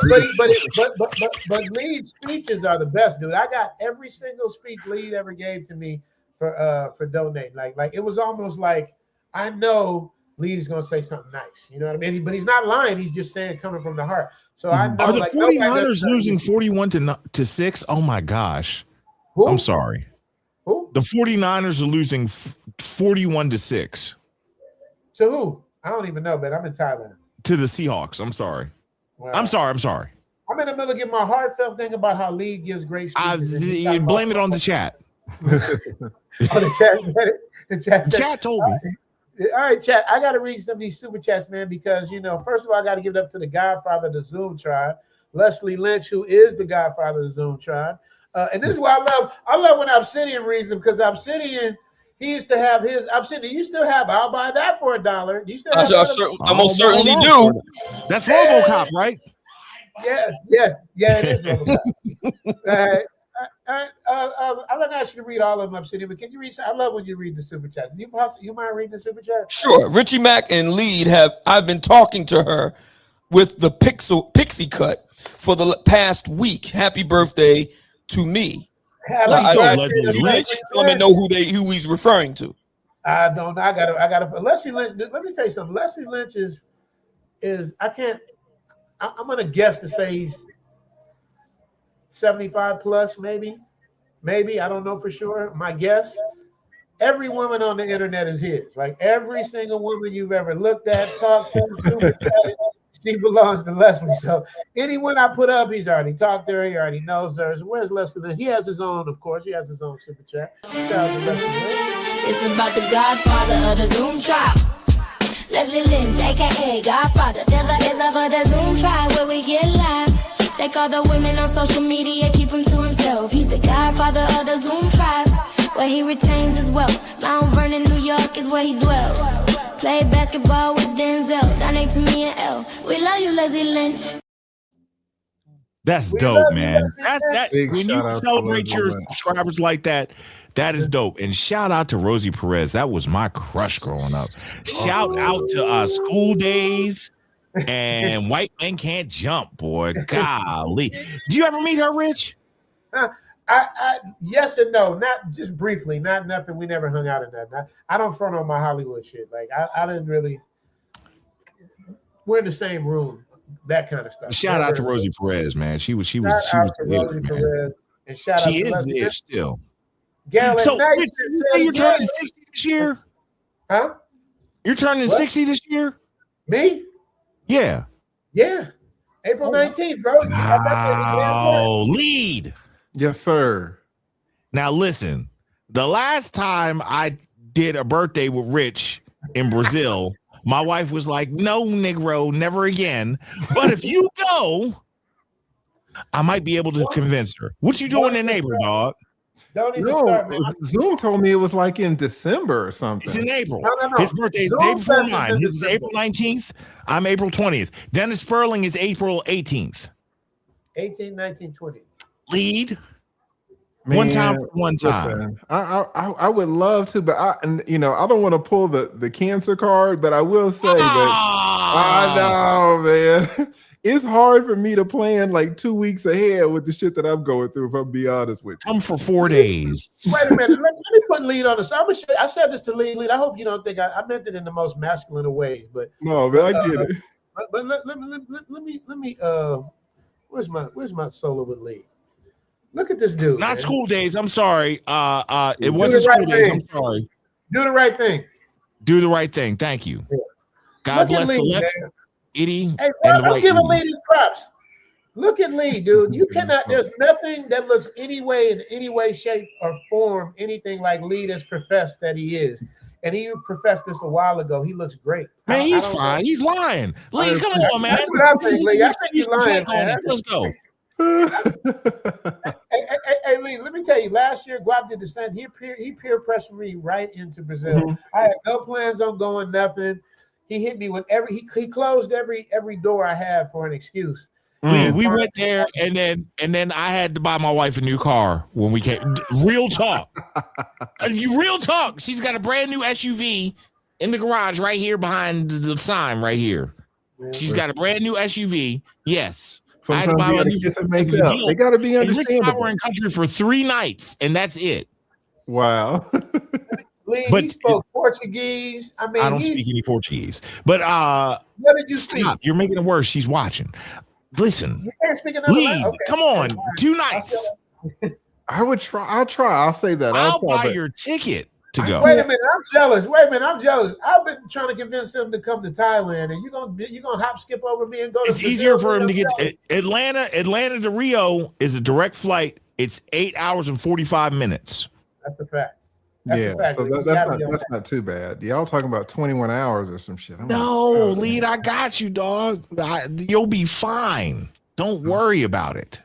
but Lead's speeches are the best, dude. I got every single speech Lead ever gave to me for donating. Like it was almost like I know Lead is gonna say something nice. You know what I mean? But he's not lying. He's just saying coming from the heart. So I know. Are the 49ers losing 41-6? Oh my gosh. Who? I'm sorry. Who? The 49ers are losing 41-6. To who? I don't even know, man. I'm in Thailand. To the Seahawks. I'm sorry. Wow. I'm sorry. I'm in the middle of getting my heartfelt thing about how Lead gives great speeches. You blame it on the chat. The chat told me. All right, chat. I got to read some of these super chats, man, because, you know, first of all, I got to give it up to the Godfather of the Zoom tribe, Leslie Lynch, who is the Godfather of the Zoom tribe. And this is what I love when Obsidian reads them, because Obsidian, he used to have his Obsidian. You still have, I'll buy that for $1. You still have I most certainly do. That's RoboCop, right? Yes, it is RoboCop. I'm not asking you to read all of them, Obsidian, but can you read? I love when you read the super chats. You mind reading the super chat? Sure. Richie Mac and Lead I've been talking to her with the pixie cut for the past week. Happy birthday to me. Leslie Lynch. Let me know who he's referring to. I don't know. I gotta Leslie Lynch. Let me tell you something. Leslie Lynch is I'm gonna guess to say he's 75 plus, maybe. I don't know for sure. My guess. Every woman on the internet is his. Like every single woman you've ever looked at, talked to, super chatted, she belongs to Leslie. So anyone I put up, he's already talked to her. He already knows her. So where's Leslie? He has his own, of course. He has his own super chat. It's about the Godfather of the Zoom tribe. Leslie Lynch, aka Godfather. Still the is of the Zoom tribe where we get live. Take all the women on social media, keep him to himself. He's the Godfather of the Zoom tribe, where he retains his wealth. Mount Vernon, New York is where he dwells. Play basketball with Denzel. Donate to me and L. We love you, Leslie Lynch. That's dope, man. When you celebrate your subscribers like that, that is dope. And shout out to Rosie Perez. That was my crush growing up. Shout out to School Days and White Men Can't Jump, boy. Golly. Did you ever meet her, Rich? Yes and no, not just briefly, not nothing. We never hung out in that. I don't front on my Hollywood shit. Like I didn't really. We're in the same room, that kind of stuff. Shout out to Rosie Perez, man. She was Rosie Perez, and shout out she to is there still. Galen, so Rich, you're turning 60 this year? Huh? You're turning 60 this year? Me? Yeah. April 19th, bro. Oh, Lead. Yes, sir. Now listen, the last time I did a birthday with Rich in Brazil, my wife was like, no, Negro, never again. But if you go, I might be able to convince her. What you doing in April, dog? Don't even start, man. Zoom told me it was like in December or something. It's in April. No. His birthday is the day before mine. His is April 19th. I'm April 20th. Dennis Sperling is April 18th. 18, 19, 20. Lead. Man, one time. Listen, I would love to, but I don't want to pull the cancer card, but I will say that I know, man. It's hard for me to plan like 2 weeks ahead with the shit that I'm going through, if I'm being honest with you. Come for 4 days. Wait a minute. Let me put Lead on this. I said this to Lead. I hope you don't think I meant it in the most masculine of ways, but no, man, I get it. But let me where's my solo with Lead? Look at this dude. Not man. School Days. I'm sorry. It wasn't School Days. I'm sorry. Do the right thing. Do the right thing. Thank you. Yeah. God bless the left. Itty. Hey, bro, don't give a Lead his props. Look at Lead, dude. You cannot. There's nothing that looks in any way, shape, or form anything like Lead has professed that he is. And he professed this a while ago. He looks great. Man, he's fine. He's lying. Lead, come on, man. That's what I think, Lead. I think you're lying, man. Let's go. Hey, Lee, let me tell you, last year Guap did the same. He peer pressured me right into Brazil. I had no plans on going, nothing. he hit me with he closed every door I had for an excuse. We went there, and then I had to buy my wife a new car when we came. Real talk. Real talk. She's got a brand new SUV in the garage right here behind the sign right here. She's got a brand new SUV. Yes. Sometimes you gotta kiss and make it up. They got to be understandable. We're in country for 3 nights, and that's it. Wow. But he spoke Portuguese. I mean, I don't speak any Portuguese. But what did you speak? You're making it worse. She's watching. Listen, you can't speak another lead. Okay. Come on, 2 nights. I would try. I'll try. I'll say that. I'll buy your ticket to go. Wait a minute, I'm jealous. I'm jealous. I've been trying to convince him to come to Thailand, and you're gonna hop skip over me and go. It's easier for him to get to Atlanta. Atlanta to Rio is a direct flight. It's 8 hours and 45 minutes. That's a fact. So that's not too bad. Y'all talking about 21 hours or some shit. Lead, I got you, dog. You'll be fine. Don't worry about it.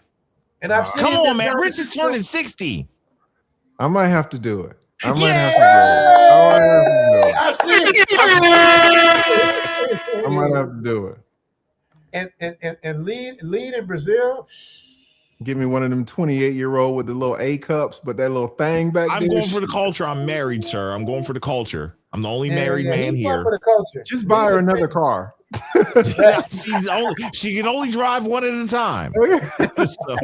And I've seen come on, man. Rich is turning 60. I might have to do it. I might have to do it. And lead in Brazil. Give me one of them 28-year-old with the little A cups, but that little thing back there. I'm going for the culture. I'm married, sir. I'm going for the culture. I'm the only married man here. For the culture. Just buy her another car. She can only drive one at a time. So.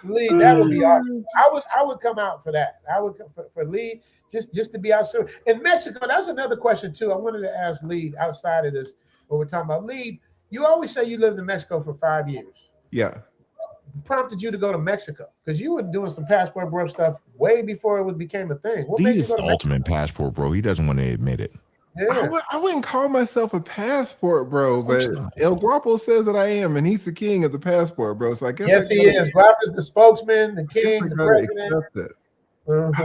Lead, that would be awesome. I would come out for that. I would come for lead just to be out. So in Mexico, that's another question too. I wanted to ask lead outside of this. What we're talking about, lead. You always say you lived in Mexico for 5 years. Yeah. Prompted you to go to Mexico because you were doing some passport bro stuff way before it became a thing. What made you go to the ultimate passport bro? He doesn't want to admit it. Yeah. I wouldn't call myself a passport bro, but El Guapo says that I am, and he's the king of the passport bro. So I guess he is. Rob is the spokesman, the king, the president. I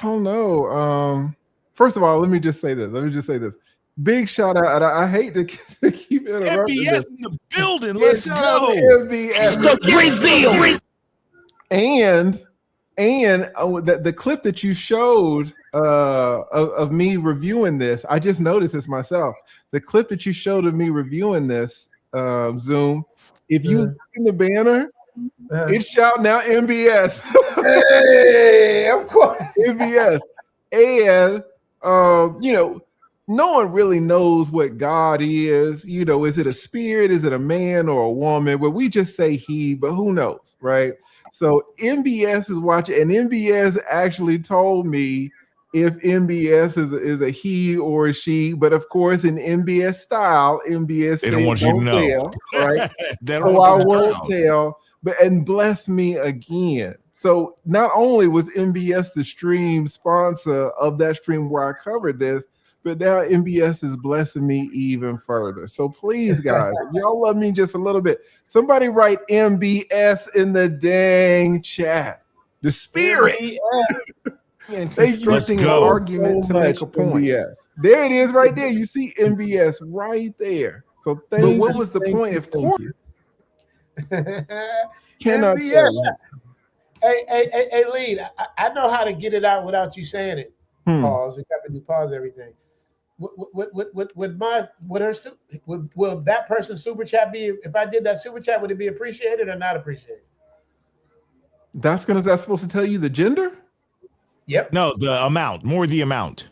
don't know. First of all, let me just say this. Big shout out. I hate to keep interrupting. MBS in the building. Let's go. MBS. Brazil. And the clip that you showed of me reviewing this, I just noticed this myself. The clip that you showed of me reviewing this, Zoom, if you look in the banner, it's shouting out MBS. Hey, of course. MBS. And no one really knows what God is. Is it a spirit? Is it a man or a woman? Well, we just say he, but who knows, right? So MBS is watching, and MBS actually told me if MBS is a he or a she, but of course in MBS style, MBS they don't want you to know, tell, right? So I won't tell, and bless me again. So not only was MBS the stream sponsor of that stream where I covered this, but now MBS is blessing me even further. So please, guys, if y'all love me just a little bit, somebody write MBS in the dang chat. The spirit. And they using an argument to make a point. MBS. There it is right there. You see MBS right there. So but what was the point? Of course. Cannot say that. Hey, lead. I know how to get it out without you saying it. Pause. You got to do pause everything. Will that person's super chat be? If I did that super chat, would it be appreciated or not appreciated? That's supposed to tell you the gender? Yep. No, the amount. More the amount.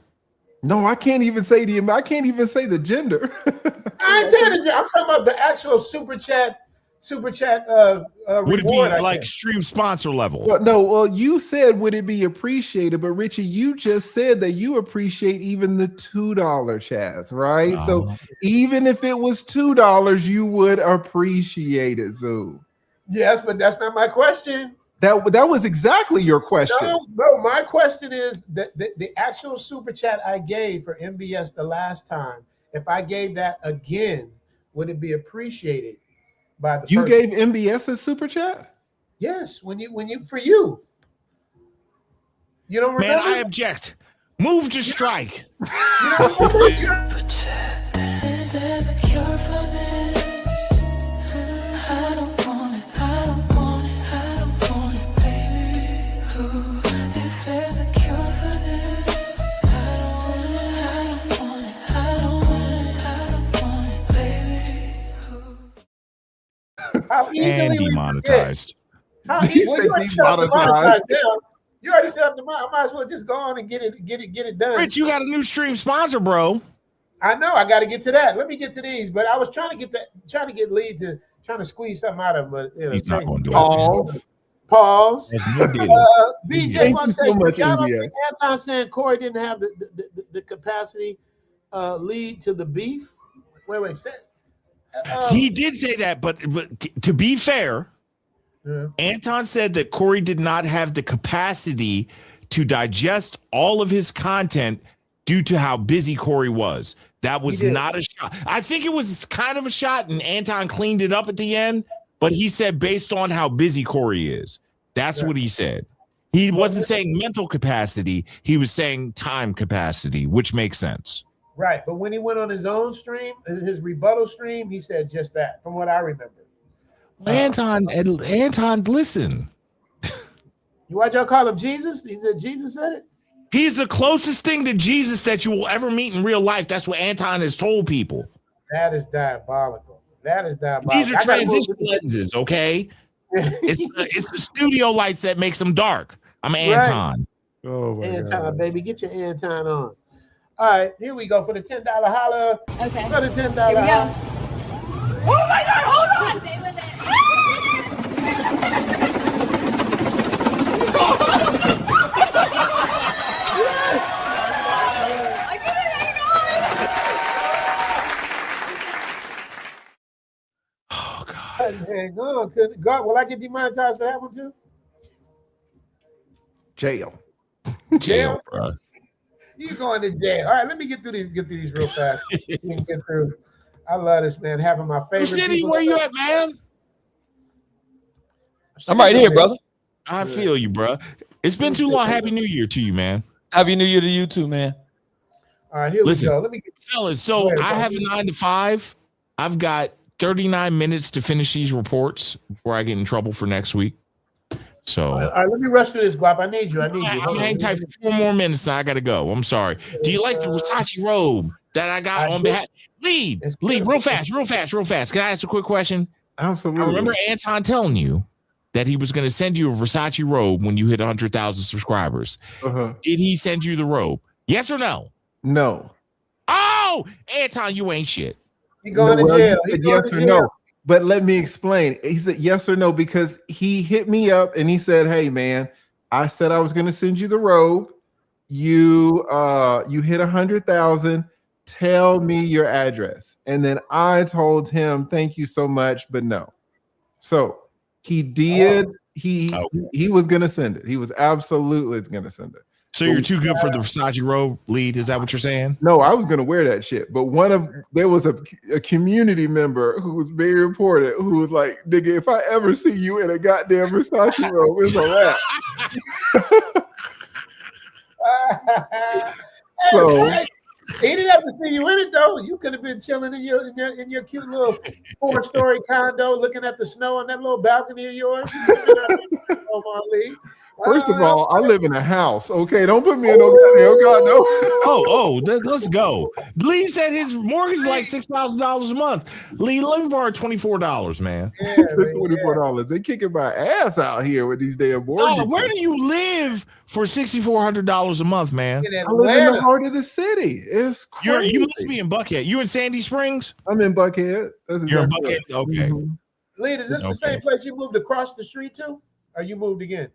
No, I can't even say the amount. I can't even say the gender. I'm talking about the actual super chat. Would it be like stream sponsor level? Well, you said would it be appreciated, but Richie, you just said that you appreciate even the $2 chats, right? So even if it was $2, you would appreciate it, Zoom. Yes, but that's not my question. That was exactly your question. No, my question is that the actual super chat I gave for MBS the last time, if I gave that again, would it be appreciated? By the person? Gave MBS a super chat? Yes, when you for you. You don't remember? Man, I object. Move to strike. There's a cure for this. I don't want it, I don't want it, I don't want it, baby. If there's a cure for this, I don't want it, I don't want it, I don't and demonetized. How easy? Well, you already set up the monetize now. You already set up the monetize. I might as well just go on and get it done. Rich, you got a new stream sponsor, bro. I know. I got to get to that. Let me get to these. But I was trying to get Lee to trying to squeeze something out of him. But he's not going to do it. Pause. BJ wants to say, Anton saying Corey didn't have the capacity lead to the beef. Wait. He did say that, but to be fair, Anton said that Corey did not have the capacity to digest all of his content due to how busy Corey was. That was not a shot. I think it was kind of a shot, and Anton cleaned it up at the end, but he said based on how busy Corey is. That's what he said. He wasn't saying mental capacity. He was saying time capacity, which makes sense. Right, but when he went on his own stream, his rebuttal stream, he said just that, from what I remember. Anton, listen. Why'd y'all call him Jesus? He said Jesus said it? He's the closest thing to Jesus that you will ever meet in real life. That's what Anton has told people. That is diabolical. These are transition lenses, okay? it's the studio lights that makes them dark. I'm Anton. Right. Oh my God. Baby. Get your Anton on. All right, here we go for the $10 holla. Okay. For the $10 Here we holla. Oh my God, hold on. Stay with it. I couldn't hang on. Oh God. Hang on. God, will I get demonetized for that one too? Jail, bro. You going to jail. All right, let me get through these real fast. We can get through. I love this, man. Having my favorite. City, where you at, man? I'm right here, brother. I feel you, bro. It's been too long. Happy New Year to you, man. Happy New Year to you too, man. All right, here we go. Let me get fellas. So I have a 9 to 5. I've got 39 minutes to finish these reports before I get in trouble for next week. So all right, let me rush through this, Guap. I need you. I'm hang tight for 4 more minutes. I gotta go. I'm sorry. Do you like the Versace robe that I got on behalf? Lead, real fast. Can I ask a quick question? Absolutely. I remember Anton telling you that he was going to send you a Versace robe when you hit 100,000 subscribers. Did he send you the robe? Yes or no? No. Oh, Anton, you ain't shit. He going to jail. Yes or no? But let me explain. He said yes or no because he hit me up and he said, "Hey man, I said I was going to send you the robe. You hit 100,000. Tell me your address." And then I told him, "Thank you so much, but no." So he did. He was going to send it. He was absolutely going to send it. So you're too good for the Versace robe, Lead? Is that what you're saying? No, I was gonna wear that shit. But there was a community member who was very important who was like, "Nigga, if I ever see you in a goddamn Versace robe, it's a wrap." So he didn't have to see you in it though. You could have been chilling in your cute little 4-story condo, looking at the snow on that little balcony of yours. First of all, I live in a house. Okay, don't put me in no goddamn God no. Let's go. Lee said his mortgage is like $6,000 a month. Lee, let me borrow $24, man. Yeah, $24. They kicking my ass out here with these damn mortgages. Oh, where do you live for $6,400 a month, man? I live in the heart of the city. It's crazy. You must be in Buckhead. You in Sandy Springs? I'm in Buckhead. You're in Buckhead. Okay. Lee, is this the same place you moved across the street to, or you moved again?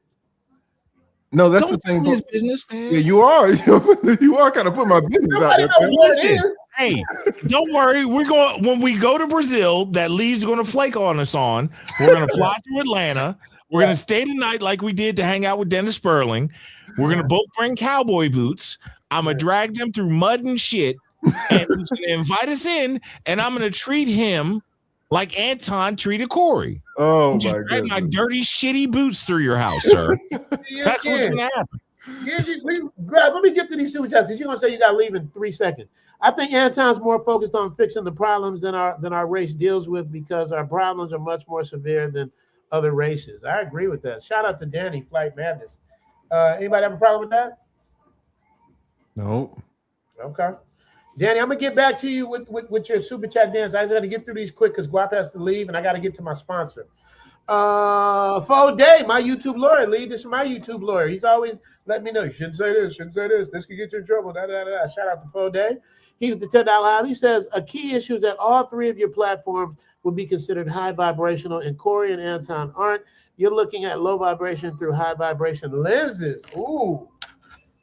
No, that's the thing. His business, man. Yeah, you are. You are kind of putting my business out there. Listen, hey, don't worry. We're going when we go to Brazil. That Lee's going to flake on us on. We're going to fly through Atlanta. We're going to stay the night like we did to hang out with Dennis Sperling. We're going to both bring cowboy boots. I'm going to drag them through mud and shit, and he's going to invite us in. And I'm going to treat him like Anton treated Corey. Oh, just my drag God. my dirty, shitty boots through your house, sir. That's what's going to happen. Let me get to these Superchats because you're going to say you got to leave in 3 seconds. I think Anton's more focused on fixing the problems than our race deals with because our problems are much more severe than other races. I agree with that. Shout out to Danny, Flight Madness. Anybody have a problem with that? No. Okay. Danny, I'm gonna get back to you with your super chat dance. I just got to get through these quick because Guap has to leave, and I got to get to my sponsor. Fo Day, my YouTube lawyer. Lee, this is my YouTube lawyer. He's always let me know. You shouldn't say this. Shouldn't say this. This could get you in trouble. Da, da, da, da. Shout out to Fo Day. He with the $10 out. He says a key issue is that all three of your platforms would be considered high vibrational, and Corey and Anton aren't. You're looking at low vibration through high vibration lenses. Ooh,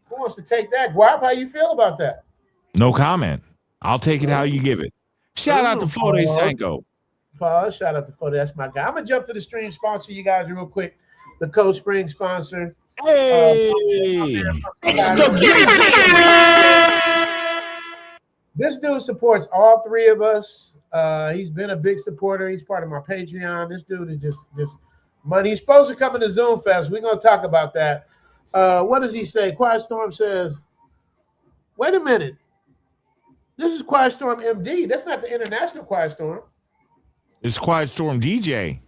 who wants to take that? Guap, how you feel about that? No comment. I'll take it how you give it. Shout out to Fode Sanko. Pause. Shout out to Fode. That's my guy. I'm gonna jump to the stream sponsor, you guys, real quick. The Coach Spring sponsor. Hey, this dude supports all three of us. He's been a big supporter. He's part of my Patreon. This dude is just money. He's supposed to come into Zoom Fest. We're gonna talk about that. What does he say? Quiet Storm says, wait a minute. This is Quiet Storm MD. That's not the international Quiet Storm. It's Quiet Storm DJ.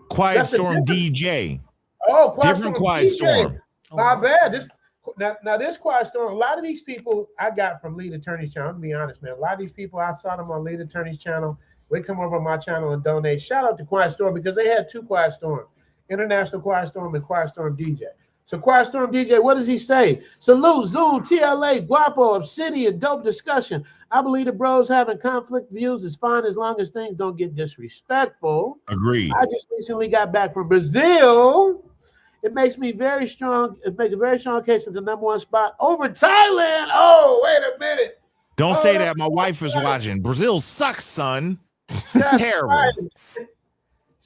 Quiet Storm DJ. Oh, Quiet different Storm Quiet DJ. Storm. My bad. This now this Quiet Storm. A lot of these people I got from Lead Attorney's channel. I'm gonna be honest, man. A lot of these people I saw them on Lead Attorney's channel. They come over on my channel and donate. Shout out to Quiet Storm because they had two Quiet Storms: International Quiet Storm and Quiet Storm DJ. So Quiet Storm DJ, what does he say? Salute, Zoom, TLA, Guapo, Obsidian, dope discussion. I believe the bros having conflict views is fine as long as things don't get disrespectful. Agreed. I just recently got back from Brazil. It makes me very strong. It makes a very strong case of the #1 spot over Thailand. Oh, wait a minute. Don't say that. My wife is watching. Brazil sucks, son. It's terrible.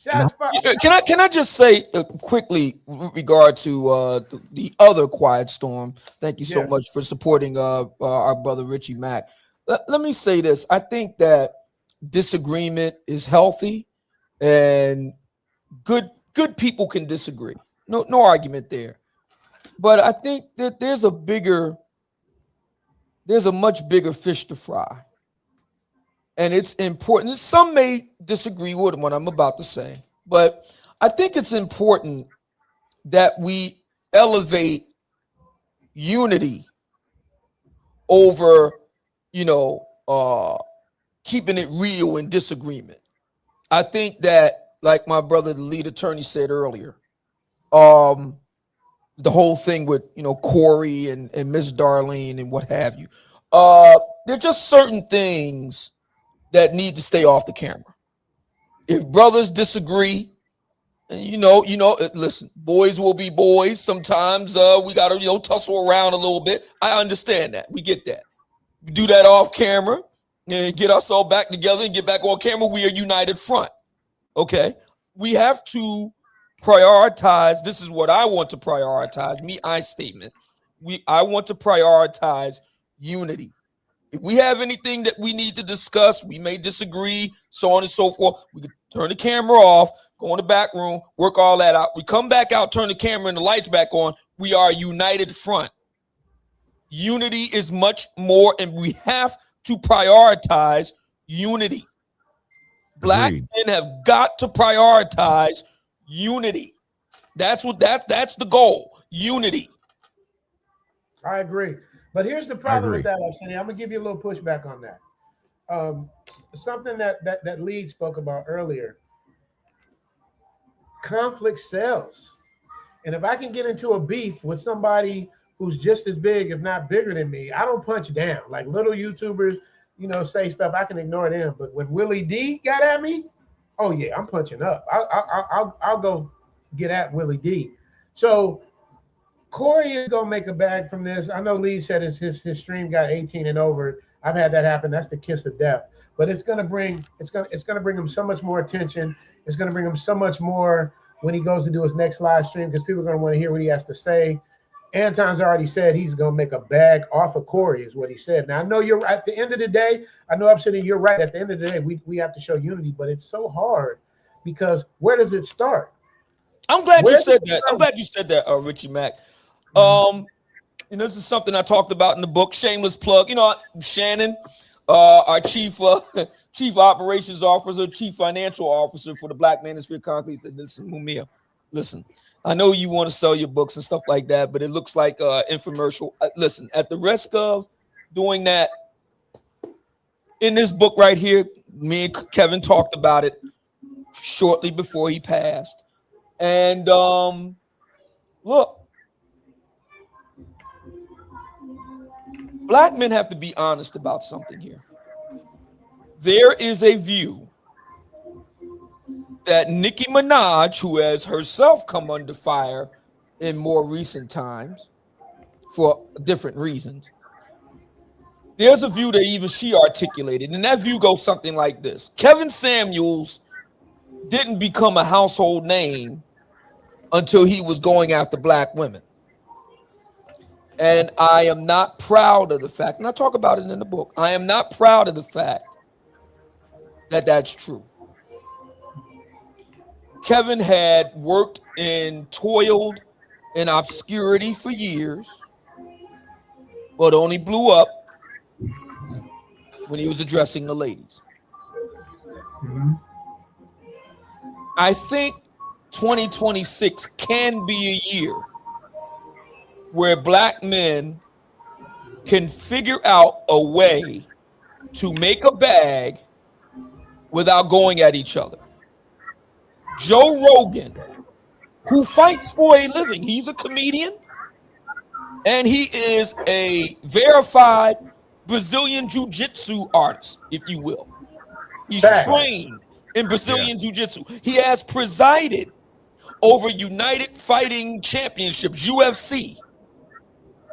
Can I just say quickly with regard to the other Quiet Storm? Thank you so much for supporting our brother Richie Mac. Let me say this. I think that disagreement is healthy, and good people can disagree. No argument there. But I think that there's a much bigger fish to fry. And it's important. Some may disagree with what I'm about to say, but I think it's important that we elevate unity over, keeping it real in disagreement. I think that, like my brother, the lead attorney, said earlier, the whole thing with, Corey and Miss Darlene and what have you, there are just certain things that need to stay off the camera. If brothers disagree, listen, boys will be boys. Sometimes we got to, tussle around a little bit. I understand that. We get that. We do that off camera and get ourselves back together and get back on camera. We are united front. Okay. We have to prioritize. This is what I want to prioritize. I statement. I want to prioritize unity. If we have anything that we need to discuss, we may disagree, so on and so forth. We can turn the camera off, go in the back room, work all that out. We come back out, turn the camera and the lights back on. We are a united front. Unity is much more, and we have to prioritize unity. Black men have got to prioritize unity. That's the goal. Unity. I agree. But here's the problem with that, Obsidian. I'm gonna give you a little pushback on that. Something that Lead spoke about earlier. Conflict sells. And if I can get into a beef with somebody who's just as big, if not bigger than me, I don't punch down. Like little YouTubers, say stuff, I can ignore them. But when Willie D got at me, oh yeah, I'm punching up. I'll go get at Willie D. So Corey is gonna make a bag from this. I know Lee said his stream got 18 and over. I've had that happen. That's the kiss of death. But it's gonna bring him so much more attention. It's gonna bring him so much more when he goes to do his next live stream because people are gonna want to hear what he has to say. Anton's already said he's gonna make a bag off of Corey, is what he said. Now I know you're at the end of the day. I know Obsidian, you're right. At the end of the day, we have to show unity, but it's so hard because where does it start? I'm glad you said that. I'm glad you said that, Richie Mac. This is something I talked about in the book. Shameless plug. Shannon, our chief operations officer, chief financial officer for the Black Manosphere Concrete, said, "Listen, Mumia, listen. I know you want to sell your books and stuff like that, but it looks like infomercial. Listen, at the risk of doing that, in this book right here, me and Kevin talked about it shortly before he passed. And look, black men have to be honest about something here. There is a view that Nicki Minaj, who has herself come under fire in more recent times for different reasons, there's a view that even she articulated, and that view goes something like this. Kevin Samuels didn't become a household name until he was going after black women. And I am not proud of the fact, and I talk about it in the book, I am not proud of the fact that that's true. Kevin had worked and toiled in obscurity for years, but only blew up when he was addressing the ladies. Mm-hmm. I think 2026 can be a year where black men can figure out a way to make a bag without going at each other. Joe Rogan, who fights for a living, he's a comedian, and he is a verified Brazilian jiu-jitsu artist, if you will. He's trained in Brazilian jiu-jitsu. He has presided over United Fighting Championships, UFC,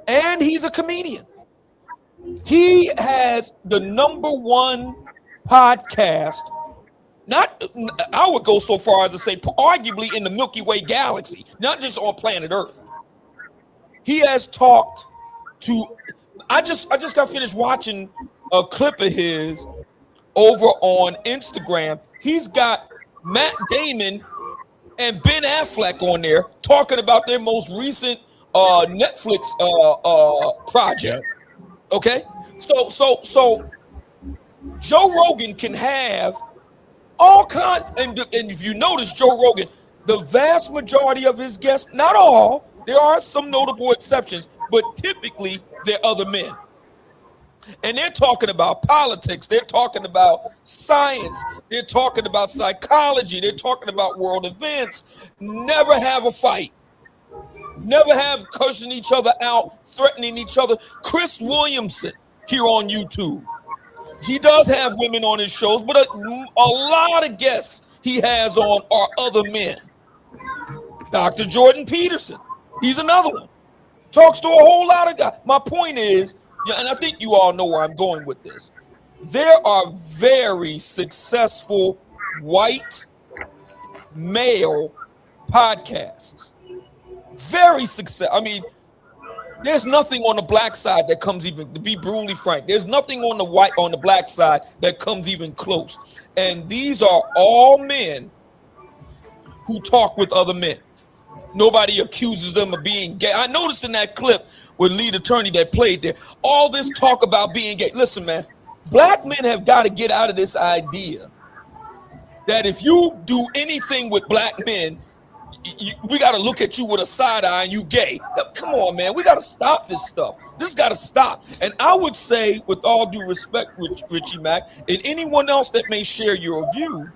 and he's a comedian. He has the #1 podcast. I would go so far as to say, arguably in the Milky Way galaxy, not just on planet Earth. He has talked to. I just got finished watching a clip of his over on Instagram. He's got Matt Damon and Ben Affleck on there talking about their most recent Netflix project. Okay, so Joe Rogan can have all kinds, and if you notice, Joe Rogan, the vast majority of his guests, not all, there are some notable exceptions, but typically they're other men. And they're talking about politics, they're talking about science, they're talking about psychology, they're talking about world events. Never have a fight. Never have cursing each other out, threatening each other. Chris Williamson here on YouTube. He does have women on his shows, but a lot of guests he has on are other men. Dr. Jordan Peterson, he's another one. Talks to a whole lot of guys. My point is, and I think you all know where I'm going with this, there are very successful white male podcasts. Very successful. I mean, there's nothing on the black side that comes even, to be brutally frank, there's nothing on the black side that comes even close. And these are all men who talk with other men. Nobody accuses them of being gay. I noticed in that clip with lead attorney that played there, all this talk about being gay. Listen, man, black men have got to get out of this idea that if you do anything with black men, we got to look at you with a side eye and you gay. Now, come on, man. We got to stop this stuff. This got to stop. And I would say, with all due respect, Richie Mac, and anyone else that may share your view,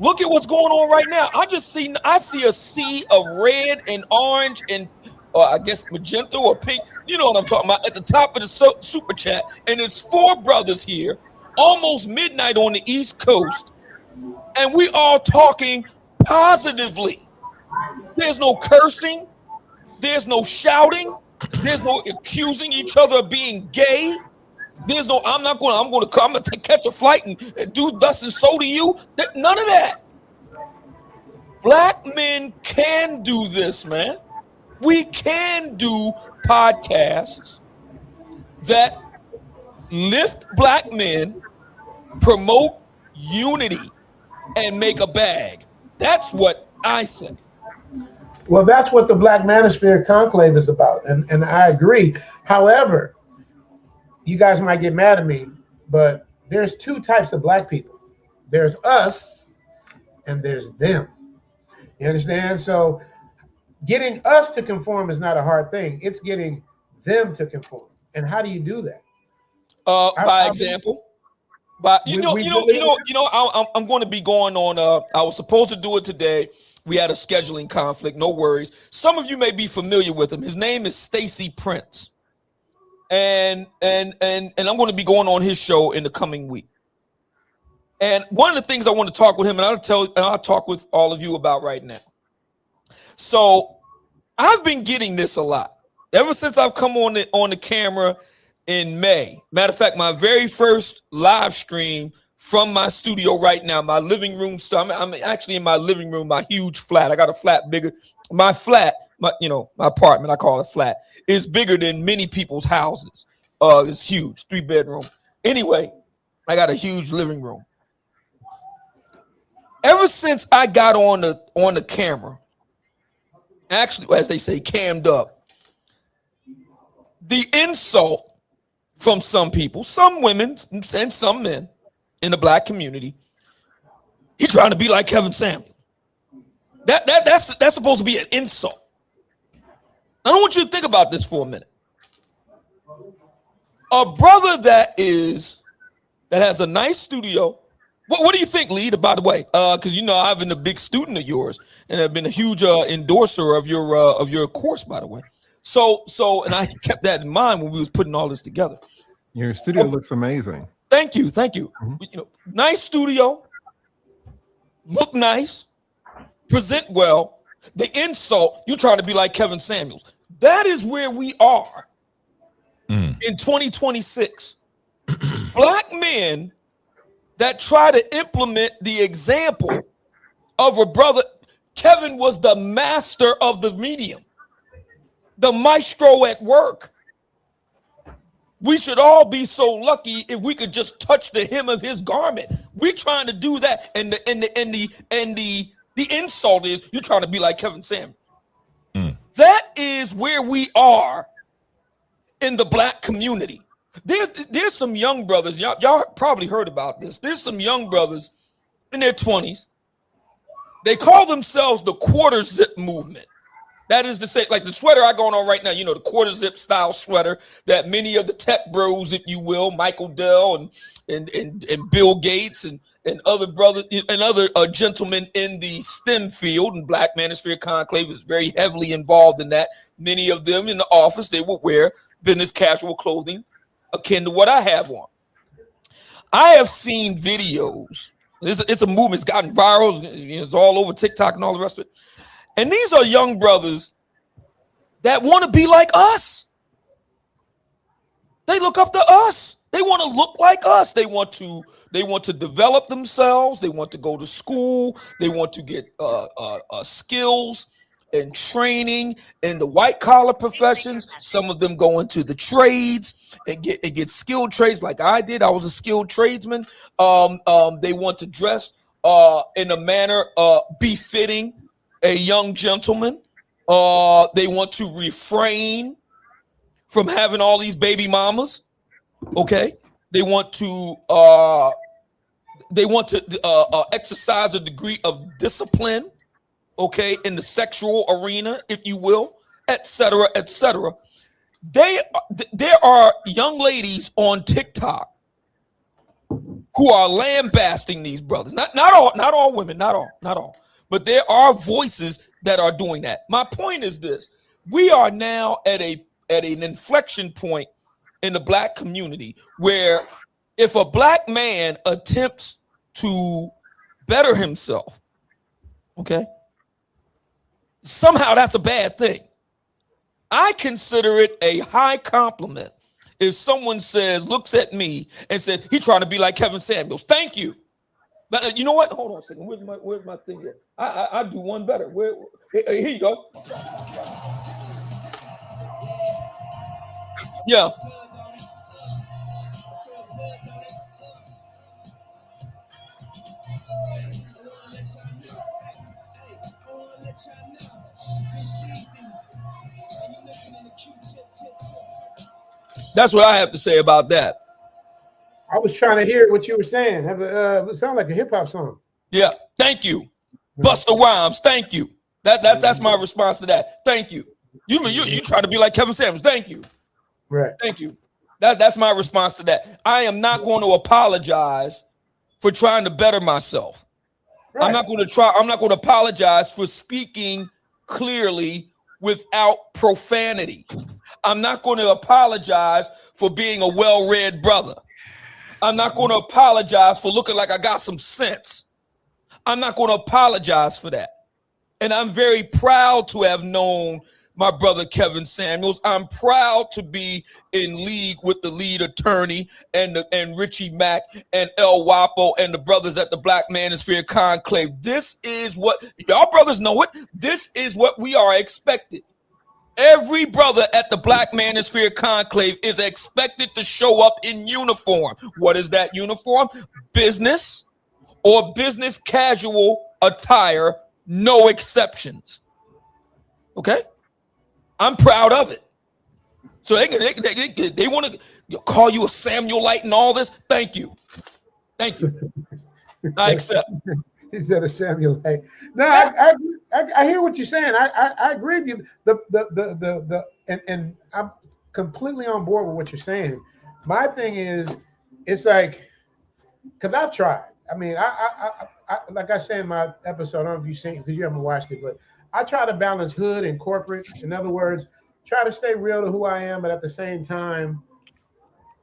look at what's going on right now. I see a sea of red and orange and I guess magenta or pink. You know what I'm talking about, at the top of the super chat. And it's 4 brothers here, almost midnight on the East Coast. And we all talking positively. There's no cursing. There's no shouting. There's no accusing each other of being gay. There's no, I'm going to catch a flight and do thus and so to you. None of that. Black men can do this, man. We can do podcasts that lift black men, promote unity, and make a bag. That's what I say. Well, that's what the Black Manosphere Conclave is about, and I agree. However, you guys might get mad at me, but there's 2 types of black people. There's us, and there's them. You understand? So getting us to conform is not a hard thing. It's getting them to conform. And how do you do that? By example? But I'm going to be going on. I was supposed to do it today. We had a scheduling conflict. No worries. Some of you may be familiar with him. His name is Stacy Prince, and I'm going to be going on his show in the coming week. And one of the things I want to talk with him, and I'll talk with all of you about right now. So I've been getting this a lot ever since I've come on the camera in May. Matter of fact, my very first live stream from my studio right now, my living room. I'm actually in my living room, my huge flat. I got a flat bigger. My flat, my apartment, I call it flat, is bigger than many people's houses. It's huge, 3-bedroom. Anyway, I got a huge living room. Ever since I got on the camera, actually, as they say, cammed up, the insult from some people, some women and some men in the black community, he's trying to be like Kevin Samuels. That's supposed to be an insult. I don't want you to think about this for a minute. A brother that has a nice studio. What do you think, Lee? By the way, because I've been a big student of yours and I've been a huge endorser of your course, by the way. So, and I kept that in mind when we was putting all this together. Your studio looks amazing. Thank you. Mm-hmm. Nice studio, look nice, present well. The insult, you trying to be like Kevin Samuels. That is where we are in 2026. Black men that try to implement the example of a brother. Kevin was the master of the medium, the maestro at work. We should all be so lucky if we could just touch the hem of his garment. We're trying to do that, and the insult is you're trying to be like Kevin Samuels. That is where we are in the black community. There's some young brothers. Y'all probably heard about this. There's some young brothers in their 20s. They call themselves the quarter zip movement. That is to say, like the sweater I got on right now, the quarter zip style sweater that many of the tech bros, if you will, Michael Dell and Bill Gates and other brothers and other gentlemen in the STEM field and Black Manosphere Conclave is very heavily involved in that. Many of them in the office, they will wear business casual clothing akin to what I have on. I have seen videos. It's a movement. It's gotten viral. It's all over TikTok and all the rest of it. And these are young brothers that want to be like us. They look up to us. They want to look like us. They want to develop themselves. They want to go to school. They want to get skills and training in the white collar professions. Some of them go into the trades and get skilled trades like I did. I was a skilled tradesman. They want to dress in a manner befitting a young gentleman. They want to refrain from having all these baby mamas. Okay, they want to exercise a degree of discipline. Okay, in the sexual arena, if you will, etc., etc. There are young ladies on TikTok who are lambasting these brothers. Not all women, not all. But there are voices that are doing that. My point is this: we are now at an inflection point in the black community where if a black man attempts to better himself, okay, somehow that's a bad thing. I consider it a high compliment if someone looks at me and says, he's trying to be like Kevin Samuels. Thank you. But you know what? Hold on a second. Where's my thing here? I do one better. Here you go. Yeah. That's what I have to say about that. I was trying to hear what you were saying. It sounded like a hip hop song. Yeah, thank you, Busta Rhymes. Thank you. That's my response to that. Thank you. You try to be like Kevin Samuels. Thank you. Right. Thank you. That's my response to that. I am not going to apologize for trying to better myself. Right. I'm not going to apologize for speaking clearly without profanity. I'm not going to apologize for being a well-read brother. I'm not going to apologize for looking like I got some sense. I'm not going to apologize for that. And I'm very proud to have known my brother Kevin Samuels. I'm proud to be in league with the lead attorney and Richie Mac and El Wapo and the brothers at the Black Manosphere Conclave. This is what y'all brothers know it. This is what we are expected. Every brother at the Black Manosphere Conclave is expected to show up in uniform. What is that uniform? Business or business casual attire, no exceptions. Okay? I'm proud of it. So they want to call you a Samuelite and all this. Thank you. Thank you. I accept. He said a Samuelite. No, I hear what you're saying. I agree with you. And I'm completely on board with what you're saying. My thing is, it's like, because I've tried. I mean, I like I say in my episode, I don't know if you've seen it because you haven't watched it, but I try to balance hood and corporate. In other words, try to stay real to who I am, but at the same time,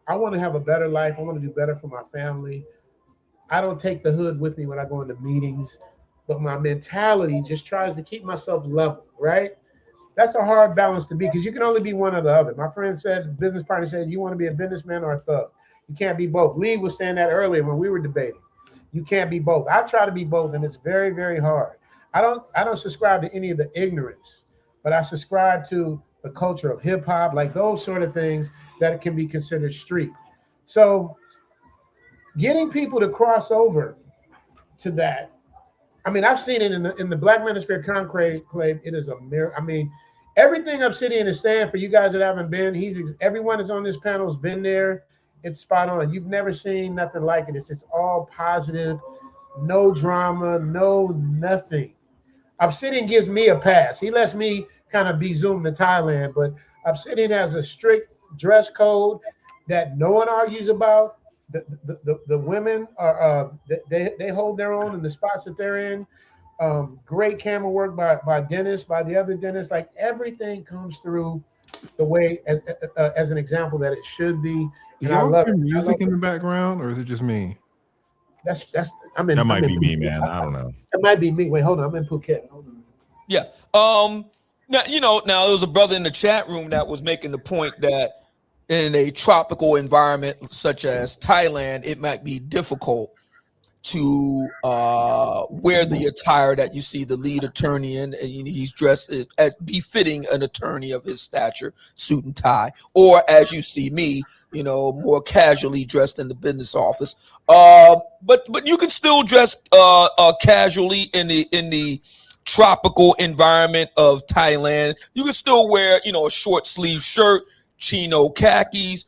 I want to have a better life. I want to do better for my family. I don't take the hood with me when I go into meetings, but my mentality just tries to keep myself level, right? That's a hard balance to be because you can only be one or the other. My friend said, business partner said, you want to be a businessman or a thug. You can't be both. Lee was saying that earlier when we were debating. You can't be both. I try to be both, and it's very, very hard. I don't subscribe to any of the ignorance, but I subscribe to the culture of hip hop, like those sort of things that can be considered street. So getting people to cross over to that, I mean, I've seen it in the Black Manosphere Conclave. It is a mirror. I mean, everything Obsidian is saying for you guys that haven't been, everyone that's on this panel has been there. It's spot on. You've never seen nothing like it. It's just all positive, no drama, no nothing. Obsidian gives me a pass. He lets me kind of be zoomed to Thailand, but Obsidian has a strict dress code that no one argues about. The women are they hold their own in the spots that they're in. Great camera work by Dennis, by the other Dennis. Like everything comes through the way as an example that it should be. And I love music in the background, or is it just me? That's that might be me, man. I don't know. It might be me. Wait, hold on. I'm in Phuket. Hold on. Yeah. Now there was a brother in the chat room that was making the point that in a tropical environment such as Thailand, it might be difficult to wear the attire that you see the lead attorney in. And he's dressed at befitting an attorney of his stature, suit and tie, or as you see me, more casually dressed in the business office. But you can still dress casually in the tropical environment of Thailand. You can still wear, a short sleeve shirt, chino khakis,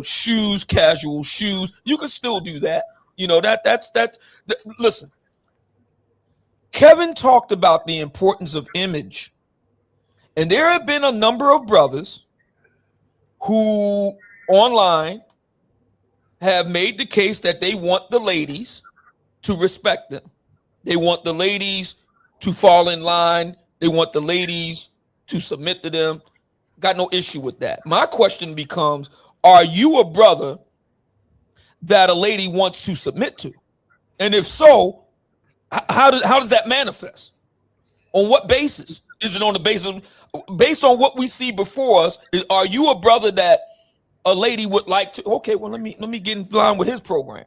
shoes, casual shoes. You can still do that. Listen, Kevin talked about the importance of image, and there have been a number of brothers who online have made the case that they want the ladies to respect them. They want the ladies to fall in line. They want the ladies to submit to them. Got no issue with that. My question becomes, are you a brother that a lady wants to submit to? And if so, how does that manifest? On what basis? Is it on the basis based on what we see before us? Are you a brother that a lady would like to? Okay, well, let me get in line with his program.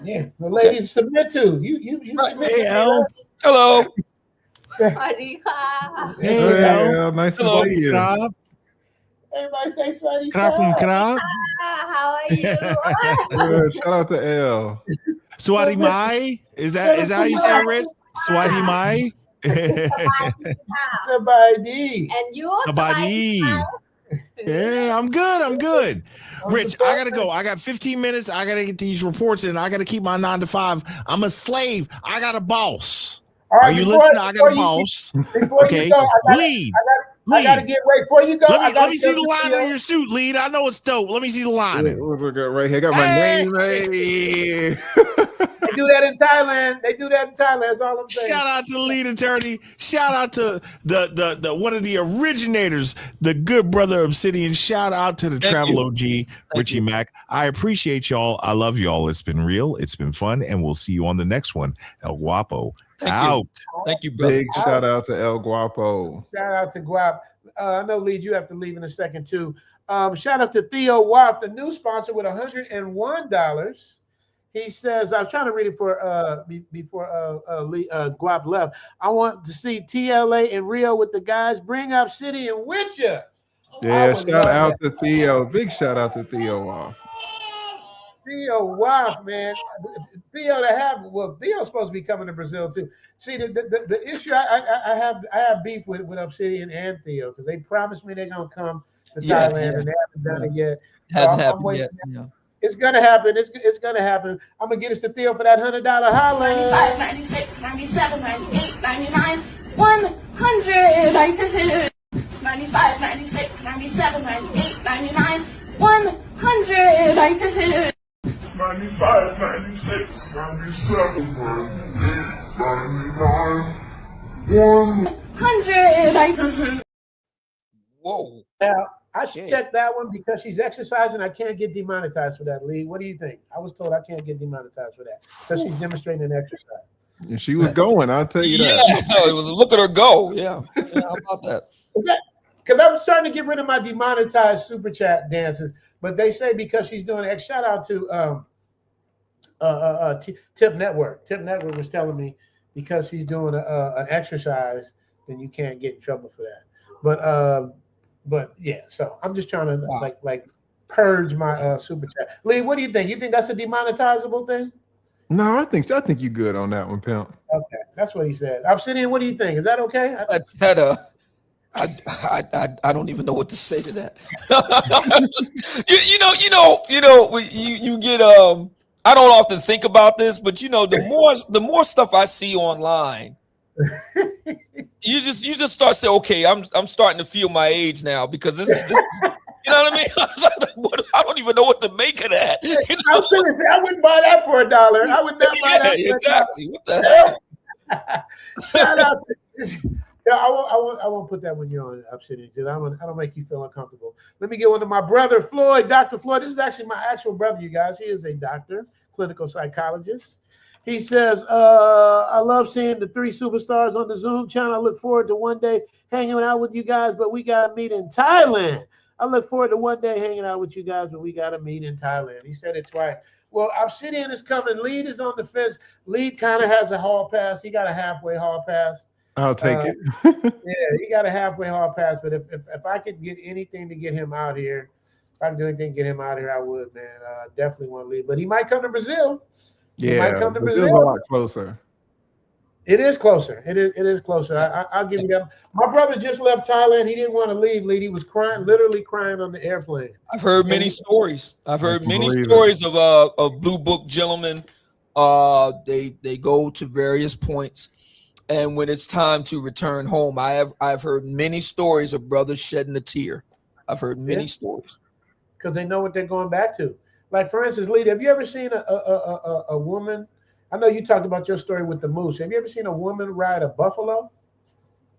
Yeah, the lady to submit to. You submit Hey, to Al. Hello. Hey, Al. Nice to see you. Everybody say Swaddy Krab. How are you? Good. Shout out to L. Swati Mai? Is that how you say it, Rich? Swati Mai? Somebody. And you? Somebody. Yeah, I'm good. Rich, I gotta go. I got 15 minutes. I gotta get these reports in. I gotta keep my 9 to 5. I'm a slave. I got a boss. All right, Are you listening? I got a boss. Okay, lead. I gotta get right before you go. Let me see the line on your suit, Lead. I know it's dope. Let me see the line. Look right here. I got my name. Hey. They do that in Thailand. That's all I'm saying. Shout out to the lead attorney. Shout out to the one of the originators, the good brother Obsidian. Shout out to the travel OG, Richie Mac. I appreciate y'all. I love y'all. It's been real. It's been fun, and we'll see you on the next one. El Guapo out. Thank you, brother. Big shout out to El Guapo. Shout out to Guap. I know, Lead, you have to leave in a second too. Shout out to Theo Watt, the new sponsor, with $101. He says, I was trying to read it for before Guap left. I want to see TLA and Rio with the guys. Bring Obsidian with you. Yeah, shout out to Theo. Big shout out to Theo Watt. Theo Watt, man. Theo Theo's supposed to be coming to Brazil too. See, the issue I have beef with Obsidian and Theo because they promised me they're gonna come to Thailand and they haven't done it yet. Hasn't happened yet. Yeah. It's gonna happen. It's gonna happen. I'm gonna get us to Theo for that $100 holla. 95, 96, 97, 98, 99, 100. 95, 96, 97, 98, 99, 100. 95, 96, 97, 98, 99, 100. Whoa. Now, I should check that one because she's exercising. I can't get demonetized for that, Lee. What do you think? I was told I can't get demonetized for that because she's demonstrating an exercise. And she was going, I'll tell you that. Look at her go. Yeah. How about that? Because I'm starting to get rid of my demonetized super chat dances, but they say because she's doing it. Shout out to Tip Network. Tip Network was telling me because she's doing an exercise, then you can't get in trouble for that. But yeah, so I'm just trying to like purge my super chat. Lee, what do you think? You think that's a demonetizable thing? No, I think you're good on that one, pimp. Okay, that's what he said. Obsidian, what do you think? Is that okay? I don't even know what to say to that. you get I don't often think about this, but the more stuff I see online, you just start saying, okay, I'm starting to feel my age now because this you know what I mean? I don't even know what to make of that. I was going to say I wouldn't buy that for $1. I would not buy that. Exactly. What the hell? Shout out to I won't put that when you're on Obsidian because I don't make you feel uncomfortable. Let me get one to my brother Floyd, Dr. Floyd. This is actually my actual brother, you guys. He is a doctor, clinical psychologist. He says, I love seeing the 3 superstars on the Zoom channel. I look forward to one day hanging out with you guys, but we got to meet in Thailand. I look forward to one day hanging out with you guys, but we got to meet in Thailand. He said it twice. Well, Obsidian is coming. Lead is on the fence. Lead kind of has a hall pass. He got a halfway hall pass. I'll take it. Yeah, he got a halfway hall pass. But if I could get anything to get him out here, if I could do anything to get him out here, I would, man. Definitely want to leave. But he might come to Brazil. Yeah, Brazil's a lot closer. It is closer. It is closer. I'll give you that. My brother just left Thailand. He didn't want to leave. He was crying, literally crying on the airplane. I've heard many stories. I've heard many stories of Blue Book gentlemen. They go to various points, and when it's time to return home, I've heard many stories of brothers shedding a tear. I've heard many stories because they know what they're going back to. Like for instance, Lee, have you ever seen a woman? I know you talked about your story with the moose. Have you ever seen a woman ride a buffalo?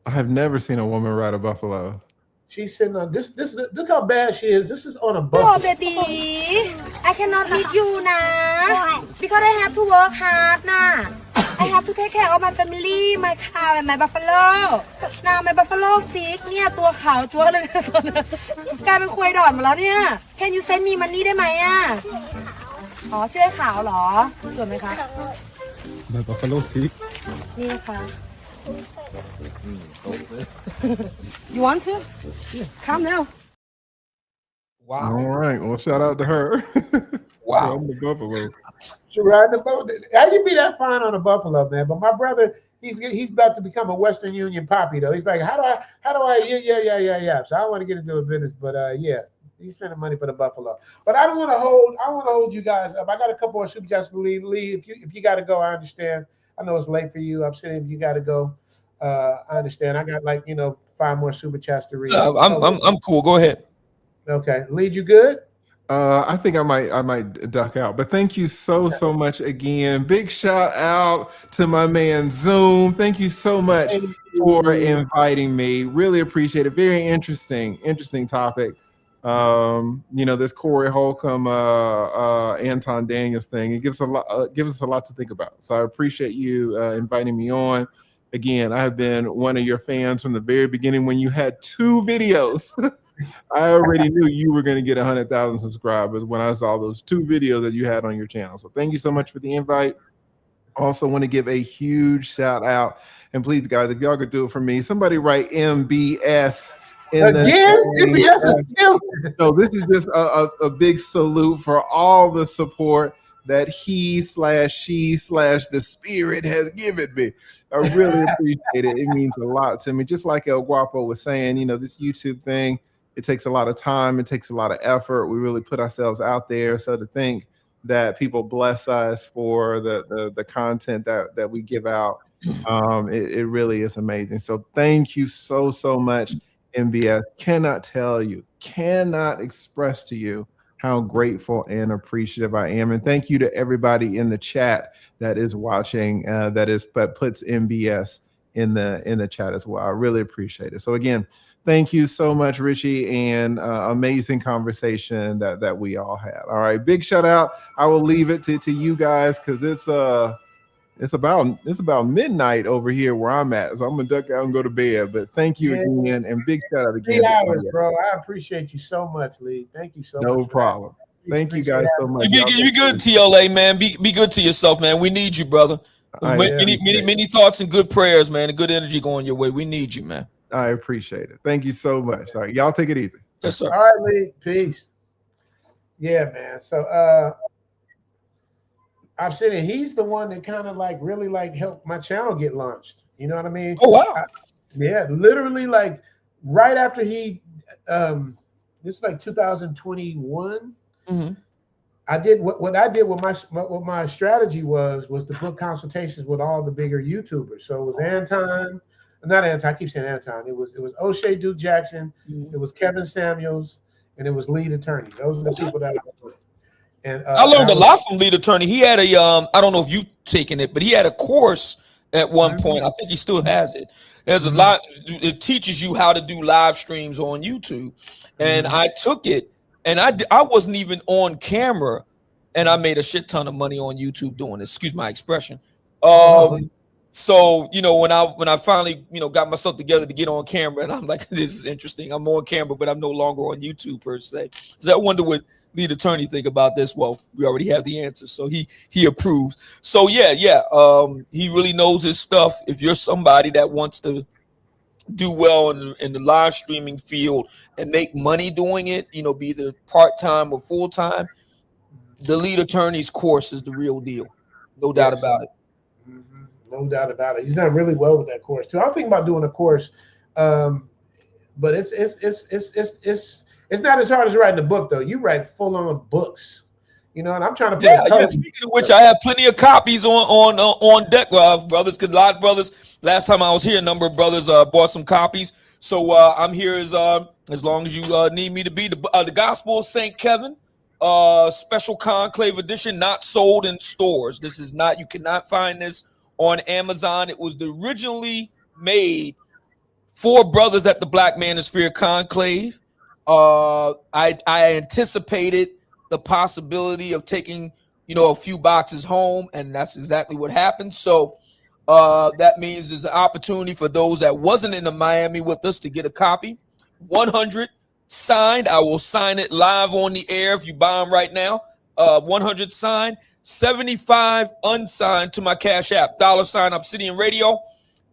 I have never seen a woman ride a buffalo. She's sitting on this. Look how bad she is. This is on a buffalo. Oh, baby, I cannot meet you now because I have to work hard now. I have to take care of my family, my cow, and my buffalo. Now my buffalo sick. เนี่ยตัวขาวจั๊วเลยกลายเป็นควายดอดหมดแล้วเนี่ย Can you send me money ได้ไหมอ่ะอ๋อชื่อขาวเหรอส่วนไหมคะ My buffalo sick. นี่ค่ะ You want to? Come now. Wow. All right. Well, shout out to her. Wow. I'm the buffalo. She riding the boat. How you be that fine on a buffalo, man? But my brother, he's about to become a Western Union poppy though. He's like, how do I? Yeah. So I don't want to get into a business, but yeah, he's spending money for the buffalo. But I want to hold you guys up. I got a couple of super chats to leave. If you got to go, I understand. I know it's late for you. I'm saying if you got to go, I understand. I got 5 5 more super chats to read. I'm cool. Go ahead. Okay, Lead, you good? I think I might duck out, but thank you so much again. Big shout out to my man Zoom. Thank you so much for inviting me. Really appreciate it. Very interesting topic. This Corey Holcomb, Anton Daniels thing. It gives us a lot to think about. So I appreciate you inviting me on. Again, I have been one of your fans from the very beginning when you had 2 videos. I already knew you were going to get 100,000 subscribers when I saw those 2 videos that you had on your channel. So thank you so much for the invite. Also want to give a huge shout out. And please, guys, if y'all could do it for me, somebody write MBS. MBS is killing. So this is just a big salute for all the support that he/she/the spirit has given me. I really appreciate it. It means a lot to me. Just like El Guapo was saying, this YouTube thing, it takes a lot of time. It takes a lot of effort. We really put ourselves out there. So to think that people bless us for the content that we give out, it really is amazing. So thank you so much, MBS. Cannot express to you how grateful and appreciative I am. And thank you to everybody in the chat that is watching, that puts MBS in the chat as well. I really appreciate it. So again, thank you so much, Richie, and amazing conversation that we all had. All right, big shout out. I will leave it to you guys because it's about midnight over here where I'm at, so I'm gonna duck out and go to bed. But thank you again, and big shout out again. 3 hours, bro. I appreciate you so much, Lee. Thank you so much. No problem. Thank you guys so much. You good, TLA, man. Be good to yourself, man. We need you, brother. Many thoughts and good prayers, man, and good energy going your way. We need you, man. I appreciate it. Thank you so much. All right, y'all take it easy. Yes, sir. All right, Lee. Peace. Yeah, man. So Obsidian, he's the one that kind of really helped my channel get launched. You know what I mean? Oh wow. Literally right after he this is 2021. Mm-hmm. I did what I did with my strategy was to book consultations with all the bigger YouTubers. So it was Anton, not Anton, I keep saying Anton. It was O'Shea Duke Jackson, it was Kevin Samuels, and it was Lead Attorney. Those are the people that I was. And I learned a lot from Lead Attorney. He had a I don't know if you've taken it, but he had a course at one point. I think he still has it. There's a lot. It teaches you how to do live streams on YouTube, and I took it, and I wasn't even on camera, and I made a shit ton of money on YouTube doing it. Excuse my expression. So when I finally got myself together to get on camera, and I'm like, this is interesting. I'm on camera, but I'm no longer on YouTube per se. So I wonder what Lead Attorney think about this. Well, we already have the answer, so he approves. So yeah, he really knows his stuff. If you're somebody that wants to do well in the live streaming field and make money doing it, be either part-time or full-time, the Lead Attorney's course is the real deal. No doubt about it. No doubt about it. He's done really well with that course too. I'm thinking about doing a course, but it's not as hard as writing a book though. You write full-on books, and I'm trying to put Speaking of which, I have plenty of copies on deck, brothers. Because a lot of brothers, last time I was here, a number of brothers bought some copies. So I'm here as long as you need me to be. The Gospel of St. Kevin, special conclave edition, not sold in stores. This is not. You cannot find this on Amazon. It was originally made for brothers at the Black Manosphere Conclave. I anticipated the possibility of taking, a few boxes home, and that's exactly what happened. So that means there's an opportunity for those that wasn't in the Miami with us to get a copy. 100 signed. I will sign it live on the air if you buy them right now. 100 signed. 75 unsigned to my Cash App. $ Obsidian Radio.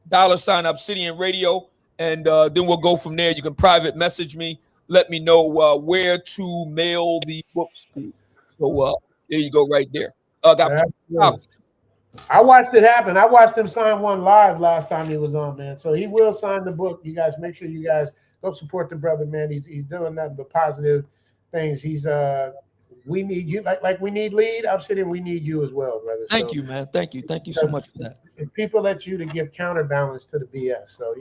$ Obsidian Radio. And then we'll go from there. You can private message me. Let me know where to mail the books to. So there you go right there. I watched it happen. I watched him sign one live last time he was on, man. So he will sign the book. You guys make sure you guys go support the brother, man. He's doing nothing but positive things. We need you like we need Lead. Obsidian, we need you as well, brother. Thank you, man. Thank you so much for that. It's people let you to give counterbalance to the BS. So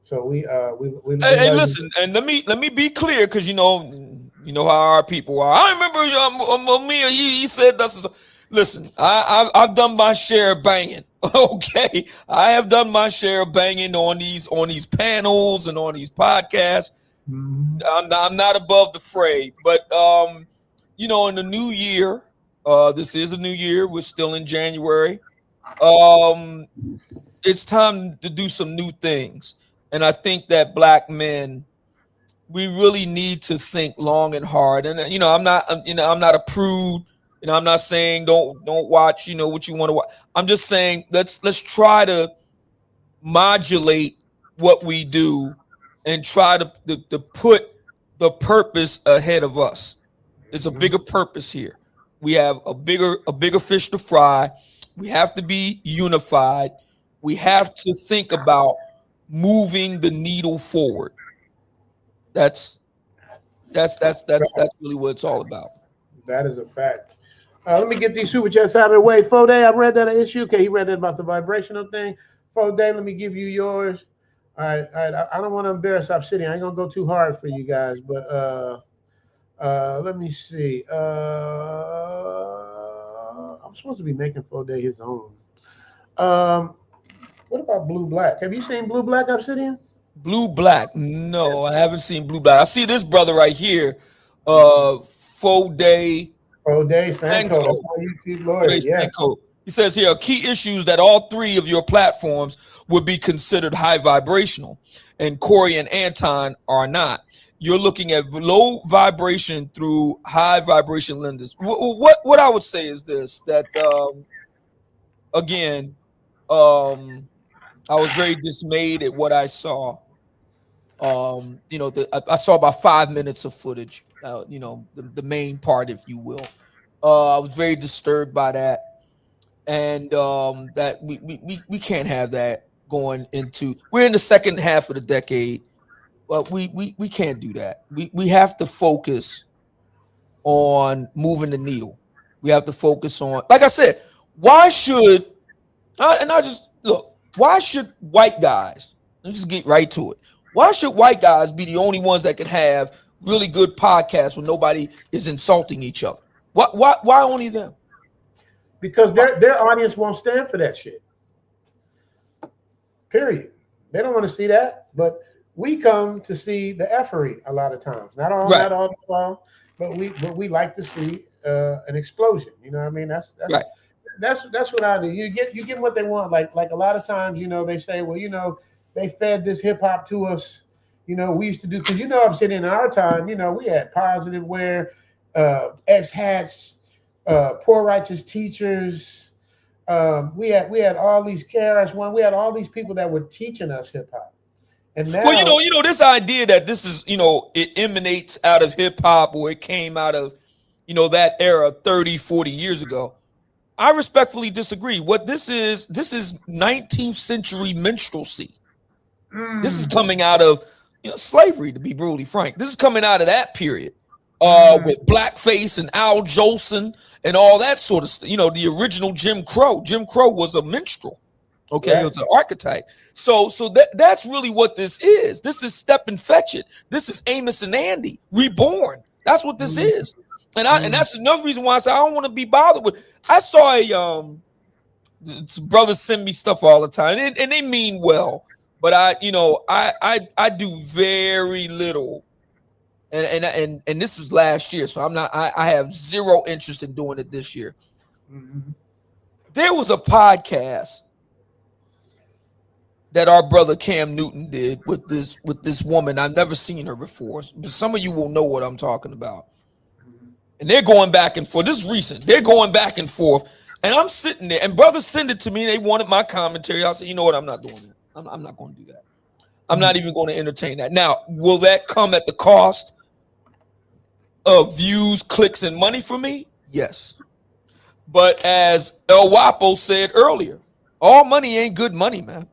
So we Hey, listen, and let me be clear, because you know how our people are. I remember Amir, he said that's. Listen, I've done my share of banging. Okay, I have done my share of banging on these panels and on these podcasts. I'm not above the fray, but in the new year, this is a new year. We're still in January. It's time to do some new things. And I think that black men, we really need to think long and hard. And I'm not a prude. I'm not saying don't watch what you want to watch. I'm just saying let's try to modulate what we do and try to put the purpose ahead of us. There's a bigger purpose here. We have a bigger fish to fry. We have to be unified. We have to think about moving the needle forward. That's really what it's all about. That is a fact. Let me get these super chats out of the way. Fode, I read that issue. Okay, he read that about the vibrational thing. Fode, let me give you yours. All right. I don't want to embarrass Obsidian. I ain't gonna go too hard for you guys, but let me see. I'm supposed to be making Fode his own. What about Blue Black? Have you seen Blue Black, Obsidian? Blue Black? No, I haven't seen Blue Black. I see this brother right here, Fode Sanko. Yeah. He says here, key issues that all three of your platforms would be considered high vibrational, and Corey and Anton are not. You're looking at low vibration through high vibration lenses. What I would say is this, that again, I was very dismayed at what I saw. I saw about 5 minutes of footage, the main part, if you will. I was very disturbed by that. And that we can't have that going into, we're in the second half of the decade. Well, we can't do that. We have to focus on moving the needle. We have to focus on, like I said, why should white guys, let's just get right to it. Why should white guys be the only ones that could have really good podcasts when nobody is insulting each other? Why only them? Because their audience won't stand for that shit. Period. They don't want to see that. But we come to see the effery a lot of times. Not all the time, but we like to see an explosion. You know what I mean? That's right. That's what I do. You get what they want. Like a lot of times, they say, well, they fed this hip hop to us. We used to do, because I'm sitting in our time. We had positive wear, X hats, poor righteous teachers. We had all these KRS-One. We had all these people that were teaching us hip hop. And now, well, this idea that this is, it emanates out of hip hop, or it came out of, that era 30, 40 years ago. I respectfully disagree. What this is 19th century minstrelsy. This is coming out of slavery, to be brutally frank. This is coming out of that period, with blackface and Al Jolson and all that sort of stuff. The original Jim Crow. Jim Crow was a minstrel. Okay, right. It was an archetype. So that's really what this is. This is Step and Fetch It. This is Amos and Andy reborn. That's what this is. And that's another reason why I said I don't want to be bothered with. I saw brothers send me stuff all the time, and they mean well, but I do very little, and this was last year, so I have zero interest in doing it this year. Mm-hmm. There was a podcast that our brother Cam Newton did with this woman. I've never seen her before, but some of you will know what I'm talking about. And they're going back and forth. This is recent. They're going back and forth. And I'm sitting there, and brothers send it to me. They wanted my commentary. I said, you know what? I'm not doing it. I'm not going to do that. I'm not even going to entertain that. Now, will that come at the cost of views, clicks, and money for me? Yes. But as El Wapo said earlier, all money ain't good money, man.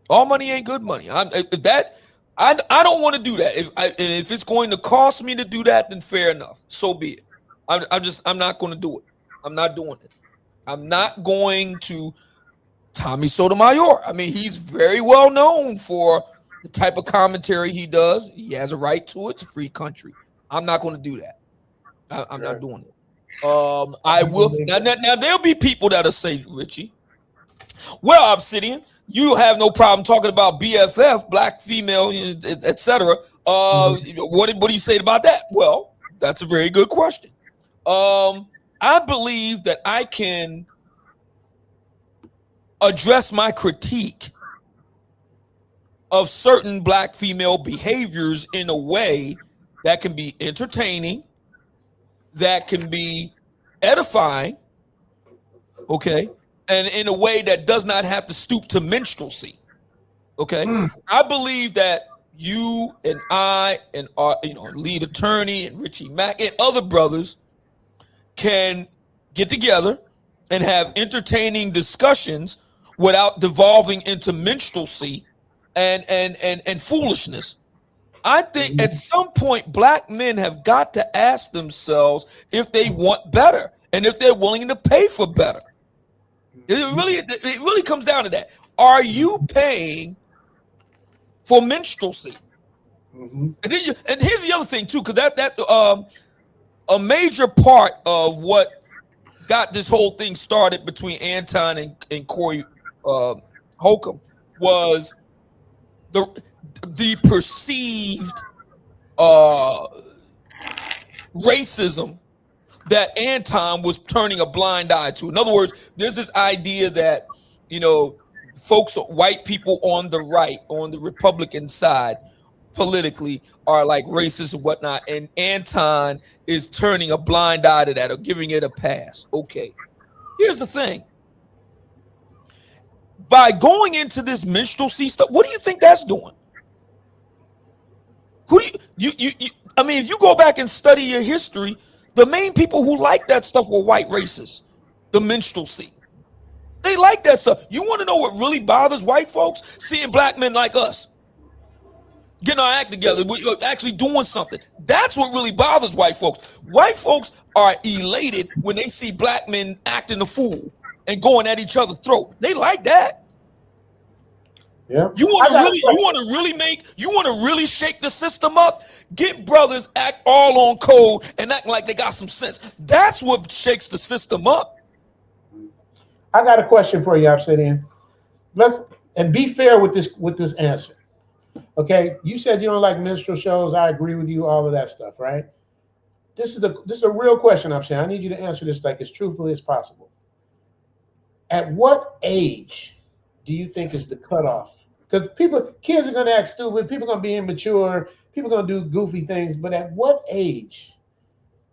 All money ain't good money. I don't want to do that. If it's going to cost me to do that, then fair enough. So be it. I'm not going to do it. I'm not doing it. I'm not going to. Tommy Sotomayor. I mean, he's very well known for the type of commentary he does. He has a right to it. It's a free country. I'm not going to do that. I'm not doing it. I will now. There'll be people that'll say, Richie, well, Obsidian, you have no problem talking about BFF, black, female, etc. What do you say about that? Well, that's a very good question. I believe that I can address my critique of certain black female behaviors in a way that can be entertaining, that can be edifying, okay, and in a way that does not have to stoop to minstrelsy, okay. I believe that you and I and our lead attorney and Richie Mac and other brothers can get together and have entertaining discussions without devolving into minstrelsy and foolishness. I think at some point black men have got to ask themselves if they want better and if they're willing to pay for better. It really comes down to that. Are you paying for minstrelsy? And here's the other thing too, because that a major part of what got this whole thing started between Anton and Corey Holcomb was the perceived racism that Anton was turning a blind eye to. In other words, there's this idea that, folks, white people on the right, on the Republican side, politically, are like racist and whatnot, and Anton is turning a blind eye to that or giving it a pass. Okay, here's the thing. By going into this minstrelsy stuff, what do you think that's doing? Who do you I mean, if you go back and study your history, the main people who like that stuff were white racists, the minstrelsy. They like that stuff. You want to know what really bothers white folks? Seeing black men like us getting our act together, we're actually doing something. That's what really bothers white folks. White folks are elated when they see black men acting a fool and going at each other's throat. They like that. Yeah. You want to really shake the system up? Get brothers act all on code and act like they got some sense. That's what shakes the system up. I got a question for you, Obsidian. And be fair with this answer. Okay, you said you don't like minstrel shows. I agree with you, all of that stuff, right? This is a real question, Obsidian. I need you to answer this like as truthfully as possible. At what age do you think is the cutoff? Because kids are going to act stupid. People are going to be immature. People are going to do goofy things. But at what age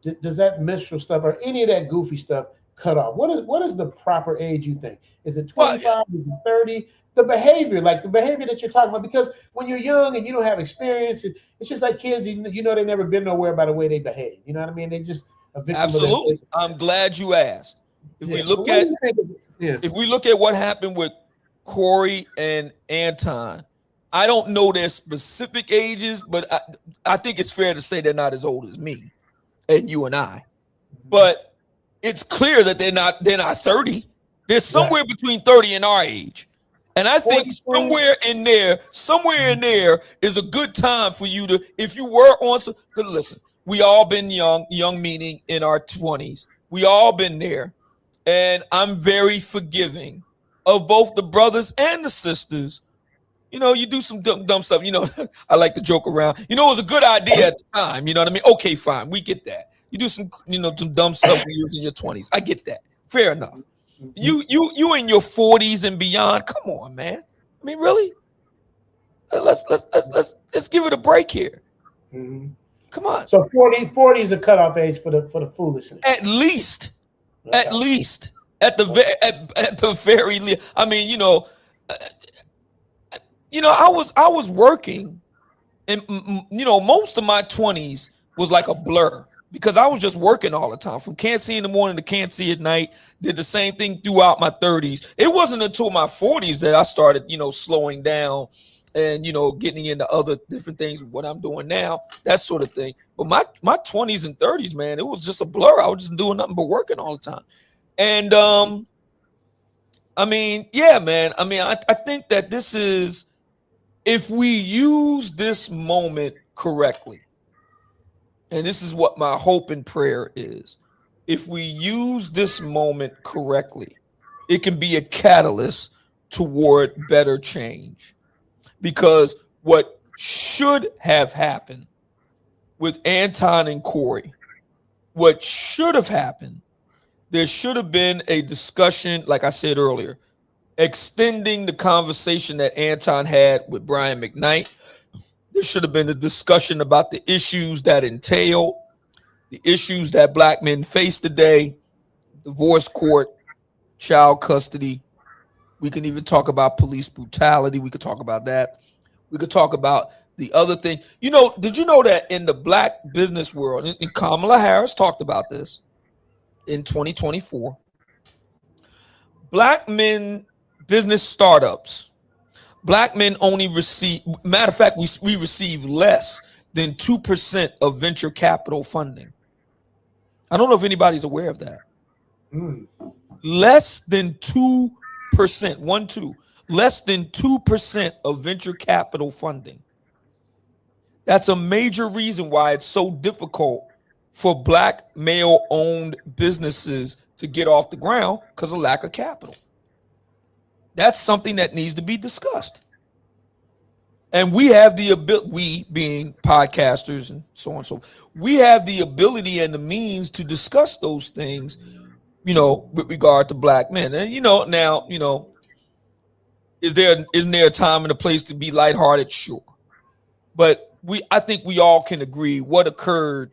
does that minstrel stuff or any of that goofy stuff cut off? What is the proper age you think? Is it 25? Is it 30? The behavior that you're talking about. Because when you're young and you don't have experience, it's just like kids. They've never been nowhere by the way they behave. You know what I mean? They just a victim. Absolutely. I'm glad you asked. If we look at what happened with Corey and Anton, I don't know their specific ages, but I think it's fair to say they're not as old as me and you and I. But it's clear that they're not 30. They're somewhere between 30 and our age. And I think somewhere in there is a good time for you to, if you were on some, listen, we all been young meaning in our 20s. We all been there. And I'm very forgiving of both the brothers and the sisters. You do some dumb stuff. I like to joke around. It was a good idea at the time. You know what I mean? Okay, fine. We get that. You do some, some dumb stuff when you was in your 20s. I get that. Fair enough. You in your 40s and beyond. Come on, man. I mean, really? Let's give it a break here. Mm-hmm. Come on. So 40 is a cutoff age for the foolishness. At least. At the very least. I mean, I was working, and most of my 20s was like a blur because I was just working all the time, from can't see in the morning to can't see at night. Did the same thing throughout my 30s. It wasn't until my 40s that I started, slowing down and getting into other different things, what I'm doing now, that sort of thing. But my 20s and 30s, man, it was just a blur. I was just doing nothing but working all the time. And I mean, yeah, man. I mean, I think that this is if we use this moment correctly, and this is what my hope and prayer is, if we use this moment correctly, it can be a catalyst toward better change. Because what should have happened with Anton and Corey, what should have happened, there should have been a discussion, like I said earlier, extending the conversation that Anton had with Brian McKnight. There should have been a discussion about the issues that entail, the issues that black men face today, divorce court, child custody. We can even talk about police brutality. We could talk about that. We could talk about the other thing. You know, did you know that in the black business world, and Kamala Harris talked about this in 2024, black men business startups, black men only receive, matter of fact, we receive less than 2% of venture capital funding. I don't know if anybody's aware of that. Less than 2%, less than 2% of venture capital funding. That's a major reason why it's so difficult for black male-owned businesses to get off the ground because of lack of capital. That's something that needs to be discussed. And we have the ability, we being podcasters and so on and so forth, we have the ability and the means to discuss those things, you know, with regard to black men. And, you know, now, you know, isn't there a time and a place to be lighthearted? Sure. But I think we all can agree what occurred